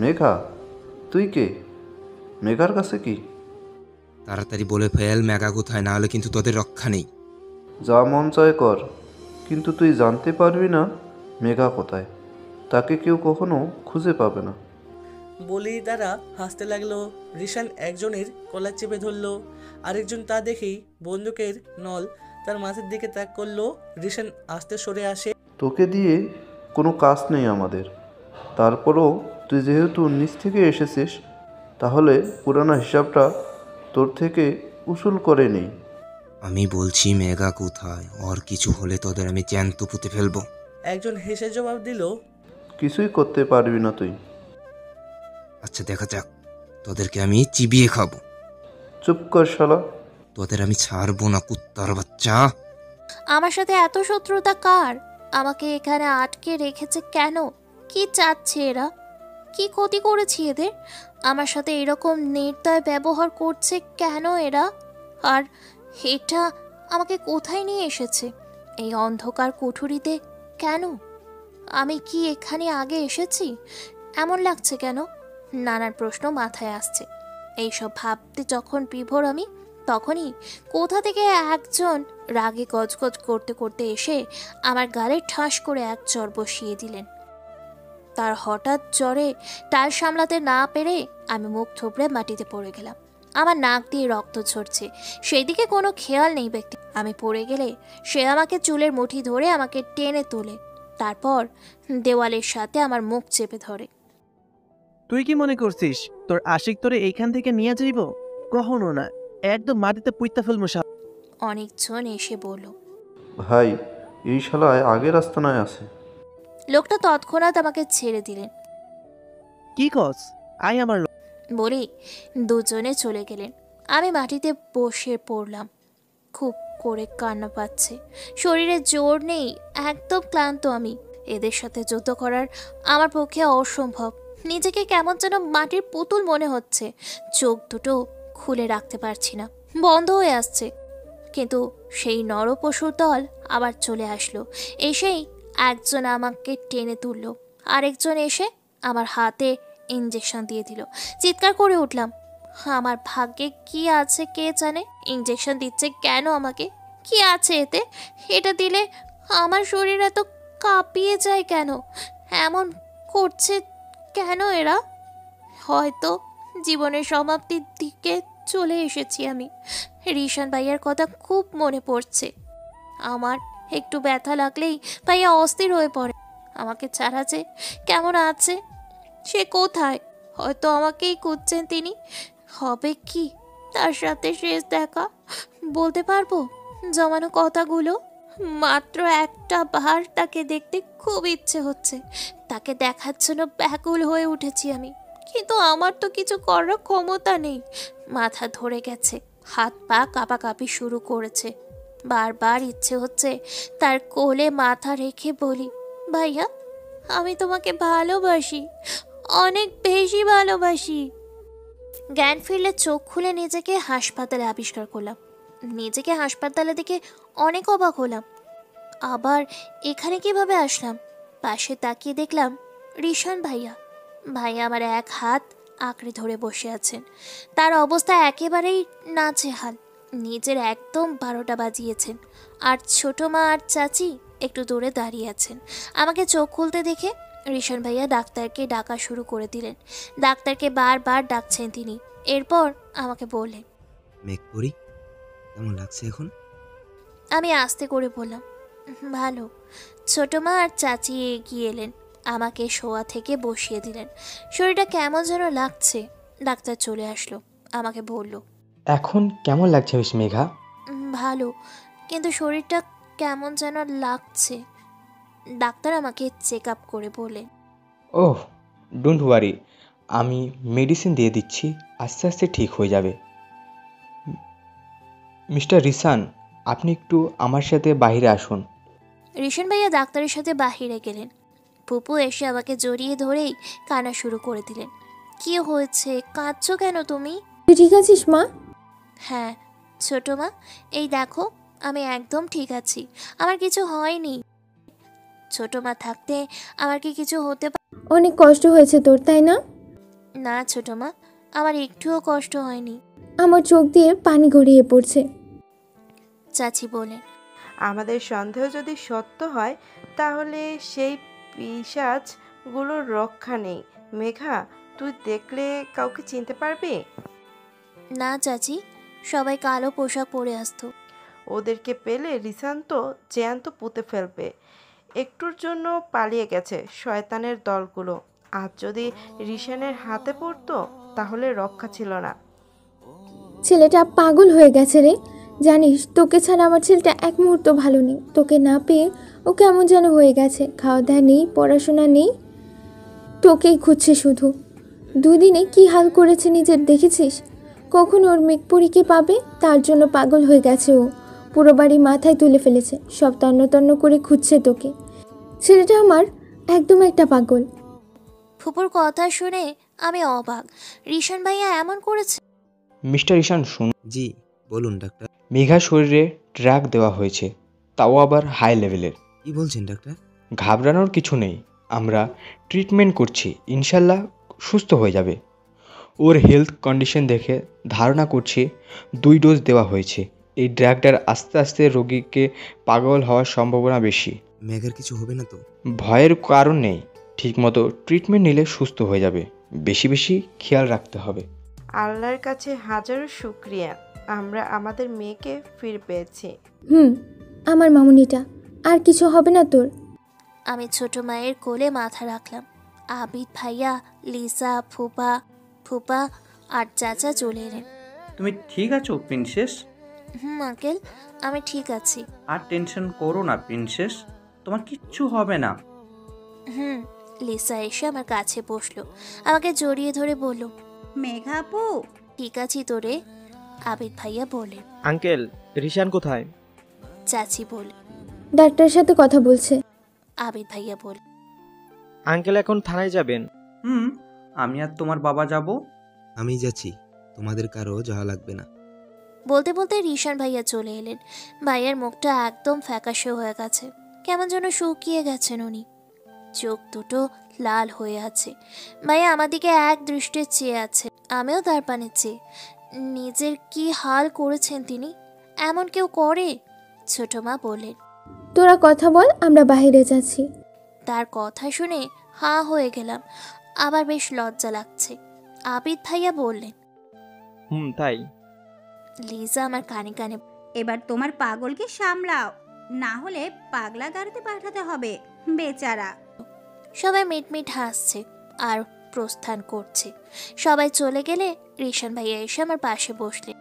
মেঘা? তুই কে? মেঘার কাছে কি? তাড়াতাড়ি বলে ফেল মেঘা কোথায়, না হলে কিন্তু তোদের রক্ষা নেই। যা মন চায় কর, কিন্তু তুই জানতে পারবি না মেঘা কোথায়। তাকে কেউ কখনো খুঁজে পাবে না। বলেই তারা হাসতে লাগলো। রিশান একজনের কলার চেপে ধরলো, আরেকজন তা দেখেই বন্দুকের নল তার মাথার দিকে তাক করলো। রিশান আস্তে সরে আসে। তোকে দিয়ে কোনো কাজ নেই আমাদের, তারপরও তুই যেহেতু নিচ থেকে এসেছিস, তাহলে পুরানো হিসাবটা তোর থেকে উসুল করে নেই। আমি বলছি মেঘা কোথায়, ওর কিছু হলে তোদের আমি জ্যান্ত পুঁতে ফেলবো। একজন হেসে জবাব দিল, কিছুই করতে পারবি না তুই। আচ্ছা দেখা যাক, তোদেরকে আমি চিবিয়ে খাবো। চুপ কর শালা, তোদের আমি ছাড়বো না কুত্তার বাচ্চা। আমার সাথে এত শত্রুতা কার? আমাকে এখানে আটকে রেখেছে কেন? কি চাচ্ছে এরা? কি ক্ষতি করেছি এদের? আমার সাথে এরকম নির্দয় ব্যবহার করছে কেন এরা? আর এটা আমাকে কোথায় নিয়ে এসেছে? এই অন্ধকার কুঠুরিতে কেন? আমি কি এখানে আগে এসেছি? এমন লাগছে কেন? নানান প্রশ্ন মাথায় আসছে। এইসব ভাবতে যখন বিভোর আমি, তখনই কোথা থেকে একজন রাগে গজগজ করতে করতে এসে আমার গালে ঠাস করে এক চড় বসিয়ে দিলেন। তার হঠাৎ জ্বরে টাল সামলাতে না পেরে আমি মুখ থুবড়ে মাটিতে পড়ে গেলাম। আমার নাক দিয়ে রক্ত ঝরছে, সেই দিকে কোনো খেয়াল নেই ব্যক্তি। আমি পড়ে গেলে সে আমাকে চুলের মুঠি ধরে আমাকে টেনে তোলে, তারপর দেওয়ালের সাথে আমার মুখ চেপে ধরে। তুই কি মনে করছিস তোর আশিক তোরে এইখান থেকে নিয়ে যাইব? কখনো না, একদম মাটিতে পুইতা ফেলবো। অনেকজন এসে বলল, ভাই এই শালায় আগের আস্তানায় আছে। লোকটা তৎক্ষণাৎ আমাকে ছেড়ে দিলেন। কি কস? আয় আমার বলে দুজনে চলে গেলেন। আমি মাটিতে বসে পড়লাম। খুব করে কান্না পাচ্ছে, শরীরে জোর নেই, একদম ক্লান্ত আমি। এদের সাথে যুদ্ধ করার আমার পক্ষে অসম্ভব। নিজেকে কেমন যেন মাটির পুতুল মনে হচ্ছে। চোখ দুটো খুলে রাখতে পারছি না, বন্ধ হয়ে আসছে। কিন্তু সেই নরপশুর দল আবার চলে আসলো। এসেই একজন আমাকে টেনে তুলল, আরেকজন এসে আমার হাতে ইঞ্জেকশন দিয়ে দিল। চিৎকার করে উঠলাম। আমার ভাগ্যে কি আছে কে জানে। ইঞ্জেকশন দিচ্ছে কেন আমাকে? কি আছে এতে? এটা দিলে আমার শরীর এত কাঁপিয়ে যায় কেন? এমন করছে কেন এরা? হয়তো জীবনের সমাপ্তির দিকে চলে এসেছি আমি। রিশান ভাইয়ার কথা খুব মনে পড়ছে আমার। একটু ব্যথা লাগলেই ভাইয়া অস্থির হয়ে পড়ে। আমাকে ছাড়া যে কেমন আছে, সে কোথায়? হয়তো আমাকেই খুঁজছেন তিনি। হবে কি তার সাথে শেষ দেখা? বলতে পারবো জমানো কথাগুলো? মাত্র একটা বার তাকে দেখতে খুব ইচ্ছে হচ্ছে। তাকে দেখার জন্য ব্যাকুল হয়ে উঠেছি আমি, কিন্তু আমার তো কিছু করার ক্ষমতা নেই। মাথা ধরে গেছে, হাত পা কাঁপাকাঁপি শুরু করেছে। বারবার ইচ্ছে হচ্ছে তার কোলে মাথা রেখে বলি, ভাইয়া আমি তোমাকে ভালোবাসি, অনেক বেশি ভালোবাসি। জ্ঞান ফিরলে চোখ খুলে নিজেকে হাসপাতালে আবিষ্কার করলাম। নিজেকে হাসপাতালে দেখে অনেক অবাক হলাম। আবার এখানে কিভাবে আসলাম? পাশে তাকিয়ে দেখলাম রিশান ভাইয়া। ভাইয়া আমার এক হাত আঁকড়ে ধরে বসে আছেন। তার অবস্থা একেবারেই নাজেহাল। নিজের একদম 12টা বাজিয়েছেন। আর ছোট মা আর চাচি একটু দূরে দাঁড়িয়ে আছেন। আমাকে চোখ খুলতে দেখে রিশান ভাইয়া ডাক্তারকে ডাকা শুরু করে দিলেন। ডাক্তারকে বারবার ডাকছেন তিনি। এরপর আমাকে বললেন, মেঘপরি কেমন লাগছে এখন? আমি আস্তে করে বললাম, ভালো। ছোট মা আর চাচি এগিয়ে এলেন, আমাকে শোয়া থেকে বসিয়ে দিলেন। শরীরটা কেমন যেন লাগছে। ডাক্তার চলে আসলো, আমাকে বলল, এখন কেমন লাগছে মিস মেঘা? ভালো, কিন্তু শরীরটা কেমন যেন লাগছে। ডাক্তার আমাকে চেক আপ করে বলে, ওহ ডোন্ট ওয়ারি, আমি মেডিসিন দিয়ে দিচ্ছি, আস্তে আস্তে ঠিক হয়ে যাবে। মিস্টার রিসান, আপনি একটু আমার সাথে বাইরে আসুন। রিশান ভাইয়া ডাক্তারের সাথে বাহিরে গেলেন। পুপু এসে আমাকে জড়িয়ে ধরেই কান্না শুরু করে দিলেন। কি হয়েছে, কাঁদছো কেন তুমি? তুই ঠিক আছিস মা? হ্যাঁ ছোট মা, এই দেখো আমি একদম ঠিক আছি, আমার কিছু হয়নি। ছোট মা থাকতে আমার কি কিছু হতে পারে? অনেক কষ্ট হয়েছে তোর, তাই না? না ছোট মা, আমার একটুও কষ্ট হয়নি। আমার চোখ দিয়ে পানি গড়িয়ে পড়ছে। চাচি বলেন, আমাদের সন্দেহ যদি সত্য হয় তাহলে সেই পিশাচগুলোর রক্ষা নেই। মেঘা, তুই দেখলে কাউকে চিনতে পারবি? না চাচি, সবাই কালো পোশাক পরে আসতো। ওদেরকে পেলে রিসান তো জ্যান্ত পুঁতে ফেলবে। একটুর জন্য পালিয়ে গেছে শয়তানের দলগুলো। আজ যদি রিশানের হাতে পড়তো তাহলে রক্ষা ছিল না। ছেলেটা পাগল হয়ে গেছে রে। জানিস তোকে ছাড়া আমার ছেলেটা এক মুহূর্ত ভালো নেই। তোকে না পেয়ে ও কেমন যেন হয়ে গেছে। খাওয়া দাওয়া নেই, পড়াশোনা নেই, তোকেই খুঁজছে শুধু। দুদিনে কি হাল করেছে নিজের, দেখেছিস? কখন ওর মেঘপরীকে পাবে তার জন্য পাগল হয়ে গেছে ও। পুরো বাড়ি মাথায় তুলে ফেলেছে, সব তন্ন তন্ন করে খুঁজছে তোকে। ছেলেটা আমার একদম একটা পাগল। ফুপুর কথা শুনে আমি অবাক। রিশান ভাইয়া এমন করেছে? মিস্টার রিশান শুনুন। জি বলুন ডাক্তার। মেঘা শরীরে ড্রাগ দেওয়া হয়েছে, তাও আবার হাই লেভেলের। কি বলছেন ডাক্তার? ঘাবড়ানোর কিছু নেই, আমরা ট্রিটমেন্ট করছি, ইনশাল্লাহ সুস্থ হয়ে যাবে। ওর হেলথ কন্ডিশন দেখে ধারণা করছি 2 ডোজ দেওয়া হয়েছে। এই ড্রাগটার আস্তে আস্তে রোগীকে পাগল হওয়ার সম্ভাবনা বেশি। মেঘার কিছু হবে না তো? ভয়ের কারণ নেই, ঠিকমতো ট্রিটমেন্ট নিলে সুস্থ হয়ে যাবে। বেশি বেশি খেয়াল রাখতে হবে। আল্লাহর কাছে হাজারো শুক্রিয়া, আমরা আমাদের মেয়েকে ফিরে পেয়েছি। আমার মামুনিটা, আর কিছু হবে না তোর? আমি ছোট মায়ের কোলে মাথা রাখলাম। আবিদ ভাইয়া, লিসা, ফুপা আর চাচা চলে এলেন। তুমি ঠিক আছো প্রিন্সেস? আঙ্কেল, আমি ঠিক আছি। আর টেনশন করো না প্রিন্সেস, তোমার কিচ্ছু হবে না। লিসা এসে আমার কাছে বসলো, আমাকে জড়িয়ে ধরে বলল, মেঘা আপু ঠিক আছি তোরে। আবিদ ভাইয়া বললেন, আঙ্কেল রিশান কোথায়? চাচি বলে, ডাক্তারের সাথে কথা বলছে। আবিদ ভাইয়া বল, আঙ্কেল এখন থানায় যাবেন? আমি আর তোমার বাবা যাব। আমি যাচ্ছি, তোমাদের কারো যাওয়া লাগবে না। বলতে বলতে রিশান ভাইয়া চলে এলেন। ভাইয়ার মুখটা একদম ফ্যাকাশে হয়ে গেছে, কেমন যেন শুকিয়ে গেছেন উনি। চোখ দুটো লাল হয়ে আছে। ভাইয়া আমার দিকে এক দৃষ্টে চেয়ে আছে, আমিও তার পানে চেয়ে। নিজের কি হাল করেছেন তিনি, এমন কেউ করে? ছোট মা বললেন, তোরা কথা বল, আমরা বাইরে যাচ্ছি। তার কথা শুনে হাঁ হয়ে গেলাম, আবার বেশ লজ্জা লাগছে। আবিদ ভাইয়া বললেন, তাই। লিজা আমার কানে কানে, এবার তোমার পাগলকে সামলাও, না হলে পাগলা গাড়িতে পাঠাতে হবে বেচারা। সবাই মিটমিট হাসছে আর প্রস্থান করছে। সবাই চলে গেলে রিশান ভাইয়া এসে আমার পাশে বসলে।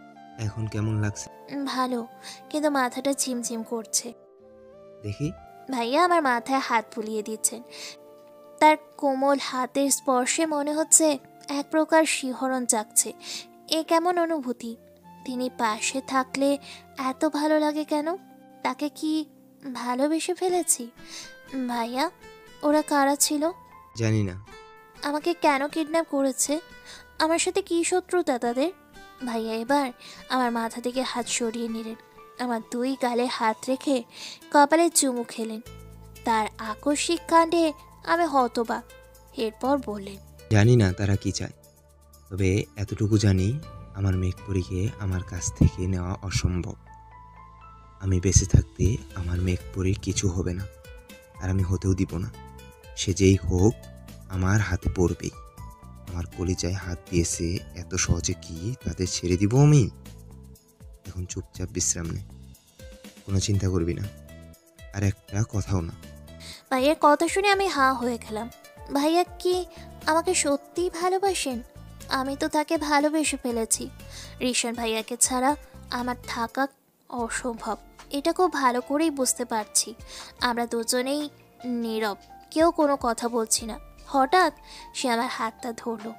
এখন কেমন লাগছে? ভালো, কিন্তু মাথাটা ঝিমঝিম করছে। দেখি। ভাইয়া আমার মাথায় হাত বুলিয়ে দিচ্ছেন। তার কোমল হাতের স্পর্শে মনে হচ্ছে এক প্রকার শিহরণ জাগছে। এ কেমন অনুভূতি? তিনি পাশে থাকলে এত ভালো লাগে কেন? তাকে কি ভালোবেসে ফেলেছি? ভাইয়া, ওরা কারা ছিল? জানি না। আমাকে কেন কিডন্যাপ করেছে? আমার সাথে কি শত্রুতা তাদের? ভাইয়া এবার আমার মাথা থেকে হাত সরিয়ে নিলেন, আমার 2 গালে হাত রেখে কপালে চুমু খেলেন। তার আকস্মিক কাণ্ডে আমি হতবাক। এরপর বললেন, জানি না তারা কি চায়, তবে এতটুকু জানি আমার মেঘপরীকে আমার কাছ থেকে নেওয়া অসম্ভব। আমি বেঁচে থাকতে আমার মেঘপরীর কিছু হবে না, আর আমি হতেও দিব না। সে যেই হোক আমার হাতে পড়বেই। আমার কলিজায় হাত দিয়েছে, এত সহজে কি তাদের ছেড়ে দিব আমি? এখন চুপচাপ বিশ্রাম নে, কোনো চিন্তা করবি না, আর একটা কথাও না। ভাইয়ার কথা শুনে আমি হাঁ হয়ে গেলাম। ভাইয়া কি আমাকে সত্যিই ভালোবাসেন? আমি তো তাকে ভালোবেসে ফেলেছি। রিশান ভাইয়াকে ছাড়া আমার থাকা অসম্ভব, এটা খুব ভালো করেই বুঝতে পারছি। আমরা দুজনেই নীরব, কেউ কোনো কথা বলছি না। হঠাৎ সে আমার হাতটা ধরলো,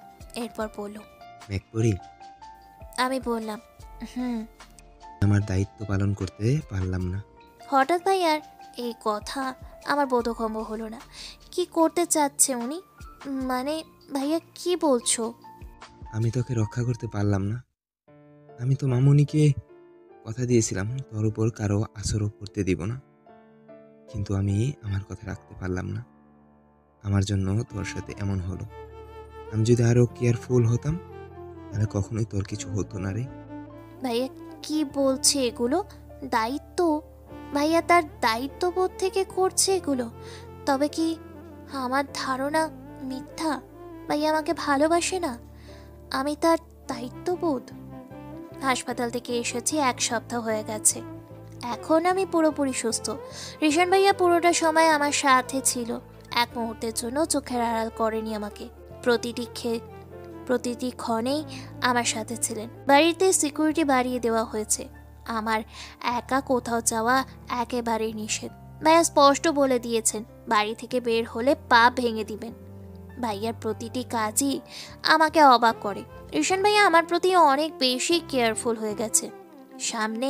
এরপর বলল, মেঘপরী। আমি বললাম, আমার দায়িত্ব পালন করতে পারলাম না। হঠাৎ ভাইয়ার এই কথা আমার বোধগম্য হলো না। কি করতে চাচ্ছে উনি? মানে ভাইয়া কি বলছো? আমি তোকে রক্ষা করতে পারলাম না। আমি তো মামুনিকে কথা দিয়েছিলাম তোর উপর কারো আচরণ করতে দিব না, কিন্তু আমি আমার কথা রাখতে পারলাম না। আমার জন্য তোর সাথে এমন হলো। আমি যদি আরো কেয়ারফুল হতাম তাহলে কখনোই তোর কিছু হতো না রে। ভাইয়া কি বলছে এগুলো? দায়িত্ব? ভাইয়া তার দায়িত্ববোধ থেকে করছে এগুলো? তবে কি আমার ধারণা মিথ্যা? ভাইয়া আমাকে ভালোবাসে না, আমি তার দায়িত্ববোধ? হাসপাতাল থেকে এসেছি 1 সপ্তাহ হয়ে গেছে, এখন আমি পুরোপুরি সুস্থ। রিশান ভাইয়া পুরোটা সময় আমার সাথে ছিল, এক মুহূর্তের জন্য চোখের আড়াল করেনি আমাকে। প্রতিটি ক্ষণেই আমার সাথে ছিলেন। বাড়িতে সিকিউরিটি বাড়িয়ে দেওয়া হয়েছে, আমার একা কোথাও যাওয়া একেবারেই নিষেধ। ভাইয়া স্পষ্ট বলে দিয়েছেন বাড়ি থেকে বের হলে পা ভেঙে দিবেন। ভাইয়ার প্রতিটি কাজই আমাকে অবাক করে। রিশান ভাইয়া আমার প্রতি অনেক বেশি কেয়ারফুল হয়ে গেছে। সামনে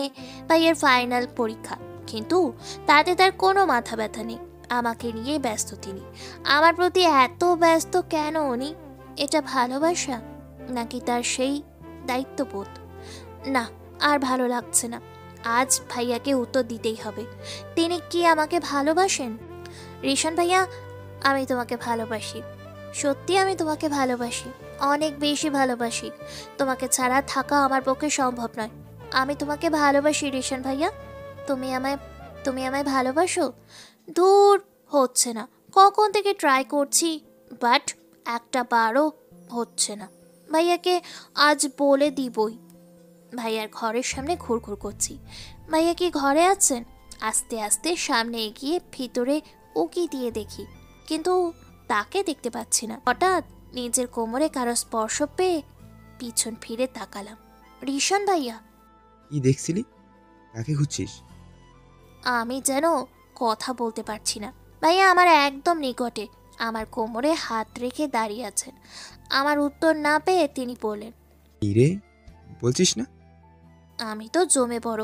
ভাইয়ার ফাইনাল পরীক্ষা, কিন্তু তাতে তার কোনো মাথা ব্যথা নেই। আমাকে নিয়ে ব্যস্ত তিনি। আমার প্রতি এত ব্যস্ত কেন উনি? এটা ভালোবাসা নাকি তার সেই দায়িত্ববোধ? না, আর ভালো লাগছে না। আজ ভাইয়াকে উত্তর দিতেই হবে। তিনি কি আমাকে ভালোবাসেন? রিশান ভাইয়া, আমি তোমাকে ভালোবাসি। সত্যি আমি তোমাকে ভালোবাসি, অনেক বেশি ভালোবাসি। তোমাকে ছাড়া থাকা আমার পক্ষে সম্ভব নয়। আমি তোমাকে ভালোবাসি রিশান ভাইয়া। তুমি আমায় ভালোবাসো? দূর, হচ্ছে না। কখন থেকে ট্রাই করছি, বাট একটা বারও হচ্ছে না। ভাইয়াকে আজ বলে দিবই। ভাইয়ার ঘরের সামনে ঘুরঘুর করছি। ভাইয়া কি ঘরে আছেন? আস্তে আস্তে সামনে এগিয়ে ভিতরে উকি দিয়ে দেখি, কিন্তু তাকে দেখতে পাচ্ছি না। হঠাৎ নিজের কোমরে কারো স্পর্শ পেয়ে পিছন ফিরে তাকালাম। রিশান ভাইয়া। কি দেখছিলি? কাকে খুঁজছিস? আমি যেন কথা বলতে পারছি না। ভাইয়া আমার একদম নিকটে, আমার কোমরে হাত রেখে দাঁড়িয়ে আছেন। আমার উত্তর না পেয়ে তিনি বললেন, কি রে, বলছিস না? আমি তো জমে বড়।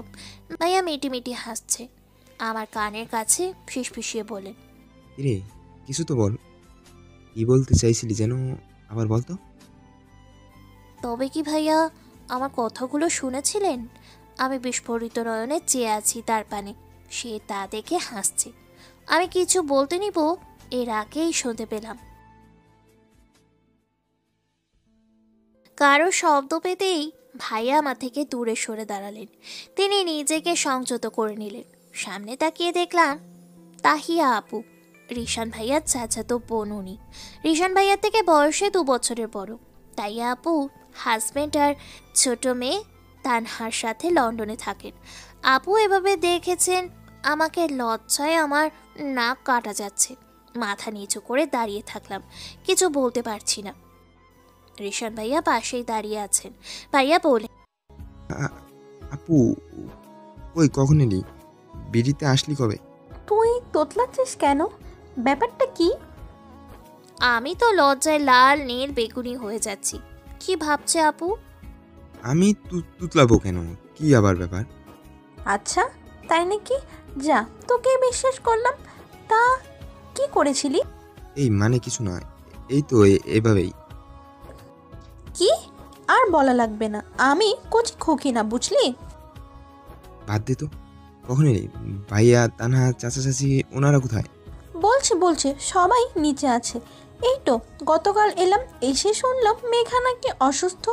ভাইয়া মিটি হাসছে। আমার কানের কাছে ফিসফিসিয়ে বলেন, কি রে, কিছু তো বল। কি বলতে চাইছিলি যেন, আবার বলতো। তবে কি ভাইয়া আমার কথাগুলো শুনেছিলেন? আমি বিস্ফোরিত নয়নে চেয়ে আছি তার পানে। সে তা দেখে হাসছে। আমি কিছু বলতে নিব এর আগেই শুনতে পেলাম কারো শব্দ পেতেই ভাইয়া আমার থেকে দূরে সরে দাঁড়ালেন। তিনি নিজেকে সংযত করে নিলেন। সামনে তাকিয়ে দেখলাম তাহিয়া আপু, রিশান ভাইয়ার চাচাতো বোন উনি। রিশান ভাইয়ার থেকে বয়সে 2 বছরের বড়। তাহিয়া আপু হাজব্যান্ড আর ছোট মেয়ে তানহার সাথে লন্ডনে থাকেন। আপু এভাবে দেখেছেন আমাকে, লজ্জায় আমার নাক কাটা যাচ্ছে। মাথা নিচু করে দাঁড়িয়ে থাকলাম, কিছু বলতে পারছি না। রিশান ভাইয়া পাশেই দাঁড়িয়ে আছেন। ভাইয়া বলে, আপু ওই কখন এলি? বিড়িতে আসলি কবে? তুই তোতলাচ্ছিস কেন? ব্যাপারটা কি? আমি তো লজ্জায় লাল নীল বেগুনি হয়ে যাচ্ছি। কি ভাবছে আপু? আমি তুতলাবো কেন? কি আবার ব্যাপার? আচ্ছা তাই নাকি? যা, তোকে বিশ্বাস করলাম। তা কি করেছিলি? এই মানে কিছু নয়, এই তো এভাবেই। কি? আর বলা লাগবে না, আমি কচি খুকি না, বুঝলি? বাদ দে তো, কখন এলি? ভাইয়া, তানহা, চাচা চাচি ওনারা কোথায়? বলছে সবাই নিচে আছে। এই তো গতকাল এলাম, এসে শুনলাম মেঘা নাকি অসুস্থ,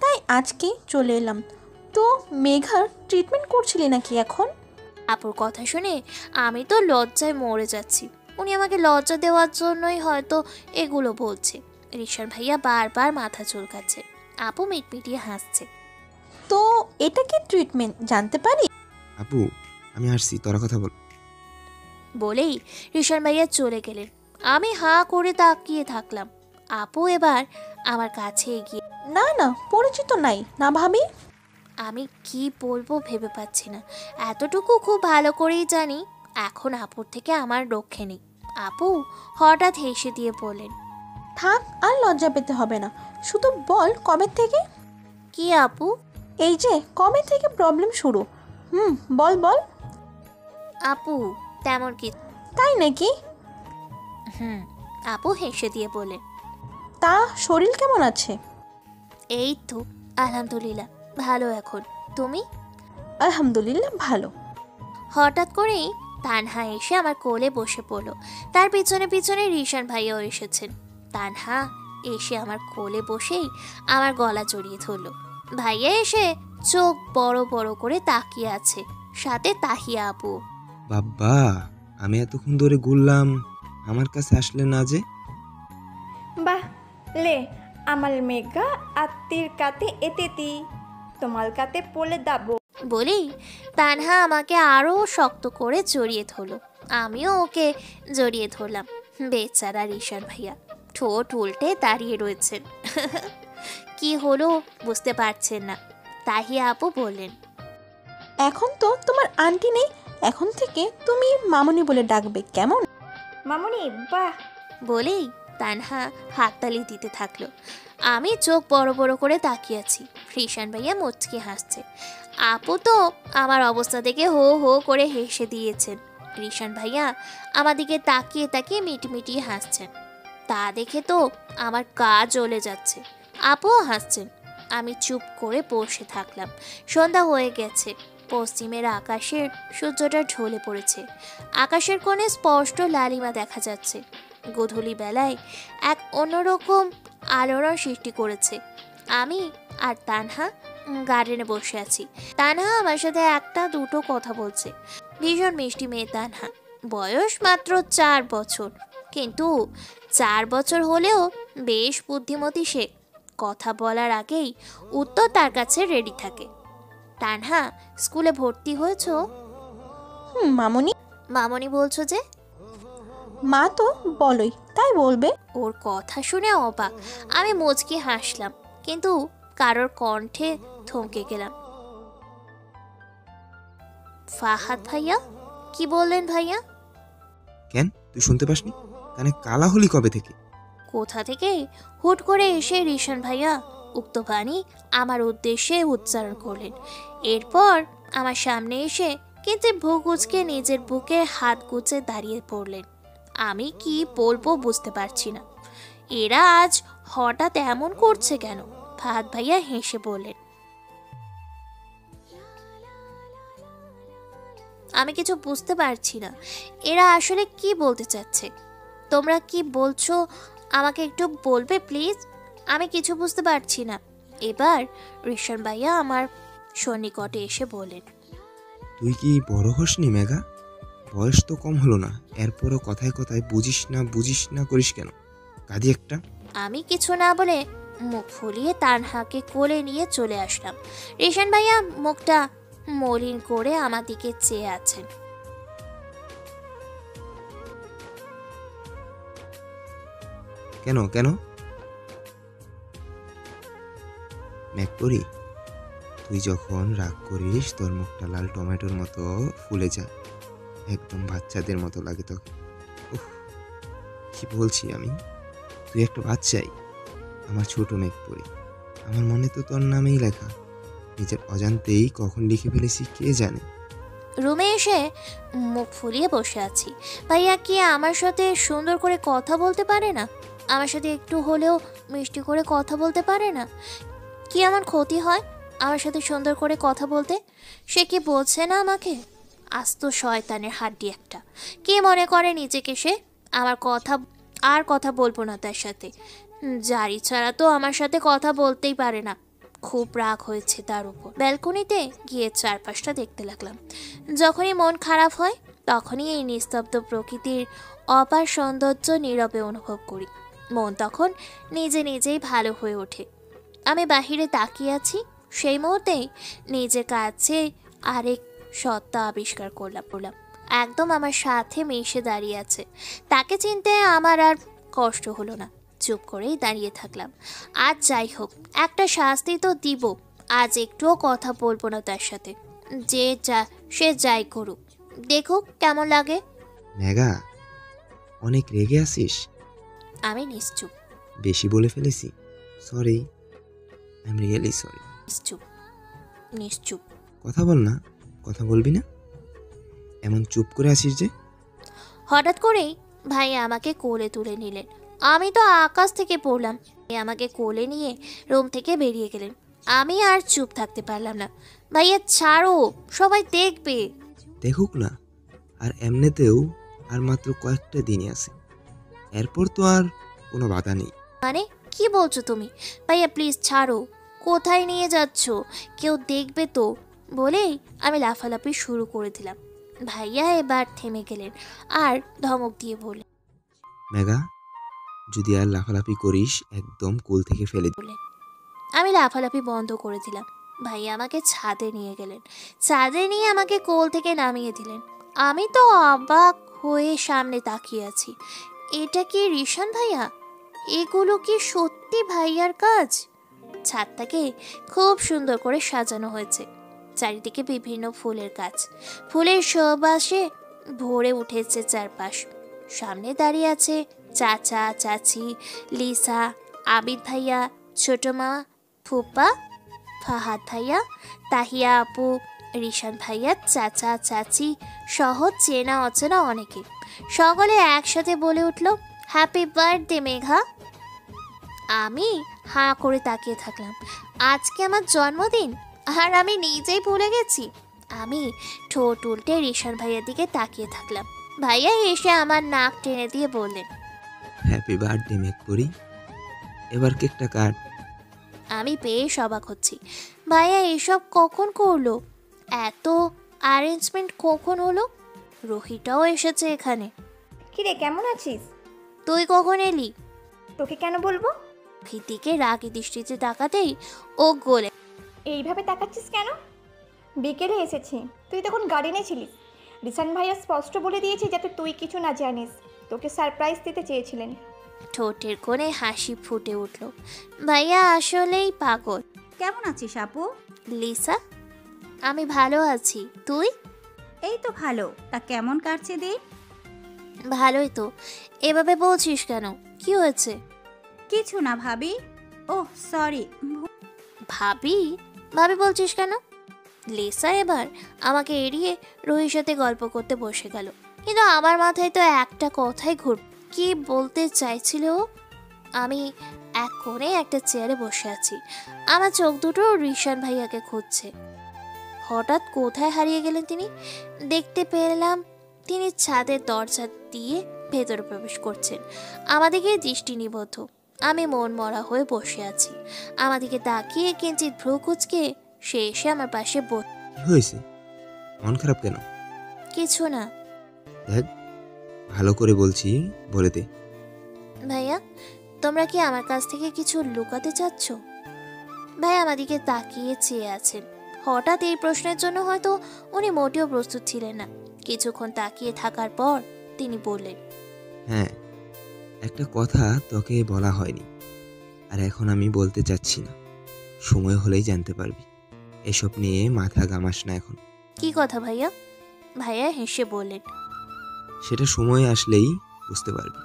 তাই আজকে চলে এলাম। তো মেঘার ট্রিটমেন্ট করছিলি নাকি এখন? আপুর কথা শুনে আমি তো লজ্জায় মরে যাচ্ছি। উনি আমাকে লজ্জা দেওয়ার জন্যই হয়তো এগুলো বলছে। রিশান ভাইয়া বারবার মাথা চুলকাচ্ছে। আপু মিটমিটিয়ে হাসছে। তো এটা কি ট্রিটমেন্ট জানতে পারি? আপু আমি আসছি, তোরা কথা বল। বলেই রিশান ভাইয়া চলে গেলেন। আমি হাঁ করে তাকিয়ে থাকলাম। আপু এবার আমার কাছে এগিয়ে, না পরিচিত নাই না ভাবি। আমি কি বলবো ভেবে পাচ্ছি না। এতটুকু খুব ভালো করেই জানি এখন আপুর থেকে আমার রক্ষে নেই। আপু হঠাৎ হেসে দিয়ে বললেন, থাক, আর লজ্জা পেতে হবে না, শুধু বল কবে থেকে? কি আপু? এই যে কবে থেকে প্রবলেম শুরু? বল। আপু তেমন কি। তাই নাকি? আপু হেসে দিয়ে বলে, তা শরীর কেমন আছে? এই তো আলহামদুলিল্লাহ ভালো। এখন তুমি? আলহামদুলিল্লাহ ভালো। হঠাৎ করেই তানহা এসে আমার কোলে বসে পড়ল। তার পিছনে পিছনে রিশান ভাইয়াও এসেছেন। তানহা এসে আমার কোলে বসেই আমার গলা জড়িয়ে ধরল। ভাইয়া এসে চোখ বড় বড় করে তাকিয়ে আছে, সাথে তাহিয়া আপু। বাবা, আমি এতক্ষণ ধরে ঘুরলাম, আমার কাছে আসলে না যে? বাহ লে, আমার মেঘা আত্মীর কাতে এতেতি তোমার কাতে পলে দাবো। বলেই তানহা আমাকে আরো শক্ত করে জড়িয়ে ধরলো। আমিও ওকে জড়িয়ে ধরলাম। বেচারা রিশান ভাইয়া ঠোঁট উল্টে দাঁড়িয়ে রয়েছেন। কি হলো বুঝতে পারছেন না। তাহিয়া আপু বললেন, এখন তো তোমার আন্টি নেই, এখন থেকে তুমি মামুনি বলে ডাকবে, কেমন? মামুনি, বাহ। বলেই তানহা হাততালি দিতে থাকলো। আমি চোখ বড় বড় করে তাকিয়ে আছি। রিশান ভাইয়া মুচকি হাসছে। আপু তো আমার অবস্থা দেখে হো হো করে হেসে দিয়েছেন। রিশান ভাইয়া আমার দিকে তাকিয়ে তাকিয়ে মিটমিটিয়ে হাসছেন। তা দেখে তো আমার গা জ্বলে যাচ্ছে। আপুও হাসছেন। আমি চুপ করে বসে থাকলাম। সন্ধ্যা হয়ে গেছে। পশ্চিমের আকাশের সূর্যটা ঢলে পড়েছে। আকাশের কোণে স্পষ্ট লালিমা দেখা যাচ্ছে। গোধূলি বেলায় এক অন্যরকম আলোড়ন সৃষ্টি করেছে। আমি আর তানহা গার্ডেনে বসে আছি। তানহা আমার সাথে একটা দুটো কথা বলছে। ভীষণ মিষ্টি মেয়ে তানহা, বয়স মাত্র 4 বছর, কিন্তু 4 বছর হলেও বেশ বুদ্ধিমতী সে। কথা বলার আগেই উত্তর তার কাছে রেডি থাকে। তানহা, স্কুলে ভর্তি হয়েছ? মামনি। মামনি বলছো যে? মা তো বলোই, তাই বলবে। ওর কথা শুনে অবাক। আমি মুচকি হাসলাম, কিন্তু কারোর কণ্ঠে থমকে গেলাম। ফাহাদ ভাইয়া? কি বললেন ভাইয়া? কেন, তুই শুনতে পাসনি? কানে কালা হলি কবে থেকে? কোথা থেকে হুট করে এসে রিশান ভাইয়া উক্ত বাণী আমার উদ্দেশ্যে উচ্চারণ করলেন। এরপর আমার সামনে এসে কিন্তু ভুকুচকে নিজের বুকে হাত গুজে দাঁড়িয়ে পড়লেন। আমি কি বলবো বুঝতে পারছি না। এরা আজ হঠাৎ এমন করছে কেন? ফাহাদ ভাইয়া হেসে বললেন, আমি কিছু বুঝতে পারছি না এরা আসলে কি বলতে চাচ্ছে। তোমরা কি বলছো আমাকে একটু বলবে প্লিজ? আমি কিছু বুঝতে পারছি না। এবার রিশান ভাইয়া আমার সন্নিকটে এসে বলেন, তুই কি বড় হসনি মেঘা? বয়স তো কম হলো না, এরপরও কথায় কথায় বুঝিস না করিস কেন? কাঁদি একটা। আমি কিছু না বলে মুখ ফুলিয়ে তানহাকে কোলে নিয়ে চলে আসলাম। রিশান ভাইয়া মুখটা মলিন করে আমার দিকে চেয়ে আছেন। কেন কেন? মেঘপরি, তুই যখন রাগ করিস তোর মুখটা লাল টমেটোর মতো ফুলে যায়, একদম বাচ্চাদের মতো লাগে তোকে। উফ, কি বলছি আমি? তুই একটা বাচ্চাই, আমার ছোট মেঘপরি। আমার মনে তো তোর নামেই লেখা, নিজের অজান্তেই কখন লিখে ফেলেছি কে জানে। রুমে এসে মুখ ফুলিয়ে বসে আছি। ভাইয়া কি আমার সাথে সুন্দর করে কথা বলতে পারে না? আমার সাথে একটু হলেও মিষ্টি করে কথা বলতে পারে না? কি আমার ক্ষতি হয় আমার সাথে সুন্দর করে কথা বলতে? সে কি বলছে না আমাকে? আস্ত শয়তানের হাড্ডি একটা। কি মনে করে নিজেকে সে? আমার কথা বলবো না তার সাথে। জারি ছাড়া তো আমার সাথে কথা বলতেই পারে না। খুব রাগ হয়েছে তার উপর। ব্যালকনিতে গিয়ে চারপাশটা দেখতে লাগলাম। যখনই মন খারাপ হয় তখনই এই নিস্তব্ধ প্রকৃতির অপার সৌন্দর্য নীরবে অনুভব করি। মন তখন নিজেই ভালো হয়ে ওঠে। আমি বাহিরে তাকিয়ে আছি, সেই মুহূর্তেই নিজের কাছে আরেক সত্তা আবিষ্কার করলাম। একদম আমার সাথে মিশে দাঁড়িয়ে আছে। তাকে চিনতে আমার আর কষ্ট হলো না, চুপ করেই দাঁড়িয়ে থাকলাম। আজ যাই হোক, একটা শাস্তি তো দিব। আজ একটুও কথা বলবো না তার সাথে। সে যাই করুক, দেখুক কেমন লাগে। মেঘা, অনেক রেগে আছিস? আমি নিশ্চুপ। বেশি বলে ফেলেছি, sorry, I am really sorry. নিশ্চুপ। কথা বল না, কথা বলবি না? এমন চুপ করে আছিস যে? হঠাৎ করেই ভাই আমাকে কোলে তুলে নিলেন। আমি তো আকাশ থেকে পড়লাম। আমাকে কোলে নিয়ে রুম থেকে বেরিয়ে গেলেন। আমি আর চুপ থাকতে পারলাম না। ভাইয়া ছাড়ো, সবাই দেখবে। দেখুক না, আর এমনিতেও আর মাত্র কয়েকটা দিনই আছে, এরপর তো আর কোনো বাধা নেই। মানে কি বলছো তুমি? ভাইয়া প্লিজ ছাড়ো। কোথায় নিয়ে যাচ্ছ? কেউ দেখবে তো বলেই আমি লাফালাফি শুরু করে দিলাম। ভাইয়া এবার থেমে গেলেন আর ধমক দিয়ে বললেন, মেঘা, যদি আর লাফালাফি করিস একদম কোল থেকে ফেলে দিলেন। আমি লাফালাফি বন্ধ করে দিলাম। ভাইয়া আমাকে ছাদে নিয়ে গেলেন। ছাদে নিয়ে আমাকে কোল থেকে নামিয়ে দিলেন। আমি তো অবাক হয়ে সামনে তাকিয়ে আছি। এটা কি রিশান ভাইয়া? এগুলো কি সত্যি ভাইয়ার কাজ? ছাদটাকে খুব সুন্দর করে সাজানো হয়েছে। চারিদিকে বিভিন্ন ফুলের গাছ, ফুলের সুবাসে ভরে উঠেছে চারপাশ। সামনে দাঁড়িয়ে আছে চাচা, চাচি, লিসা, আবিদ ভাইয়া, ছোট মা, ফুপা, ফাহাদ ভাইয়া, তাহিয়া আপু, রিশান ভাইয়া, চাচা, চাচি সহ চেনা অচেনা অনেকে। সকলে একসাথে বলে উঠল, হ্যাপি বার্থডে মেঘা। আমি হাঁ করে তাকিয়ে থাকলাম। আজকে আমার জন্মদিন আর আমি নিজেই ভুলে গেছি। আমি ঠোঁট উল্টে রিশান ভাইয়ার দিকে তাকিয়ে থাকলাম। ভাইয়া এসে আমার নাক টেনে দিয়ে বললেন, হ্যাপি বার্থডে মেঘ পরি, এবার কেকটা কাট। আমি বেশ অবাক হচ্ছি। ভাইয়া এসব কখন করলো? এত অ্যারেঞ্জমেন্ট কখন হলো? রুহিটাও এসেছে এখানে। কিরে কেমন আছিস? তুই কখন এলি? তোকে কেন বলবো? ভীতিকে রাগী দৃষ্টিতে তাকাতেই ও গলে। এইভাবে তাকাচ্ছিস কেন? বিকেলে এসেছি, তুই তখন গার্ডেনে ছিলিস। রিসান ভাইয়া স্পষ্ট বলে দিয়েছে যাতে তুই কিছু না জানিস। তোকে সারপ্রাইজ দিতে চেয়েছিলেন। ঠোঁটের কোণে হাসি ফুটে উঠল। ভাইয়া আসলেই পাগল। কেমন আছিস আপু? লিসা, আমি ভালো আছি, তুই? এই তো ভালো। তা কেমন কাটছে দিন? ভালোই তো। এভাবে বলছিস কেন? কি হয়েছে? কিছু না ভাবি। Oh sorry. ভাবি? ভাবি বলছিস কেন? লিসা এবার আমাকে এড়িয়ে রুহির সাথে গল্প করতে বসে গেল। কিন্তু আমার মাথায় তো একটা কথাই ঘুর। কি বলতে চাইছিল ও? আমি এক কোণে একটা চেয়ারে বসে আছি। আমার চোখ দুটো রিশান ভাইয়াকে খুঁজছে। হঠাৎ কোথায় হারিয়ে গেলেন তিনি? দেখতে পেলাম তিনি ছাদের দরজা দিয়ে ভেতরে প্রবেশ করছেন। আমাদিকে দৃষ্টি নিবদ্ধ। আমি মন মরা হয়ে বসে আছি। আমাদিকে তাকিয়ে কিঞ্চিত ভ্রু কুঁচকে সে এসে আমার পাশে বসে। কি হয়েছে? মন খারাপ কেন? কিছু না। দেখ, ভালো করে বলছি, বলে দে। ভাইয়া, তোমরা কি আমার কাছ থেকে কিছু লুকাতে চাচ্ছ? ভাই আমাদিকে তাকিয়ে চেয়ে আছেন। হঠাৎ এই প্রশ্নের জন্য হয়তো উনি মোটেও প্রস্তুত ছিলেন না। কিছুক্ষণ তাকিয়ে থাকার পর তিনি বললেন, হ্যাঁ, একটা কথা তোকে বলা হয়নি, আর এখন আমি বলতে চাচ্ছি না। সময় হলেই জানতে পারবি। এসব নিয়ে মাথা ঘামাস না এখন। কি কথা ভাইয়া? ভাইয়া হেসে বললেন, সেটা সময় আসলেই বুঝতে পারবি।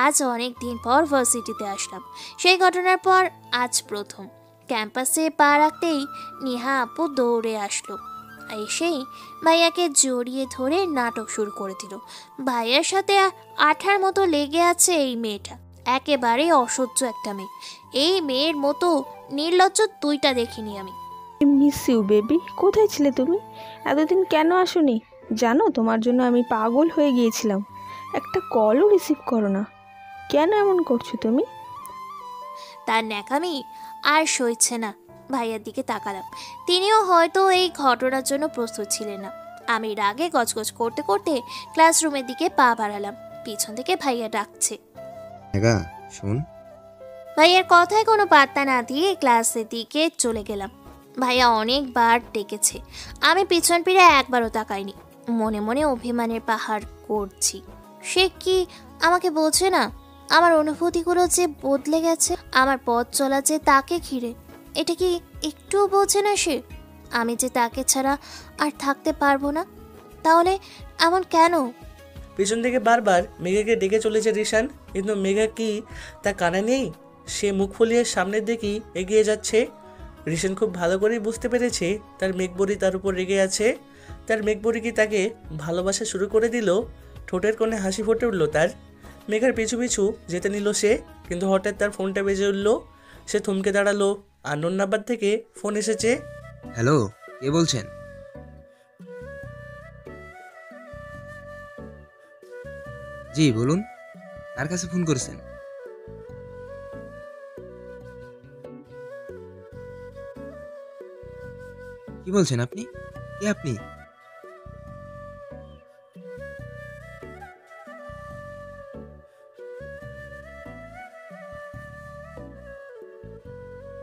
আজ অনেক দিন পর ভার্সিটিতে আসলাম। সেই ঘটনার পর আজ প্রথম ক্যাম্পাসে পা রাখতেই নিহা আপু দৌড়ে আসলো। এসেই ভাইয়াকে জড়িয়ে ধরে নাটক শুরু করে দিল। ভাইয়ার সাথে আঠার মতো লেগে আছে এই মেয়েটা। একেবারে অসহ্য একটা মেয়ে। এই মেয়ের মতো নির্লজ্জ দুইটা দেখিনি আমি। মিস ইউ বেবি, কোথায় ছিলে তুমি? এতদিন কেন আসোনি? জানো তোমার জন্য আমি পাগল হয়ে গিয়েছিলাম। একটা কলও রিসিভ করো না। কেন এমন করছো তুমি? তার ন্যাকামি আর সইছে না। ভাইয়ার দিকে তাকালাম। তিনিও হয়তো এই ঘটনার জন্য প্রস্তুত ছিলেন না। আমি রাগে গজগজ করতে করতে ক্লাসরুমের দিকে পা বাড়ালাম। পিছন থেকে ভাইয়া ডাকছে, এগা শোন। ভাইয়ার কথায় কোনো পাত্তা না দিয়ে ক্লাসের দিকে চলে গেলাম। ভাইয়া অনেকবার ডেকেছে, আমি পিছন ফিরে একবারও তাকাইনি। মনে মনে অভিমানের পাহাড় করছি। সে কি আমাকে বোঝে না? আমার অনুভূতিগুলো যে বদলে গেছে, আমার পথ চলা যে তাকে ঘিরে, এটা কি একটুও বোঝে না সে? আমি যে তাকে ছাড়া আর থাকতে পারবো না। তাহলে এমন কেন? পিছন থেকে বারবার মেঘাকে ডেকে চলেছে রিশান, কিন্তু মেঘা কি তা কানে নেই? সে মুখ ফুলিয়ে সামনের দিকেই এগিয়ে যাচ্ছে। রিশান খুব ভালো করেই বুঝতে পেরেছে তার মেঘবরি তার উপর রেগে আছে। তার মেঘবরি কি তাকে ভালোবাসা শুরু করে দিল? ঠোঁটের কোণে হাসি ফুটে উঠল তার। মেঘার পিছু পিছু যেতে নিল সে, কিন্তু হঠাৎ তার ফোনটা বেজে উঠল। সে থমকে দাঁড়ালো। আননোন নাম্বার থেকে ফোন এসেছে। হ্যালো, কে বলছেন? জি বলুন, কার কাছে ফোন করেছেন? কি বলছেন আপনি? কে আপনি?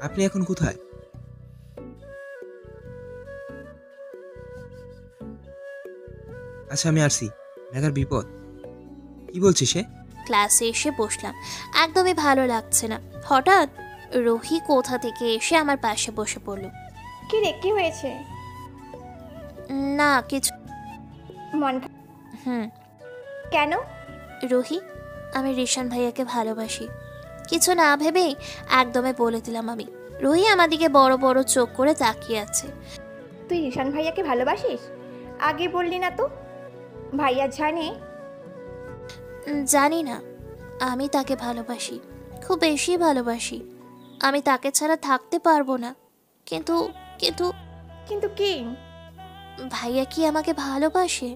আপনি এখন কোথায়? আচ্ছা আমি আসছি। মেঘার বিপদ। কি বলছে সে? ক্লাসে এসে বসলাম, একদমই ভালো লাগছে না। হঠাৎ রুহি কোথা থেকে এসে আমার পাশে বসে পড়ল। কি রে, কি হয়েছে? না কিছু। মন কেন? রুহি, আমি রিশান ভাইয়াকে ভালোবাসি। কিছু না ভেবেই একদমই বলে দিলাম আমি। রুহি আমার দিকে বড় বড় চোখ করে তাকিয়ে আছে। তুই রিশান ভাইয়াকে ভালোবাসিস? আগে বললি না তো। ভাইয়া জানে? জানি না, আমি তাকে ভালোবাসি, খুব বেশি ভালোবাসি। আমি তাকে ছাড়া থাকতে পারবো না। কিন্তু কিন্তু কিন্তু কি? ভাইয়া কি আমাকে ভালোবাসে?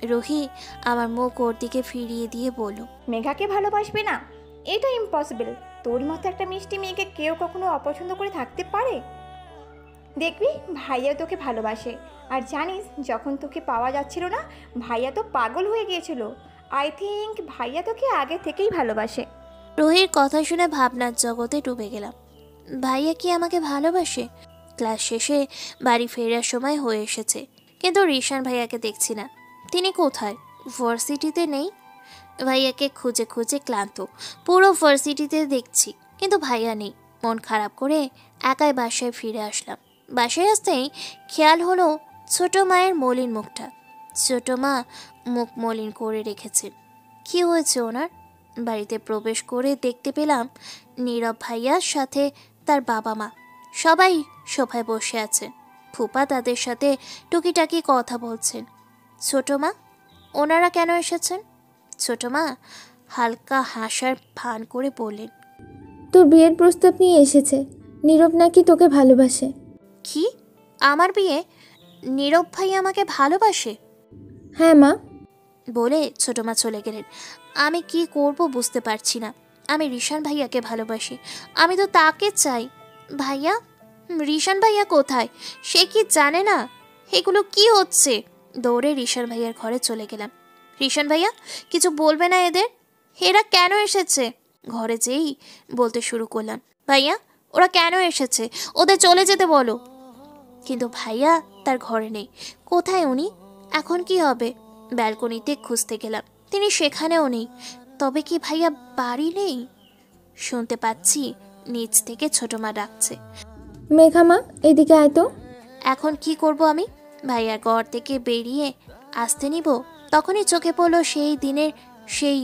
রুহি আমার মুখ ওর দিকে ফিরিয়ে দিয়ে বলল, মেঘাকে ভালোবাসবে না? এটা ইম্পসিবল। তোর মতো একটা মিষ্টি মেয়েকে কেউ কখনো অপছন্দ করে থাকতে পারে? দেখবি ভাইয়া তোকে ভালোবাসে। আর জানিস, যখন তোকে পাওয়া যাচ্ছিল না, ভাইয়া তো পাগল হয়ে গিয়েছিল। আই থিঙ্ক ভাইয়া তোকে আগে থেকেই ভালোবাসে। রুহির কথা শুনে ভাবনার জগতে ডুবে গেলাম। ভাইয়া কি আমাকে ভালোবাসে? ক্লাস শেষে বাড়ি ফেরার সময় হয়ে এসেছে, কিন্তু রিশান ভাইয়াকে দেখছি না। তিনি কোথায়? ভার্সিটিতে নেই। ভাইয়াকে খুঁজে খুঁজে ক্লান্ত। পুরো ভার্সিটিতে দেখছি, কিন্তু ভাইয়া নেই। মন খারাপ করে একাই বাসায় ফিরে আসলাম। বাসায় আসতেই খেয়াল হলো ছোট মায়ের মলিন মুখটা। ছোট মা মুখ মলিন করে রেখেছেন। কি হয়েছে ওনার? বাড়িতে প্রবেশ করে দেখতে পেলাম নীরব ভাইয়ার সাথে তার বাবা মা সবাই সোফায় বসে আছে। ফুপা তাদের সাথে টুকিটাকি কথা বলছেন। ছোট মা, ওনারা কেন এসেছেন? ছোট মা হালকা হাসার ভান করে বললেন, তোর বিয়ের প্রস্তাব নিয়ে এসেছে। নীরব নাকি তোকে ভালোবাসে। কি? আমার বিয়ে? নীরব ভাই আমাকে ভালোবাসে? হ্যাঁ মা। বলে ছোট মা চলে গেলেন। আমি কি করব বুঝতে পারছি না। আমি রিশান ভাইয়াকে ভালোবাসি, আমি তো তাকে চাই। ভাইয়া, রিশান ভাইয়া কোথায়? সে কি জানে না এগুলো কি হচ্ছে? দৌড়ে রিশান ভাইয়ার ঘরে চলে গেলাম। রিশান ভাইয়া, কিছু বলবে না এদের? এরা কেন এসেছে? ঘরে যেই বলতে শুরু করলাম, ভাইয়া ওরা কেন এসেছে, ওদের চলে যেতে বলো। কিন্তু ভাইয়া তার ঘরে নেই। কোথায় উনি? এখন কি হবে? ব্যালকনিতে খুঁজতে গেলাম, তিনি সেখানেও নেই। তবে কি ভাইয়া বাড়ি নেই? শুনতে পাচ্ছি নিচ থেকে ছোট মা ডাকছে, মেঘা মা এদিকে আয় তো। এখন কি করব আমি? ভাইয়ার ঘর থেকে বেরিয়ে আসতে নিব, তখনই চোখে পড়লো সেই দিনের সেই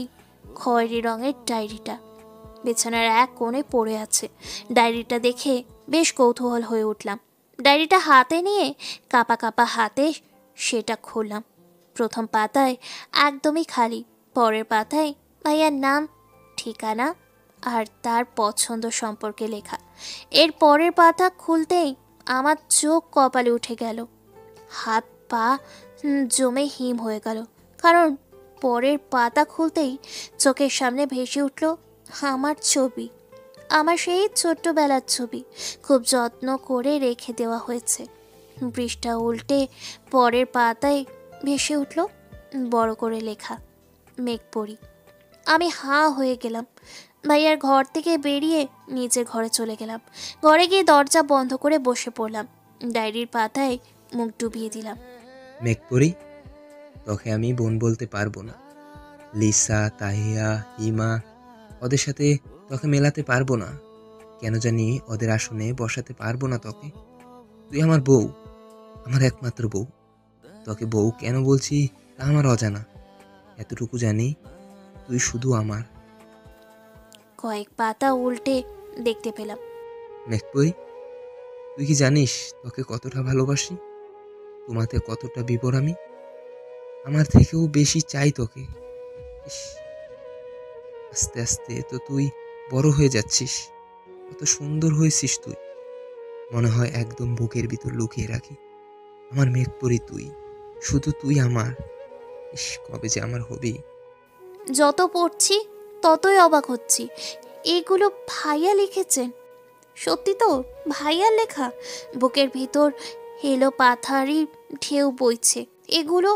খয়েরি রঙের ডায়েরিটা বিছানার এক কোণে পড়ে আছে। ডায়েরিটা দেখে বেশ কৌতূহল হয়ে উঠলাম। ডায়েরিটা হাতে নিয়ে কাঁপা কাঁপা হাতে সেটা খুললাম। প্রথম পাতায় একদমই খালি। পরের পাতায় ভাইয়ার নাম, ঠিকানা আর তার পছন্দ সম্পর্কে লেখা। এর পরের পাতা খুলতেই আমার চোখ কপালে উঠে গেল, হাত পা জমে হিম হয়ে গেল। কারণ পরের পাতা খুলতেই চোখের সামনে ভেসে উঠল আমার ছবি, আমার সেই ছোট্টবেলার ছবি। খুব যত্ন করে রেখে দেওয়া হয়েছে। পৃষ্ঠা উল্টে পরের পাতায় ভেসে উঠল বড় করে লেখা, মেঘপরি। আমি হাঁ হয়ে গেলাম। ভাইয়ার ঘর থেকে বেরিয়ে নিজের ঘরে চলে গেলাম। ঘরে গিয়ে দরজা বন্ধ করে বসে পড়লাম। ডায়েরির পাতায় মুখ ডুবিয়ে দিলাম। মেঘপরি, তোকে আমি বোন বলতে পারবো না। লিসা, তাহিয়া, হিমা, ওদের সাথে তোকে মেলাতে পারবো না। কেন জানি ওদের আসনে বসাতে পারবো না তোকে। তুই আমার বউ, আমার একমাত্র বউ। তোকে বউ কেন বলছি তা আমার অজানা। এতটুকু জানি তুই শুধু আমার। কয়েক পাতা উল্টে দেখতে পেলাম, মেঘপরি, তুই কি জানিস তোকে কতটা ভালোবাসি, তোমাতে কতটা বিবর আমি। আমার থেকেও বেশি চাই তোকে। ইস, আস্তে আস্তে তো তুই বড় হয়ে যাচ্ছিস। কত সুন্দর হয়েছিস তুই। মনে হয় একদম বুকের ভিতর লুকিয়ে রাখি। আমার মেঘপরি তুই, শুধু তুই আমার। ইস, কবে যে আমার হবি। যত পড়ছি ততই অবাক হচ্ছি। এগুলো ভাইয়া লিখেছেন? সত্যি তো ভাইয়ার লেখা? বুকের ভিতর হেলো পাথারি ঢেউ বইছে। এগুলো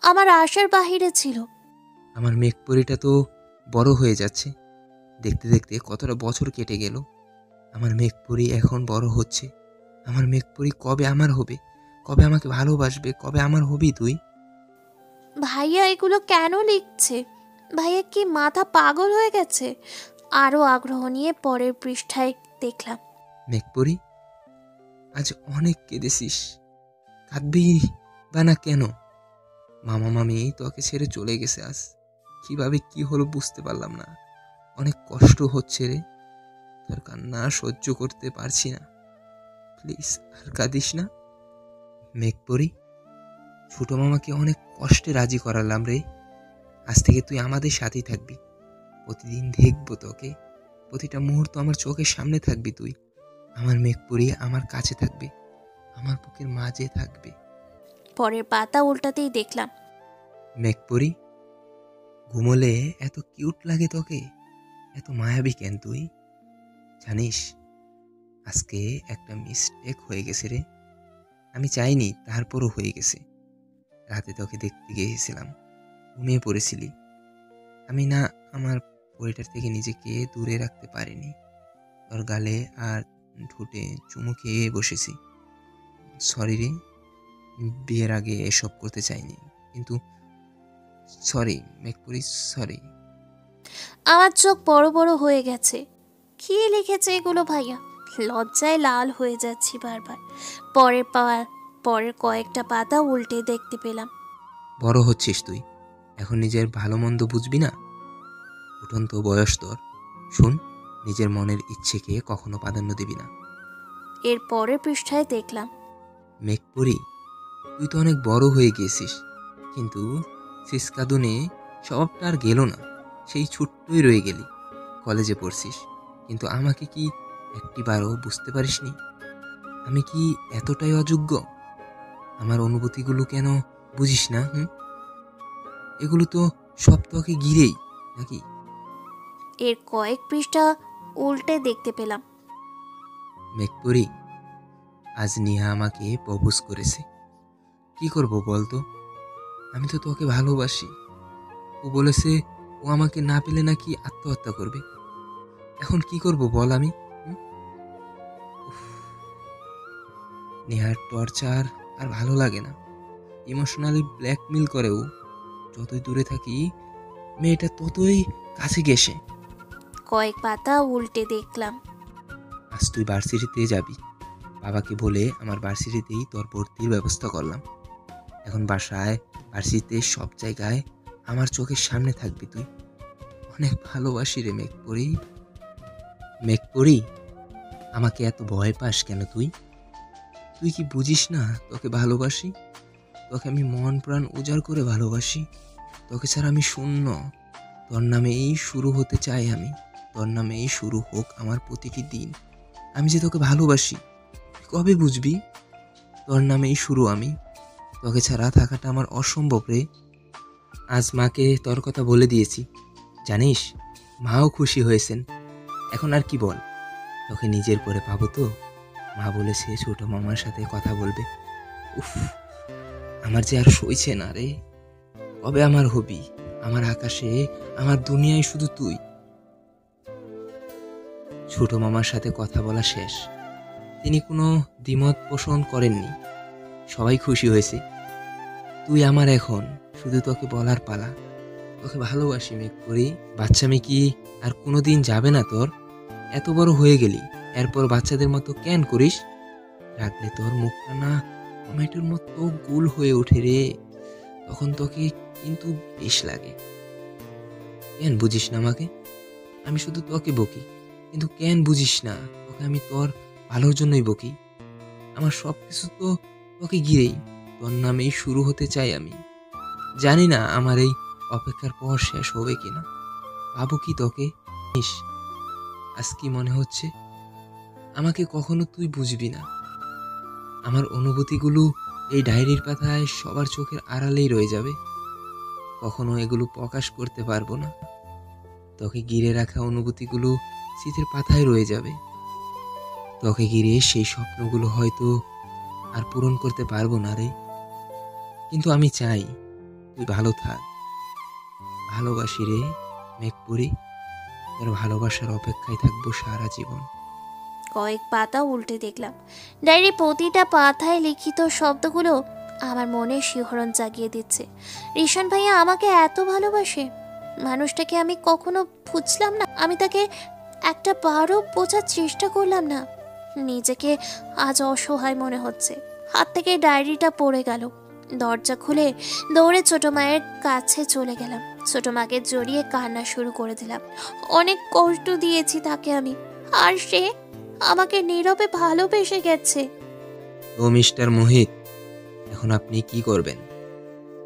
আমার আশার বাহিরে ছিল। আমার মেঘপরিটা তো বড় হয়ে যাচ্ছে। দেখতে দেখতে কতটা বছর কেটে গেল। আমার মেঘপরি এখন বড় হচ্ছে। আমার মেঘপরি কবে আমার হবে, কবে আমাকে ভালোবাসবে, কবে আমার হবি তুই। ভাইয়া এগুলো কেন লিখছে? ভাইয়া কি মাথা পাগল হয়ে গেছে? আরও আগ্রহ নিয়ে পরের পৃষ্ঠায় দেখলাম, মেঘপরি, আজ অনেক কেঁদেছিস। কাঁদবি বা না কেন? মামা মামি তোকে ছেড়ে চলে গেছে আজ। কিভাবে কি হলো বুঝতে পারলাম না। অনেক কষ্ট হচ্ছে রে। তোর কান্না সহ্য করতে পারছি না। প্লিজ আর কাঁদিস না। মেঘপরি, ছোট মামাকে অনেক কষ্টে রাজি করালাম রে। আজ থেকে তুই আমাদের সাথেই থাকবি। প্রতিদিন দেখবো তোকে। প্রতিটা মুহূর্ত আমার চোখের সামনে থাকবি তুই। আমার মেঘপরি আমার কাছে থাকবে, আমার বুকের মাঝে থাকবে। পরের পাতা উল্টাতেই দেখলাম, মেঘপরি, ঘুমোলে এত কিউট লাগে তোকে, এত মায়াবী কেন তুই? জানিস, আজকে একটা মিস্টেক হয়ে গেছে রে। আমি চাইনি, তারপরও হয়ে গেছে। রাতে তোকে দেখতে গিয়েছিলাম, ঘুমিয়ে পড়েছিলি। আমি না আমার পরিটার থেকে নিজেকে দূরে রাখতে পারিনি। তোর গালে আর ঠোঁটে চুমু খেয়ে বসেছি। সরি রে, বিয়ের আগে এসব করতে চাইনি, কিন্তু সরি মেঘপরি, সরি। আমার চোখ বড় বড় হয়ে গেছে। কি লিখেছে এগুলো ভাইয়া? লজ্জায় লাল হয়ে যাচ্ছি বারবার। পরের কয়েকটা পাতা উল্টে দেখতে পেলাম। বড় হচ্ছিস তুই, এখন নিজের ভালো মন্দ বুঝবি না? উঠন্ত বয়স তোর। শুন, নিজের মনের ইচ্ছেকে কখনো প্রাধান্য দিবি না। এর পরের পৃষ্ঠায় দেখলাম, মেঘপরি, তুই তো অনেক বড় হয়ে গিয়েছিস, কিন্তু সিসকাদুনে সবটা আর গেল না। সেই ছোট্টই রয়ে গেলি। কলেজে পড়ছিস, কিন্তু আমাকে কি একটিবারও বুঝতে পারিসনি? আমি কি এতটাই অযোগ্য? আমার অনুভূতিগুলো কেন বুঝিস না? এগুলো তো সব তোকে ঘিরেই, নাকি? এর কয়েক পৃষ্ঠা উল্টে দেখতে পেলাম, মেঘপরি, আজ নিহা আমাকে প্রপোজ করেছে। কি করব বলতো? আমি তো তোকে ভালোবাসি। ও বলেছে ও আমাকে না পেলে নাকি আত্মহত্যা করবে। এখন কি করব বল আমি? নেহার টর্চার আর ভালো লাগে না। ইমোশনালি ব্ল্যাকমেল করে ও। যতই দূরে থাকি, মেয়েটা ততই কাছে গেছে। কয়েক পাতা উল্টে দেখলাম, আজ তুই ভার্সিটিতে যাবি। বাবাকে বলে আমার ভার্সিটিতেই তোর ভর্তির ব্যবস্থা করলাম। এখন বাসায়, ভার্সিটিতে, সব জায়গায় আমার চোখের সামনে থাকবি তুই। অনেক ভালোবাসি রে মেঘপরি। মেঘপরি, আমাকে এত ভয় পাস কেন তুই? তুই কি বুঝিস না তোকে ভালোবাসি? তোকে আমি মন প্রাণ উজাড় করে ভালোবাসি। তোকে ছাড়া আমি শূন্য। তোর নামেই শুরু হতে চাই আমি। তোর নামেই শুরু হোক আমার প্রতিটি দিন। আমি যে তোকে ভালোবাসি, কবে বুঝবি? তোর নামেই শুরু আমি। তোকে ছাড়া থাকাটা আমার অসম্ভব রে। আজ মাকে তোর কথা বলে দিয়েছি, জানিস? মাও খুশি হয়েছেন। এখন আর কি বল? তোকে নিজের করে পাবো তো? মা বলেছে ছোট মামার সাথে কথা বলবে। উফ, আমার যে আর সইছে না রে। কবে আমার হবি? আমার আকাশে, আমার দুনিয়ায় শুধু তুই। ছোট মামার সাথে কথা বলা শেষ। তিনি কোনো দ্বিমত পোষণ করেননি। সবাই খুশি হয়েছে। তুই আমার এখন, শুধু তোকে বলার পালা। তোকে ভালোবাসি মেঘপরি। বাচ্চামি কি আর কোনোদিন যাবে না তোর? এত বড় হয়ে গেলি, এরপর বাচ্চাদের মতো কেন করিস? রাখলে তোর মুখটা না টমেটোর মতো গোল হয়ে ওঠে রে। তখন তোকে কিন্তু বেশ লাগে। কেন বুঝিস না আমাকে? আমি শুধু তোকে বকি, কিন্তু কেন বুঝিস না? তোকে আমি তোর ভালোর জন্যই বকি। আমার সব কিছু তো তোকে ঘিরেই। তোর নামেই শুরু হতে চাই আমি। জানি না আমার এই অপেক্ষার পর শেষ হবে কিনা। পাবো কি তোকে? আজ কি মনে হচ্ছে? আমাকে কখনো তুই বুঝবি না। আমার অনুভূতিগুলো এই ডায়েরির পাতায় সবার চোখের আড়ালেই রয়ে যাবে। কখনো এগুলো প্রকাশ করতে পারবো না। তোকে ঘিরে রাখা অনুভূতিগুলো স্মৃতির পাতায় রয়ে যাবে। তোকে ঘিরে সেই স্বপ্নগুলো হয়তো আর পূরণ করতে পারবো না রে। কিন্তু আমি চাই তুই ভালো থাক। ভালোবাসি রে মেঘপরি। তোর ভালোবাসার অপেক্ষায় থাকবো সারা জীবন। কয়েক পাতা উল্টে দেখলাম, ডায়েরির প্রতিটা পাতায় লিখিত শব্দগুলো আমার মনে শিহরণ জাগিয়ে দিচ্ছে। রিশান ভাইয়া আমাকে এত ভালোবাসে, মানুষটাকে আমি কখনো বুঝলাম না। আমি তাকে একটা বারও বোঝার চেষ্টা করলাম না। নিজেকে আজ অসহায় মনে হচ্ছে। হাত থেকে ডায়েরিটা পড়ে গেল। দরজা খুলে দৌড়ে ছোট মায়ের কাছে চলে গেলাম। ছোট মাকে জড়িয়ে কান্না শুরু করে দিলাম। অনেক কষ্ট দিয়েছি তাকে আমি, আর সে আমাকে নীরবে ভালোবেসে গেছে। তো মিস্টার মোহিত, এখন আপনি কি করবেন?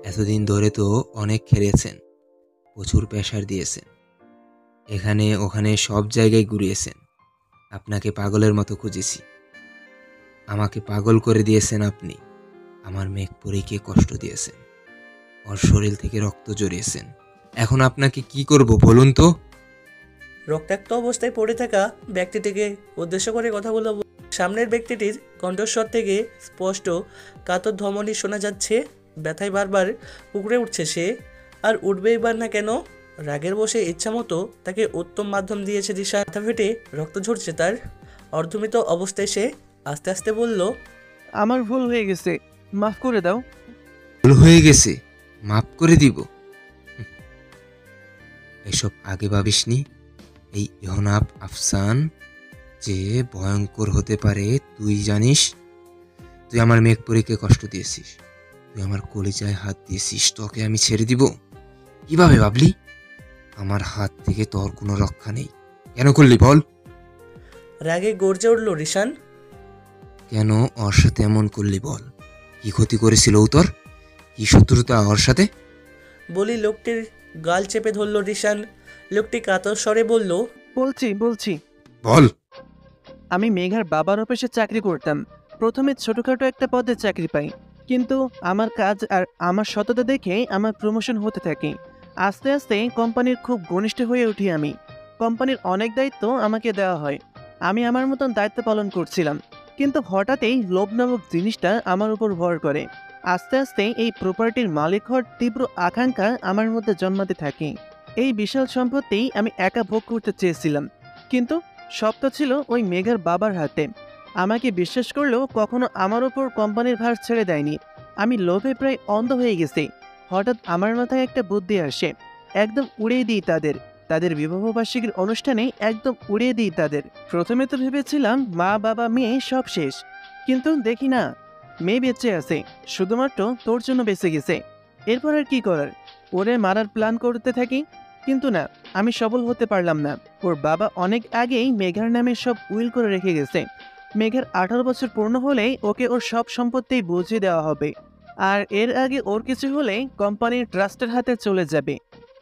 এতদিন ধরে তো অনেক খেলেছেন, প্রচুর প্রেশার দিয়েছেন, এখানে ওখানে সব জায়গায় ঘুরিয়েছেন। আপনাকে পাগলের মতো খুঁজেছি। আমাকে পাগল করে দিয়েছেন আপনি। আমার মেঘপরিকে কষ্ট দিয়েছেন। ওর শরীর থেকে রক্ত জড়িয়েছেন। এখন আপনাকে কি করব বলুন তো? রক্তাক্ত অবস্থায় পড়ে থাকা ব্যক্তিটিকে উদ্দেশ্য করে কথাগুলো সামনের ব্যক্তিটির কণ্ঠস্বর থেকে স্পষ্ট কাতর ধমনী শোনা যাচ্ছে। ব্যথায় বারবার কুকড়ে উঠছে সে, আর উঠবেই বার না কেন। রাগের বসে ইচ্ছামতো তাকে উত্তম মাধ্যম দিয়েছে দিশা। মাথা ফেটে রক্ত ঝরছে তার। অর্ধমিত অবস্থায় সে আস্তে আস্তে বলল, আমার ভুল হয়ে গেছে, মাফ করে দাও। ভুল হয়ে গেছে, মাফ করে দিব? এসব আগে ভাবিসনি? এই ইহনাব আফসান যে ভয়ঙ্কর হতে পারে তুই জানিস? তুই আমার মেঘপরীকে কষ্ট দিয়েছিস, তুই আমার কলিজায় হাত দিয়েছিস, তোকে আমি ছেড়ে দিব? কিভাবে ভাবলি? আমার হাত থেকে তোর কোনো রক্ষা নেই। কেন করলি বল? রাগে গর্জে উঠল রিশান। কেন ওর সাথে এমন করলি বল? কি ক্ষতি করেছিল ও তোর? কি শত্রুতা ওর সাথে? বলি লোকটির গাল চেপে ধরল রিশান। লোকটি কাতর স্বরে বলল, বলছি বল। আমি মেঘার বাবার অফিসে চাকরি করতাম। প্রথমে ছোটখাটো একটা পদে চাকরি পাই, কিন্তু আমার কাজ আর আমার সততা দেখে আমার প্রমোশন হতে থাকে। আস্তে আস্তে কোম্পানির খুব ঘনিষ্ঠ হয়ে উঠি আমি। কোম্পানির অনেক দায়িত্ব আমাকে দেওয়া হয়, আমি আমার মতন দায়িত্ব পালন করছিলাম। কিন্তু হঠাৎই লোভ নামক জিনিসটা আমার উপর ভর করে। আস্তে আস্তে এই প্রপার্টির মালিক হওয়ার তীব্র আকাঙ্ক্ষা আমার মধ্যে জন্মাতে থাকে। এই বিশাল সম্পত্তি আমি একা ভোগ করতে চেয়েছিলাম, কিন্তু সবটা ছিল ওই মেঘার বাবার হাতে। আমাকে বিশ্বাস করলেও কখনো আমার ওপর কোম্পানির ভার ছেড়ে দেয়নি। আমি লোভে প্রায় অন্ধ হয়ে গেছি। হঠাৎ আমার মাথায় একটা বুদ্ধি আসে, একদম উড়িয়ে দিই তাদের বিবাহবার্ষিকীর অনুষ্ঠানে একদম উড়িয়ে দিই তাদের। প্রথমে তো ভেবেছিলাম মা বাবা মেয়ে সব শেষ, কিন্তু দেখি না, মেয়ে বেঁচে আছে, শুধুমাত্র তোর জন্য বেঁচে গেছে। এরপর আর কি করার, ওরে মারার প্ল্যান করতে থাকি। কিন্তু না, আমি সফল হতে পারলাম না। ওর বাবা অনেক আগেই মেঘার নামে সব উইল করে রেখে গেছে। মেঘার 18 বছর পূর্ণ হলেই ওকে ওর সব সম্পত্তি বুঝিয়ে দেওয়া হবে, আর এর আগে ওর কিছু হলে কোম্পানির ট্রাস্টের হাতে চলে যাবে।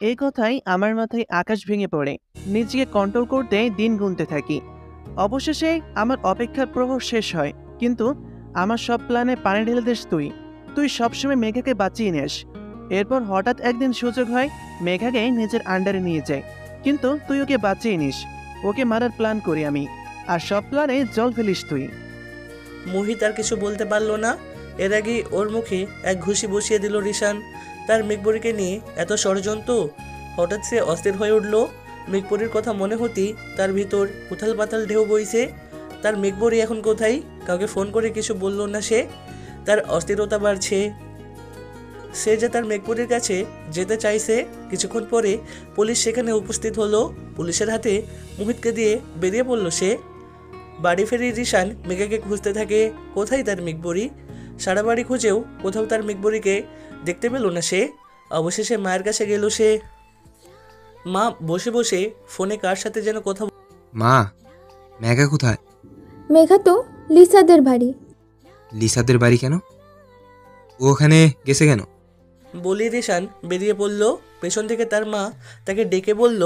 এই কথাই আমার মাথায় আকাশ ভেঙে পড়ে। নিজেকে কন্ট্রোল করতে দিন গুনতে থাকি। অবশেষে আমার অপেক্ষার প্রহর শেষ হয়, কিন্তু আমার সব প্ল্যানে পানি ঢেলে দিস তুই সবসময় মেঘাকে বাঁচিয়ে নিস। এরপর হঠাৎ একদিন সুযোগ হয়, মেঘাকে নিজের আন্ডারে নিয়ে যায়, কিন্তু তুই ওকে বাঁচিয়ে নিস। ওকে মারার প্ল্যান করি আমি, আর সব প্ল্যানে জল ফেলিস তুই। মোহিত আর কিছু বলতে পারল না। এর আগে ওর মুখে এক ঘুষি বসিয়ে দিল রিশান। তার মেঘপরীকে নিয়ে এত ষড়যন্ত্র। হঠাৎ সে অস্থির হয়ে উঠল। মেঘপরীর কথা মনে হতেই তার ভিতর উথাল পাতাল ঢেউ বইছে। তার মেঘপরী এখন কোথায়? কাউকে ফোন করে কিছু বলল না সে। তার অস্থিরতা বাড়ছে। সে যে তার মেঘপরীর কাছে যেতে চাইছে। কিছুক্ষণ পরে পুলিশ সেখানে উপস্থিত হলো। পুলিশের হাতে মোহিতকে দিয়ে বেরিয়ে পড়ল সে। বাড়ি ফেরি রিশান মেঘাকে খুঁজতে থাকে। কোথায় তার মেঘপরী? সারা বাড়ি খুঁজেও কোথাও তার মেঘপরীকে দেখতে পেল না সে। অবশেষে মায়ের কাছে গেল সে। মা বসে বসে ফোনে কার সাথে যেন কথা। মা, মেঘা কোথায়? মেঘা তো লিসাদের বাড়ি। লিসাদের বাড়ি কেন? ও ওখানে গেছে কেন? বলি রিশান বেরিয়ে পড়ল। পেছন থেকে তার মা তাকে ডেকে বলল,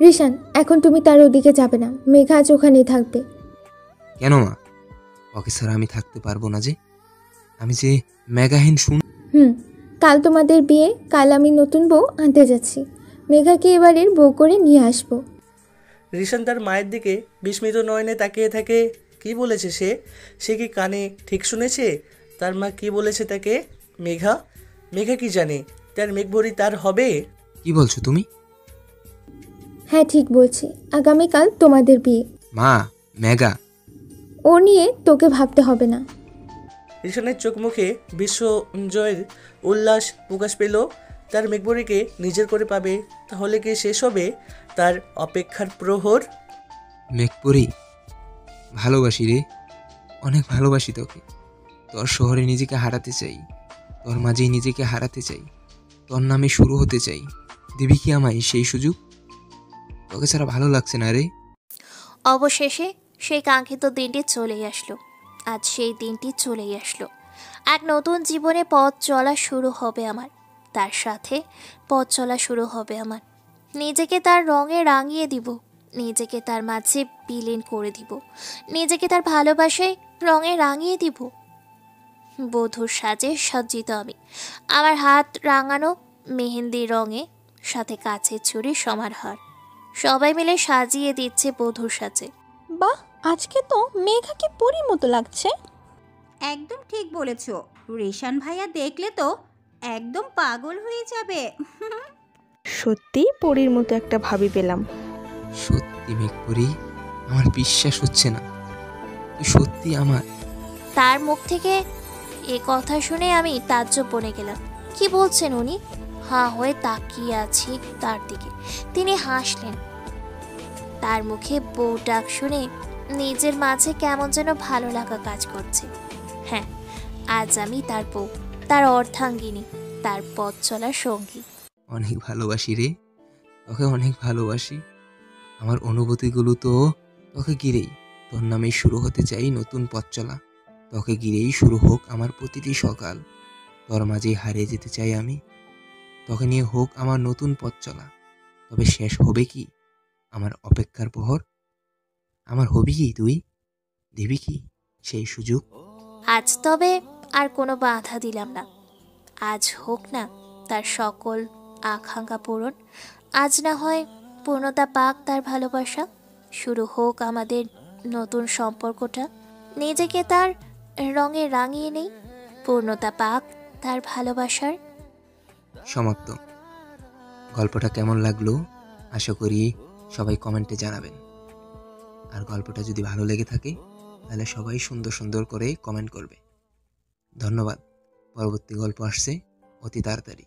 রিশান, এখন তুমি তার ওদিকে যাবে না, মেঘা আজ ওখানেই থাকবে। কেন মা? ওকে ছাড়া আমি থাকতে পারবো না যে। আমি যে মেঘাহীন কাল তোমাদের বিয়ে, কাল আমি নতুন বউ আনতে যাচ্ছি। মেঘাকে এবারের বউ করে নিয়ে আসবো। রিশান তার মায়ের দিকে বিস্মিত নয়নে তাকিয়ে থাকে। কি বলেছে সে? সে কি কানে ঠিক শুনেছে? তার মা কি বলেছে তাকে? মেঘা কি জানে তার মেঘপরী তার হবে? কি বলছো তুমি? হ্যাঁ, ঠিক বলছি। আগামীকাল তোমাদের বিয়ে। মা, মেঘা ও নিয়ে তোকে ভাবতে হবে না। রিশানের চোখ মুখে বিশ্বজয়ের উল্লাস প্রকাশ পেল। তার মেঘপরীকে নিজের করে পাবে, তাহলে কি শেষ হবে তার অপেক্ষার প্রহর? মেঘপরী, ভালোবাসি রে, অনেক ভালোবাসি তোকে। তোর শহরে নিজেকে হারাতে চাই, তোর মাঝেই নিজেকে হারাতে চাই, তোর নামে শুরু হতে চাই। দিবি কি আমায় সেই সুযোগ? তোকে ছাড়া ভালো লাগছে না রে। অবশেষে সেই কাঙ্ক্ষিত দিনটি চলেই আসলো। আজ সেই দিনটি চলেই আসলো। এক নতুন জীবনে পথ চলা শুরু হবে আমার। তার সাথে পথ চলা শুরু হবে আমার। নিজেকে তার রঙে রাঙিয়ে দিব, নিজেকে তার মাঝে বিলীন করে দিব, নিজেকে তার ভালোবাসায় রঙে রাঙিয়ে দিব। বধূর সাজে সজ্জিত আমি। আমার হাত রাঙানো মেহেন্দি রঙে, সাথে কাছের চুড়ি সমারহার। সবাই মিলে সাজিয়ে দিচ্ছে বধূর সাজে। বাহ, আজকে তো মেঘাকে পরীর মতো লাগছে। একদম ঠিক বলেছ। রেশান ভাইয়া দেখলে তো একদম পাগল হয়ে যাবে। সত্যিই পরীর মতো একটা ভাবি পেলাম। সত্যি মেঘপরি, আমার বিশ্বাস হচ্ছে না তুই সত্যি আমার। তার মুখ থেকে এ কথা শুনে আমি তাজ্জব বনে গেলাম। কি বলছেন উনি? হাঁ হয়ে তাকিয়ে আছি তার দিকে। তিনি হাসলেন। তার মুখে বউ ডাক শুনে নিজের মাঝে কেমন যেন ভালো লাগা কাজ করছে। হ্যাঁ, আজ আমি তার বউ, তার অর্ধাঙ্গিনী, তার পথ চলার সঙ্গী। অনেক ভালোবাসি রে, তোকে অনেক ভালোবাসি। আমার অনুভূতিগুলো তো তোকে ঘিরেই। তোর নামেই শুরু হতে চাই নতুন পথ চলা। তোকে ঘিরেই শুরু হোক আমার প্রতিটি সকাল। তোর মাঝেই হারিয়ে যেতে চাই আমি। তোকে নিয়ে হোক আমার নতুন পথ চলা। তবে শেষ হবে কি আমার অপেক্ষার প্রহর? আমার হবি কি তুই? দিবি কি সেই সুযোগ? আজ তবে আর কোনো বাধা দিলাম না। আজ হোক না তার সকল আকাঙ্ক্ষা পূরণ। আজ না হয় পূর্ণতা পাক তার ভালোবাসা। শুরু হোক আমাদের নতুন সম্পর্কটা। নিজেকে তার রঙে রাঙিয়ে নেই। পূর্ণতা পাক তার ভালোবাসার। সমাপ্ত। গল্পটা কেমন লাগলো আশা করি সবাই কমেন্টে জানাবেন। আর গল্পটা যদি ভালো লেগে থাকে তাহলে সবাই সুন্দর সুন্দর করে কমেন্ট করবে। ধন্যবাদ। পরবর্তী গল্প আসছে অতি তাড়াতাড়ি।